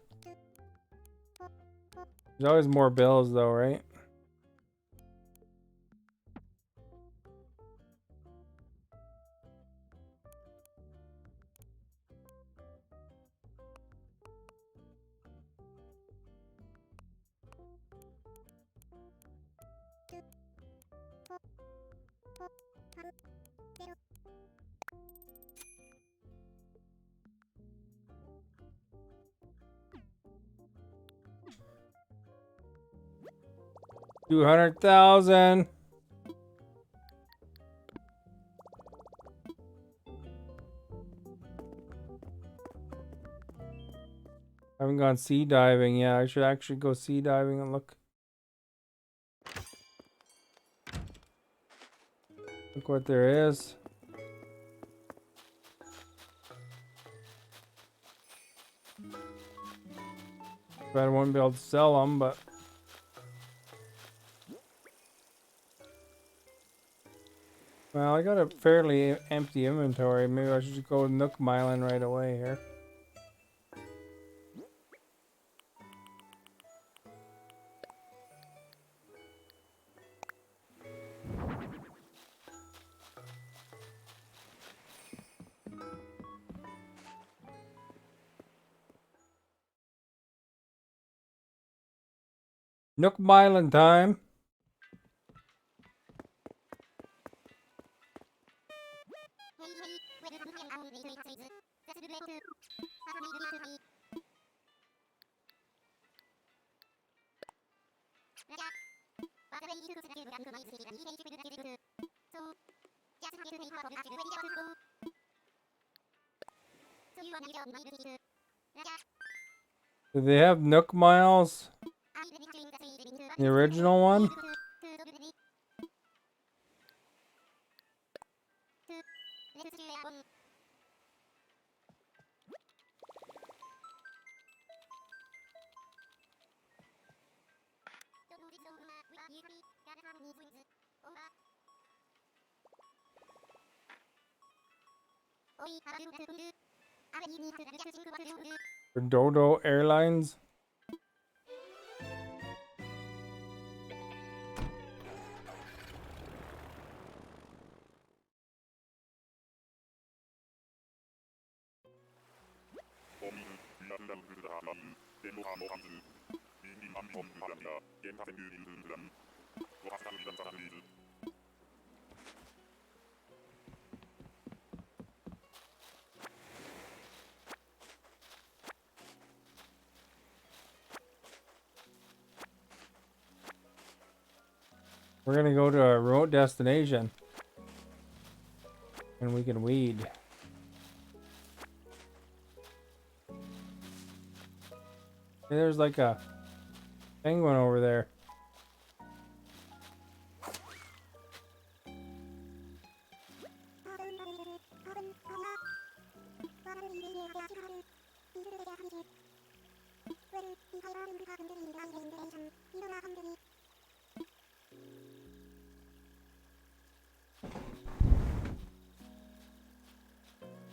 There's always more bills though, right? $200,000. I haven't gone sea diving yet. I should actually go sea diving and look. Look what there is. But I won't be able to sell them, but... Well, I got a fairly empty inventory. Maybe I should just go Nook Miling right away here. Nook Miling time. Do they have Nook Miles? The original one? For Dodo Airlines? We're gonna go to a remote destination. And we can weed. Hey, there's like a penguin over there.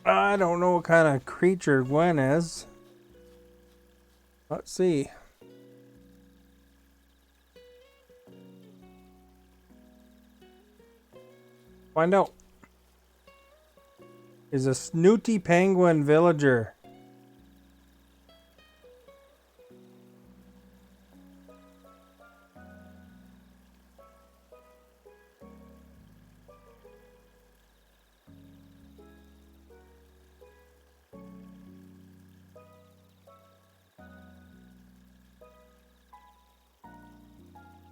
I don't know what kind of creature Gwen is. Let's see. Find out. Is a snooty penguin villager.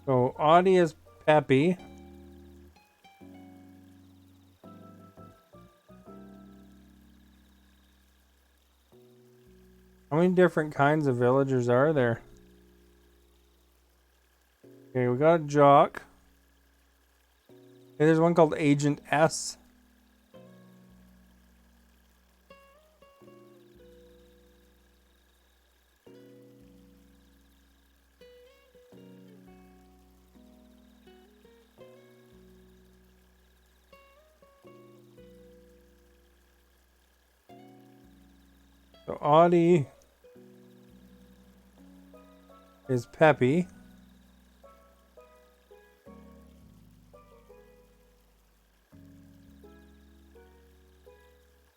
So Audie is Peppy. How many different kinds of villagers are there? Okay, we got a Jock. Okay, there's one called Agent S. So Audie is Peppy.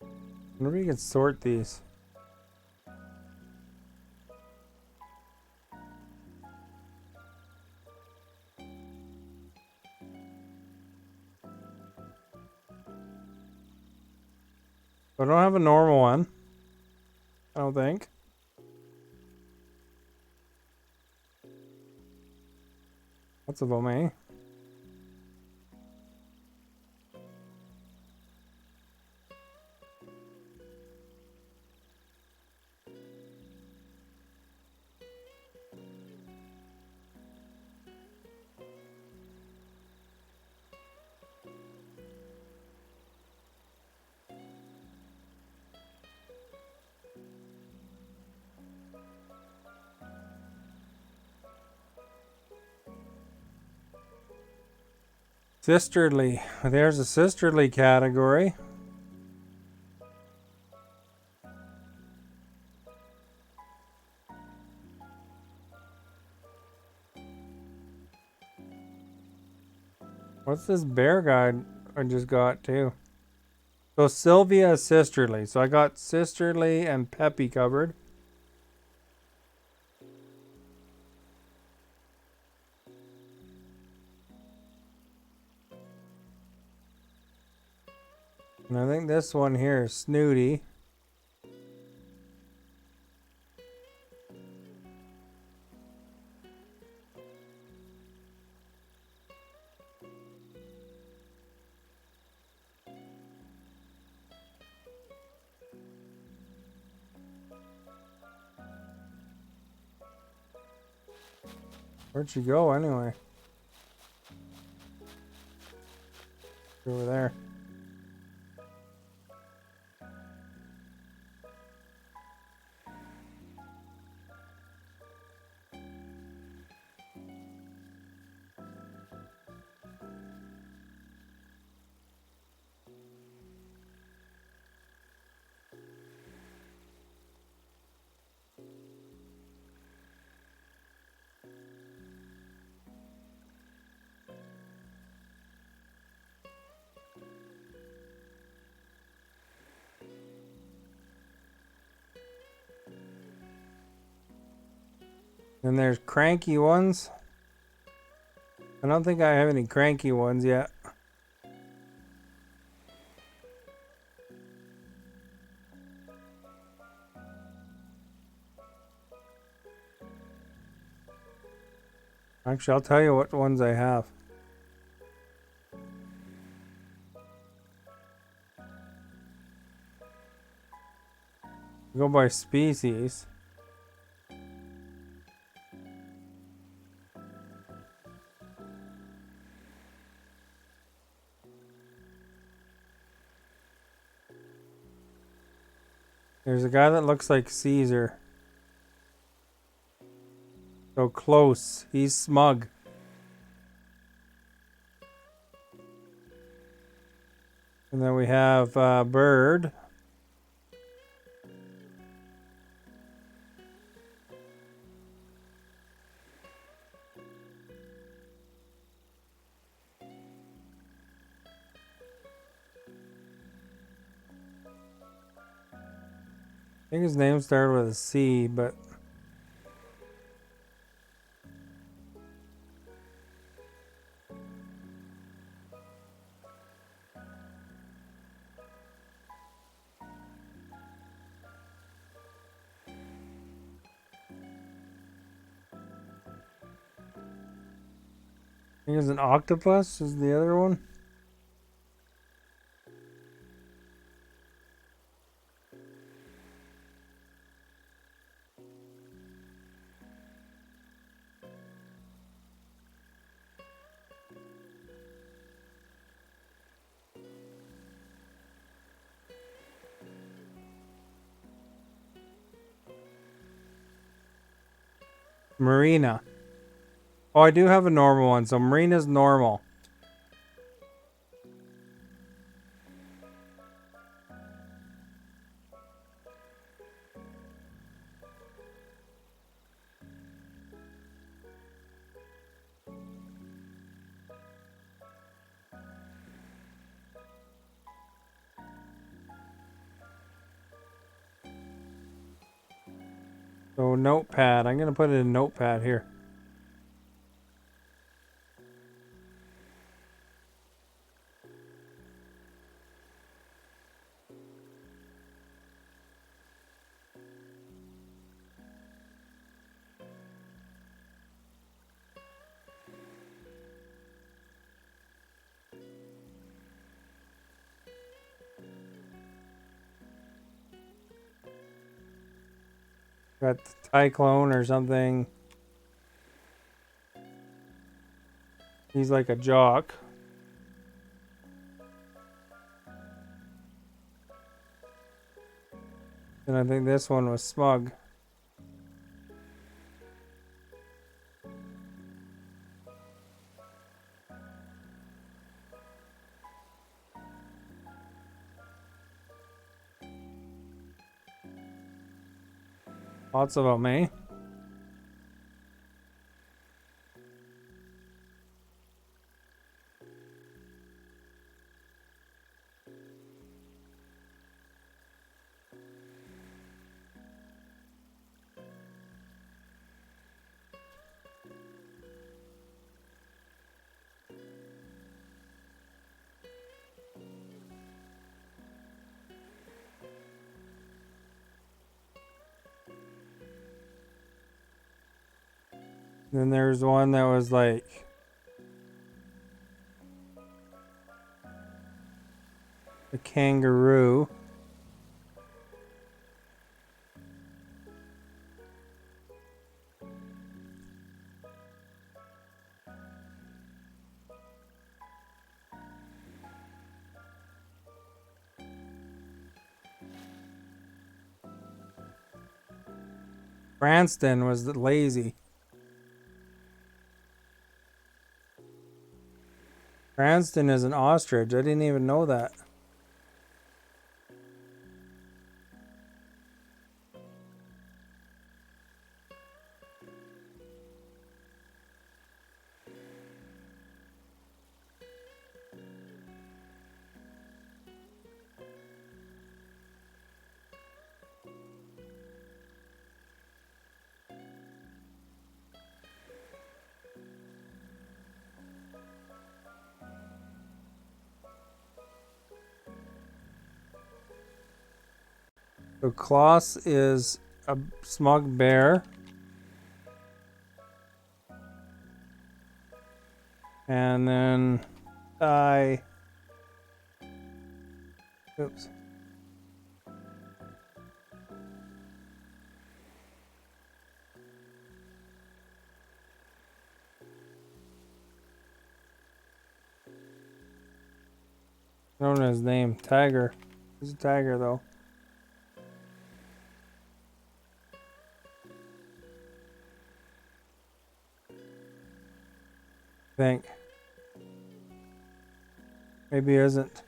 I wonder if you can sort these. I don't have a normal one. I don't think. Lots of them, eh? Sisterly. There's a sisterly category. What's this bear guy I just got too? So Sylvia is sisterly. So I got sisterly and Peppy covered. And I think this one here is Snooty. Where'd she go anyway? Over there. And there's cranky ones. I don't think I have any cranky ones yet. Actually, I'll tell you what ones I have. Go by species. There's a guy that looks like Caesar. So close. He's smug. And then we have Bird. I think his name started with a C, but I think it's an octopus is the other one. Marina. Oh, I do have a normal one, so Marina's normal. So notepad. I'm gonna put it in notepad here. Got the Cyclone or something. He's like a jock. And I think this one was Smug. Lots of them, eh? Then there's one that was like a kangaroo. Cranston was lazy. Cranston is an ostrich. I didn't even know that. So Klaus is a smug bear. And then oops. I don't know his name. Tiger. He's a tiger though. I think. Maybe he isn't.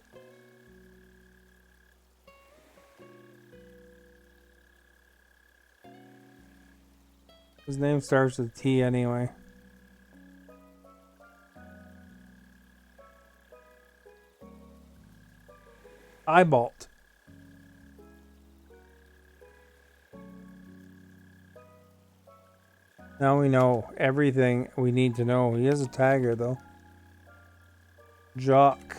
His name starts with T anyway. Eyebolt. Now we know everything we need to know. He is a tiger though. Jock.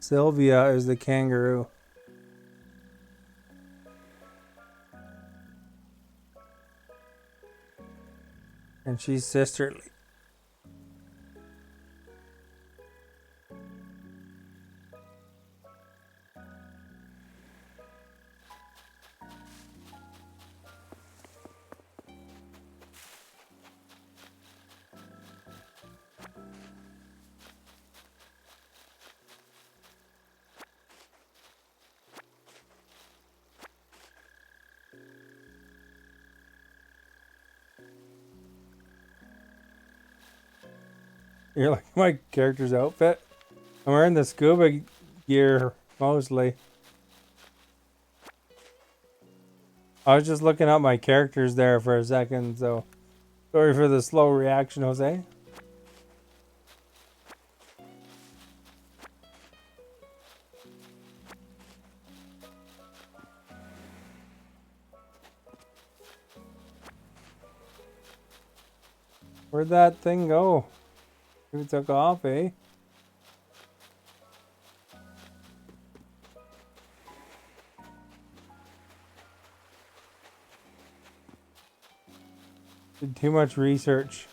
Sylvia is the kangaroo. And she's sisterly. You're like my character's outfit. I'm wearing the scuba gear mostly. I was just looking up my characters there for a second, so sorry for the slow reaction, Jose. Where'd that thing go? Who took off, eh? Did too much research.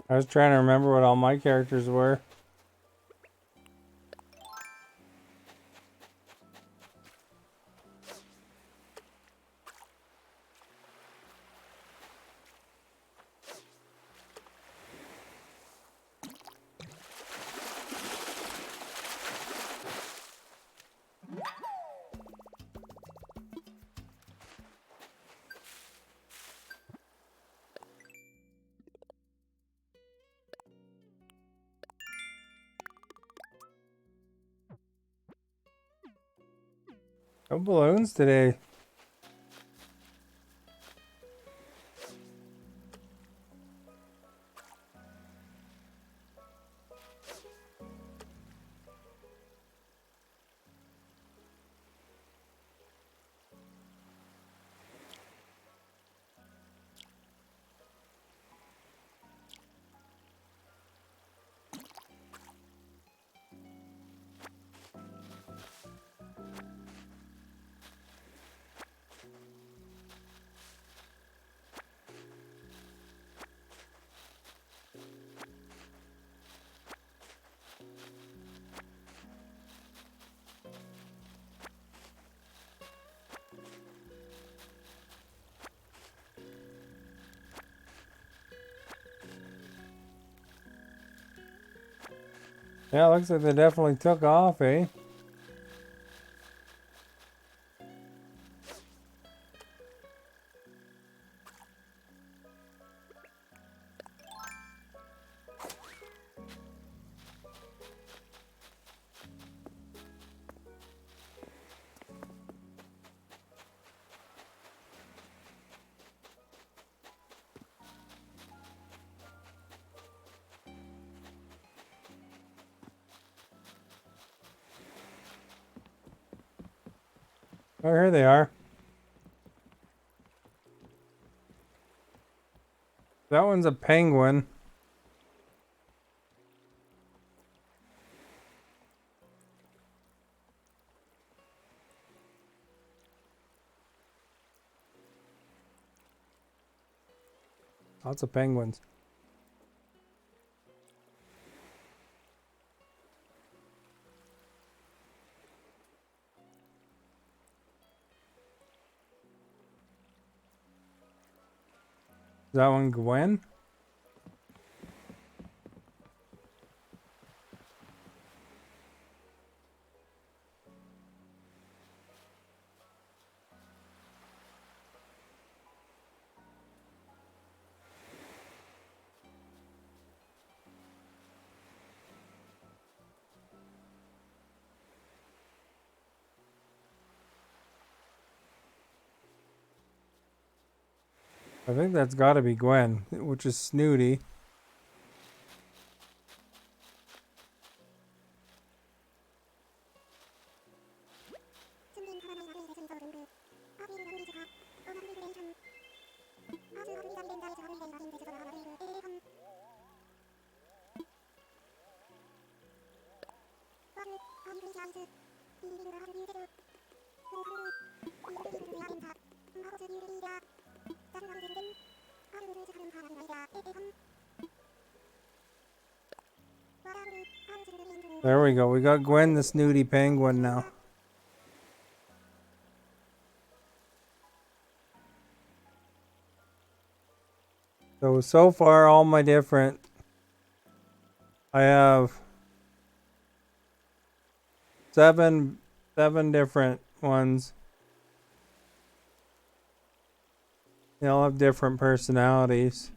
I was trying to remember what all my characters were. No balloons today. Yeah, looks like they definitely took off, eh? Oh, here they are. That one's a penguin. Lots of penguins. Is that one Gwen? I think that's got to be Gwen, which is Snooty. There we go. We got Gwen the Snooty Penguin now. So far, all my different... I have seven different ones. They all have different personalities.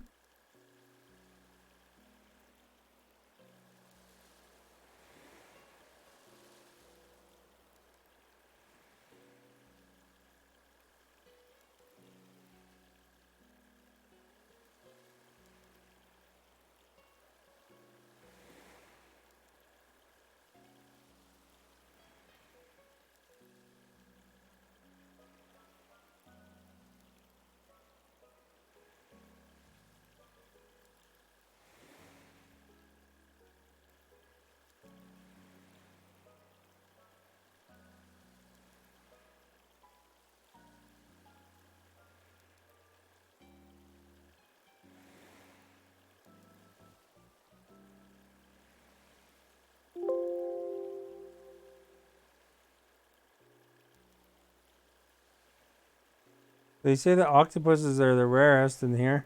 They say that octopuses are the rarest in here.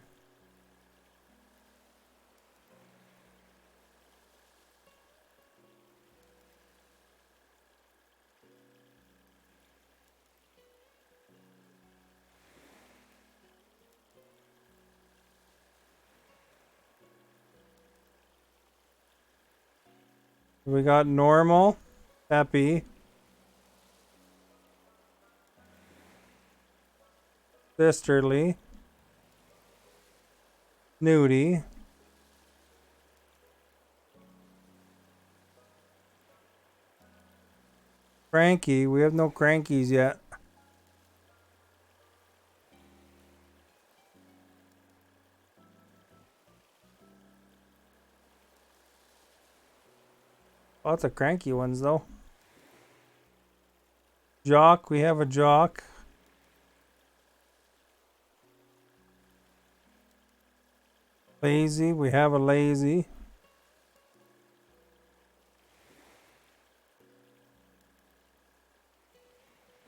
We got normal, happy, sisterly, snooty, cranky. We have no crankies yet. Lots of cranky ones though. Jock, we have a jock. Lazy, we have a lazy.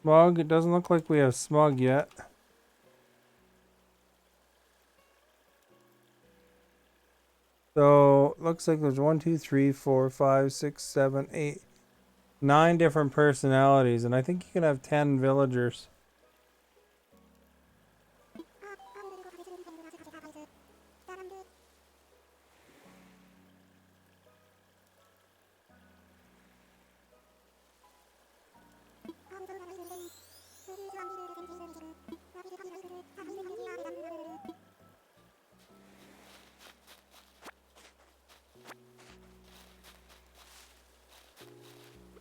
Smug, it doesn't look like we have smug yet. So looks like there's 1, 2, 3, 4, 5, 6, 7, 8, 9 different personalities, and I think you can have 10 villagers.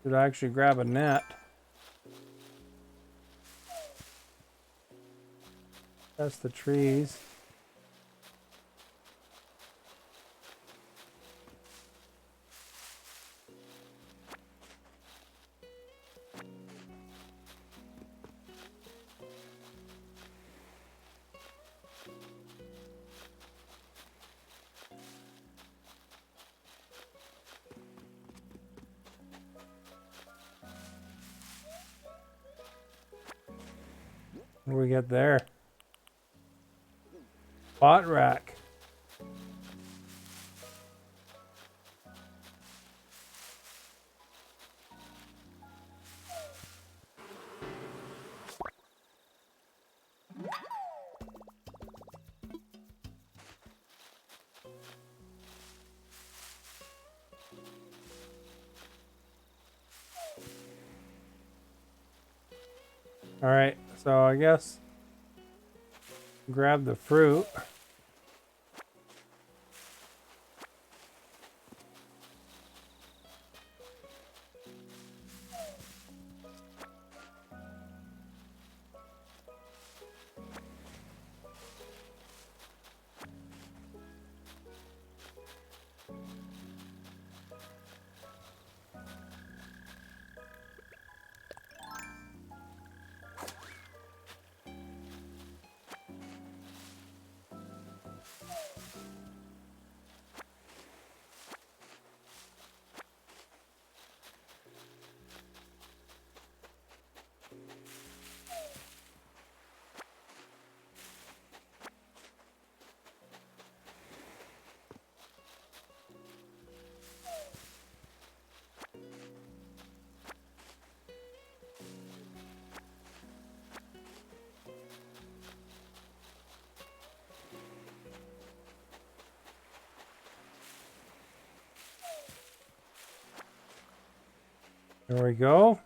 Should I actually grab a net? That's the trees. What do we get there? Bot rack. All right, so I guess grab the fruit. There we go.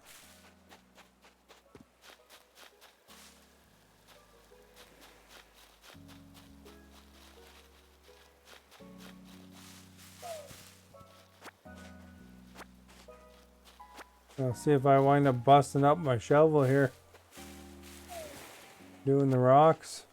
I'll see if I wind up busting up my shovel here. Doing the rocks.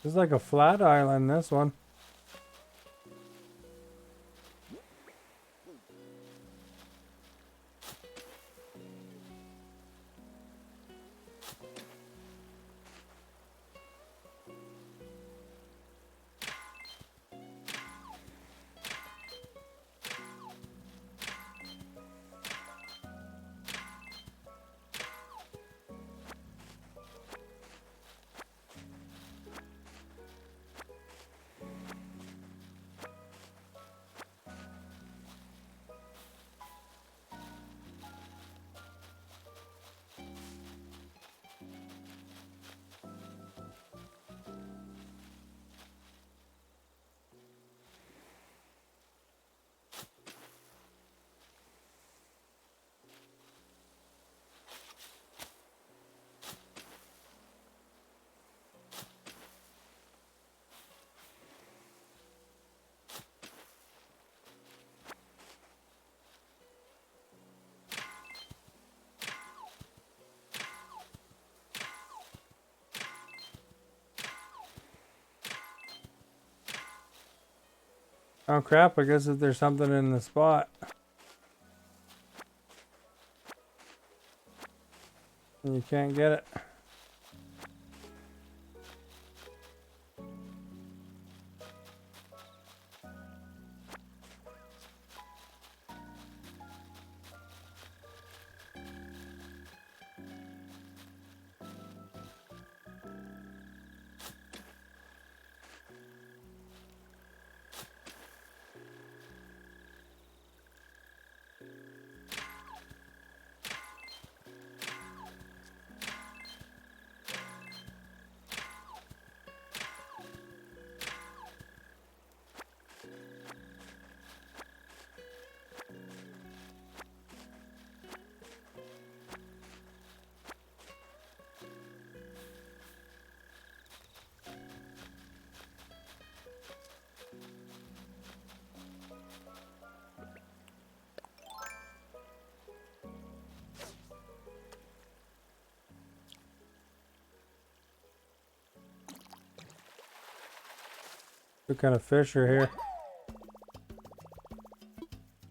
This is like a flat island, this one. Oh crap, I guess if there's something in the spot. You can't get it. What kind of fish are here?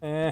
Eh.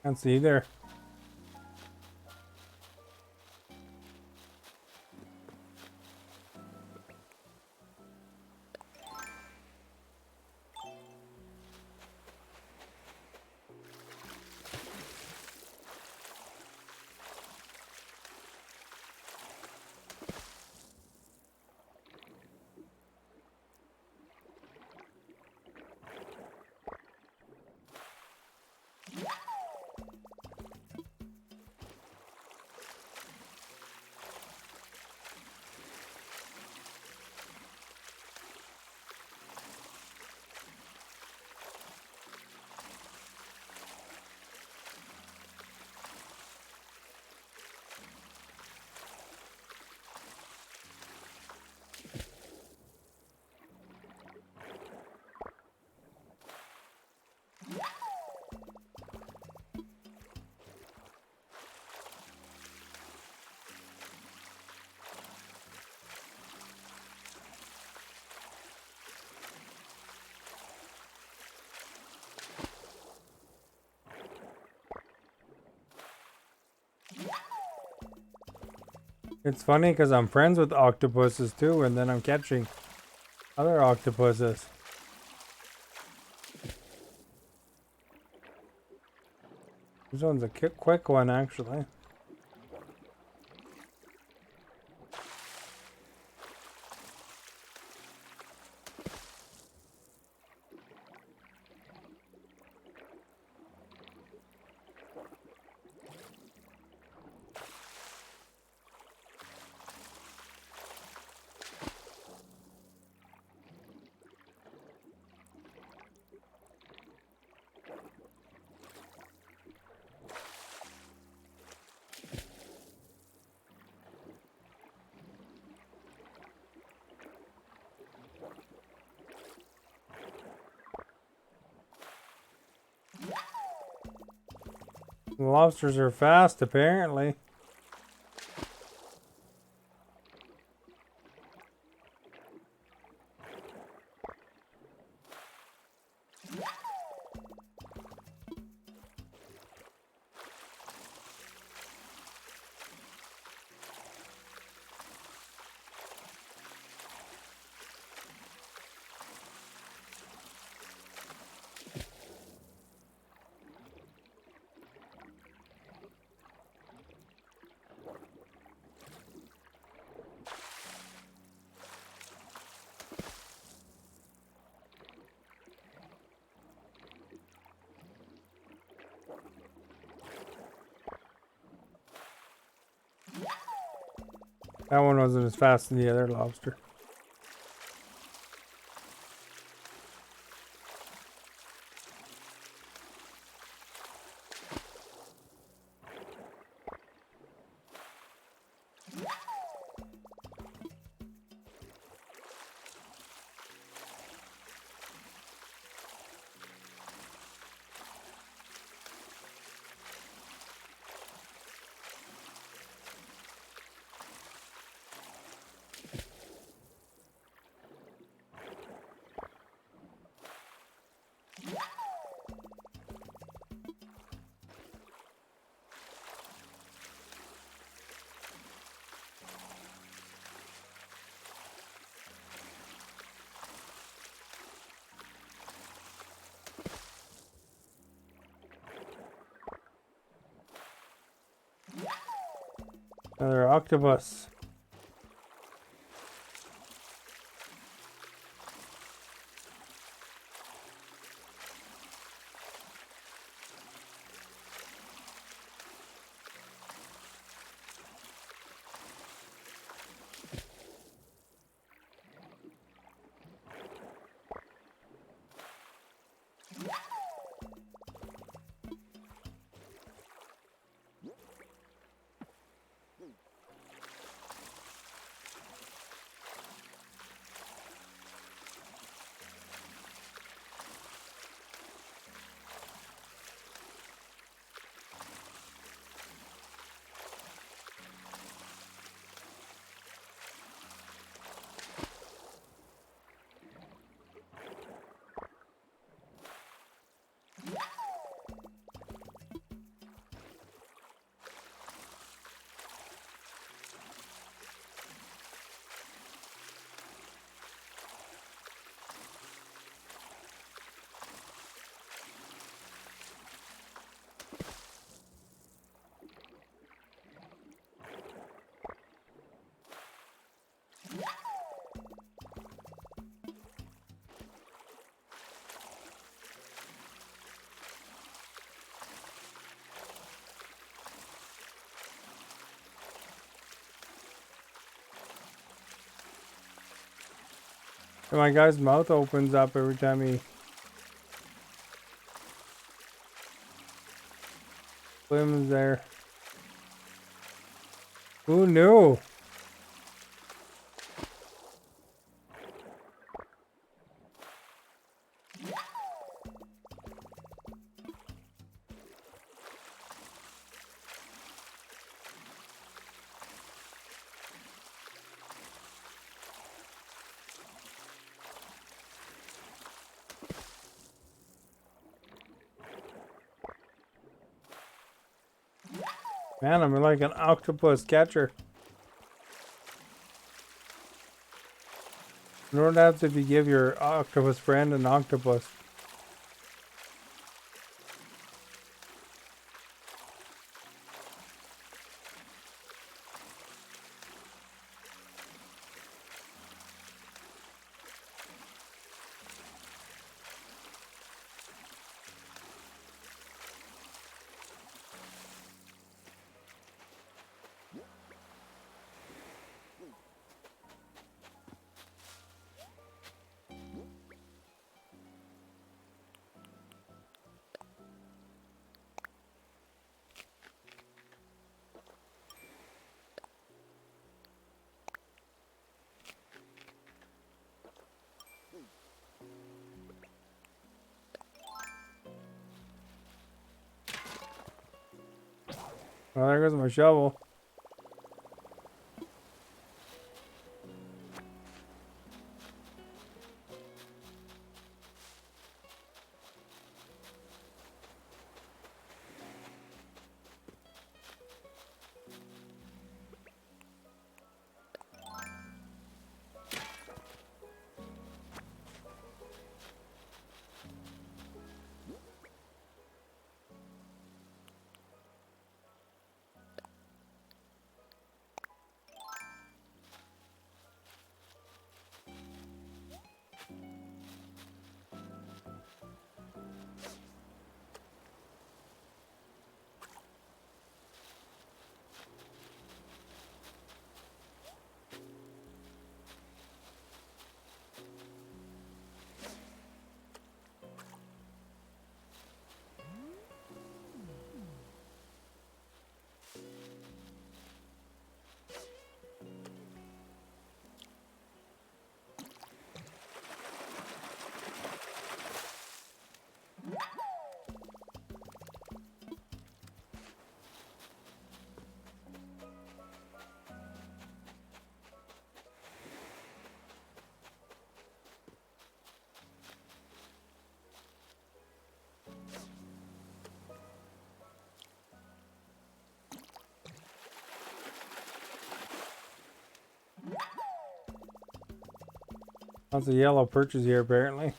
Can't see there. It's funny because I'm friends with octopuses too, and then I'm catching other octopuses. This one's a quick one, actually. The lobsters are fast, apparently. That one wasn't as fast as the other lobster. Another octopus. And my guy's mouth opens up every time he swims there. Who knew? Man, I'm like an octopus catcher. You know what happens if you give your octopus friend an octopus? Well, there goes my shovel. Lots of yellow perches here, apparently.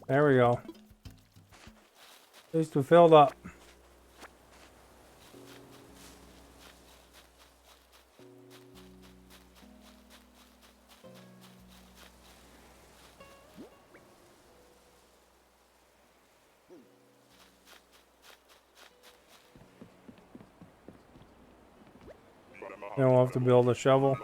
There we go. At least we filled up. Then we'll have to build a shovel.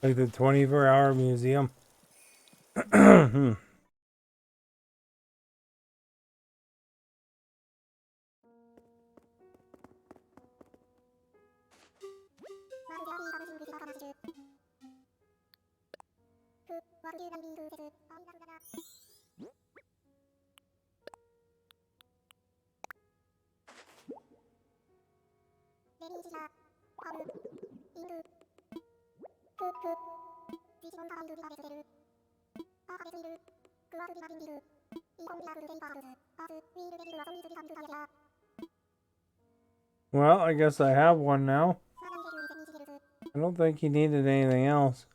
Like the 24-hour museum. Well, I guess I have one now. I don't think he needed anything else.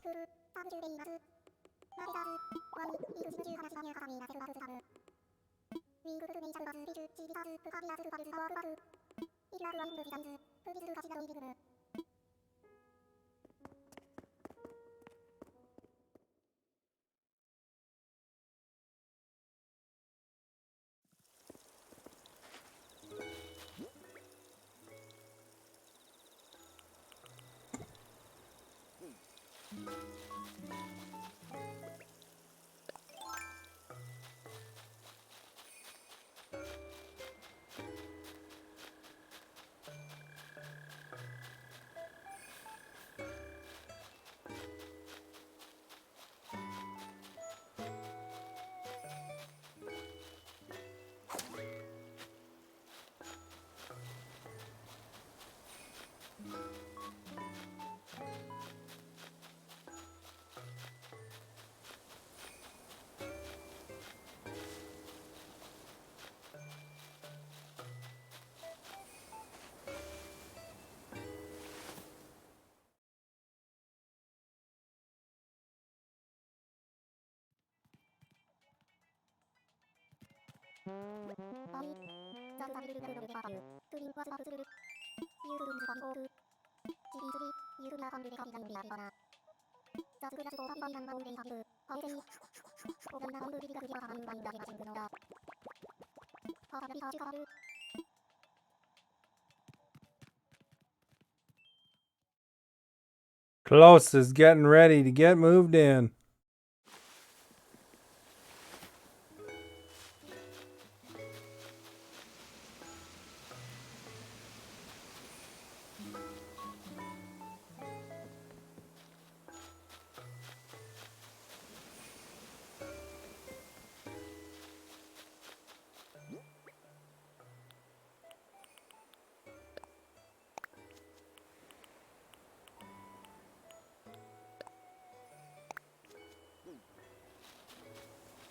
Close is getting ready to get moved in.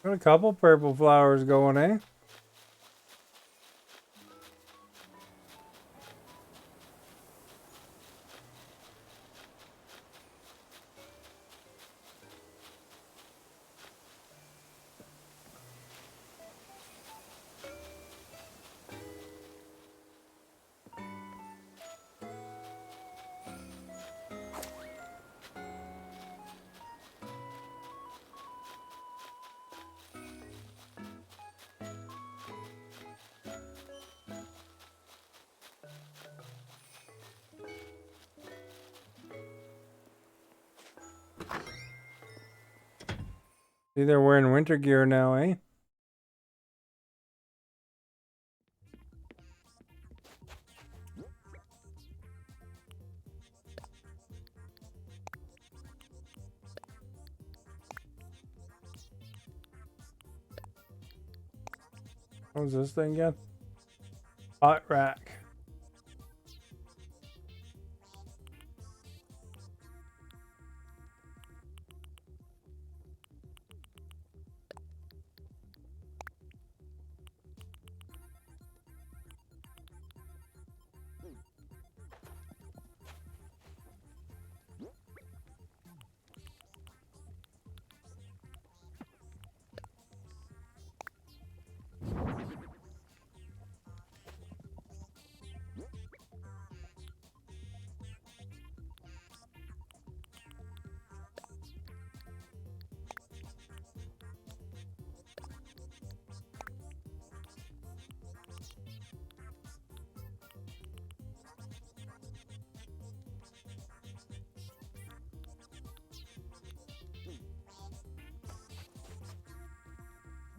Got a couple purple flowers going, eh? See, they're wearing winter gear now, eh? What was this thing again? Hot rack.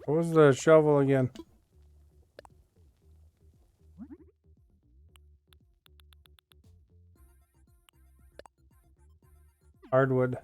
What was the shovel again? Hardwood.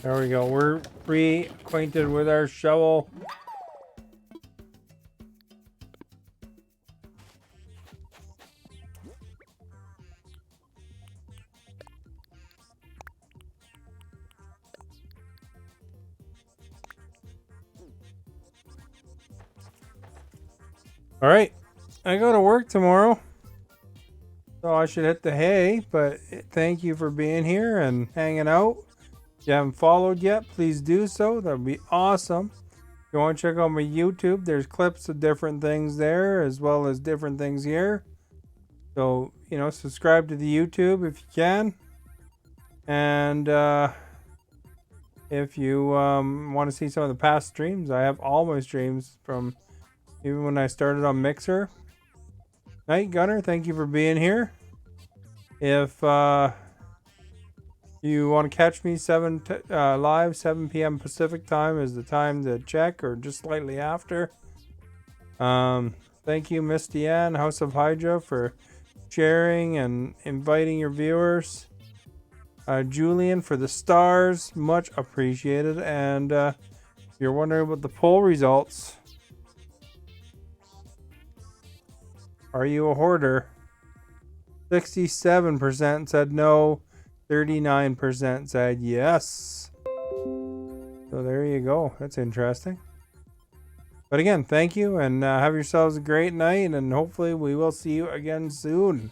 There we go. We're reacquainted with our shovel. All right. I go to work tomorrow. So I should hit the hay, but thank you for being here and hanging out. If you haven't followed yet, please do so. That would be awesome. If you want to check out my YouTube, there's clips of different things there as well as different things here. So, subscribe to the YouTube if you can. And if you want to see some of the past streams, I have all my streams from even when I started on Mixer. Night Gunner, thank you for being here. If you want to catch me live, 7 p.m. Pacific time is the time to check, or just slightly after. Thank you, Misty Ann, House of Hydra, for sharing and inviting your viewers. Julian for the stars, much appreciated. And if you're wondering about the poll results, are you a hoarder? 67% said no. 39% said yes. So there you go. That's interesting. But again, thank you, and have yourselves a great night, and hopefully we will see you again soon.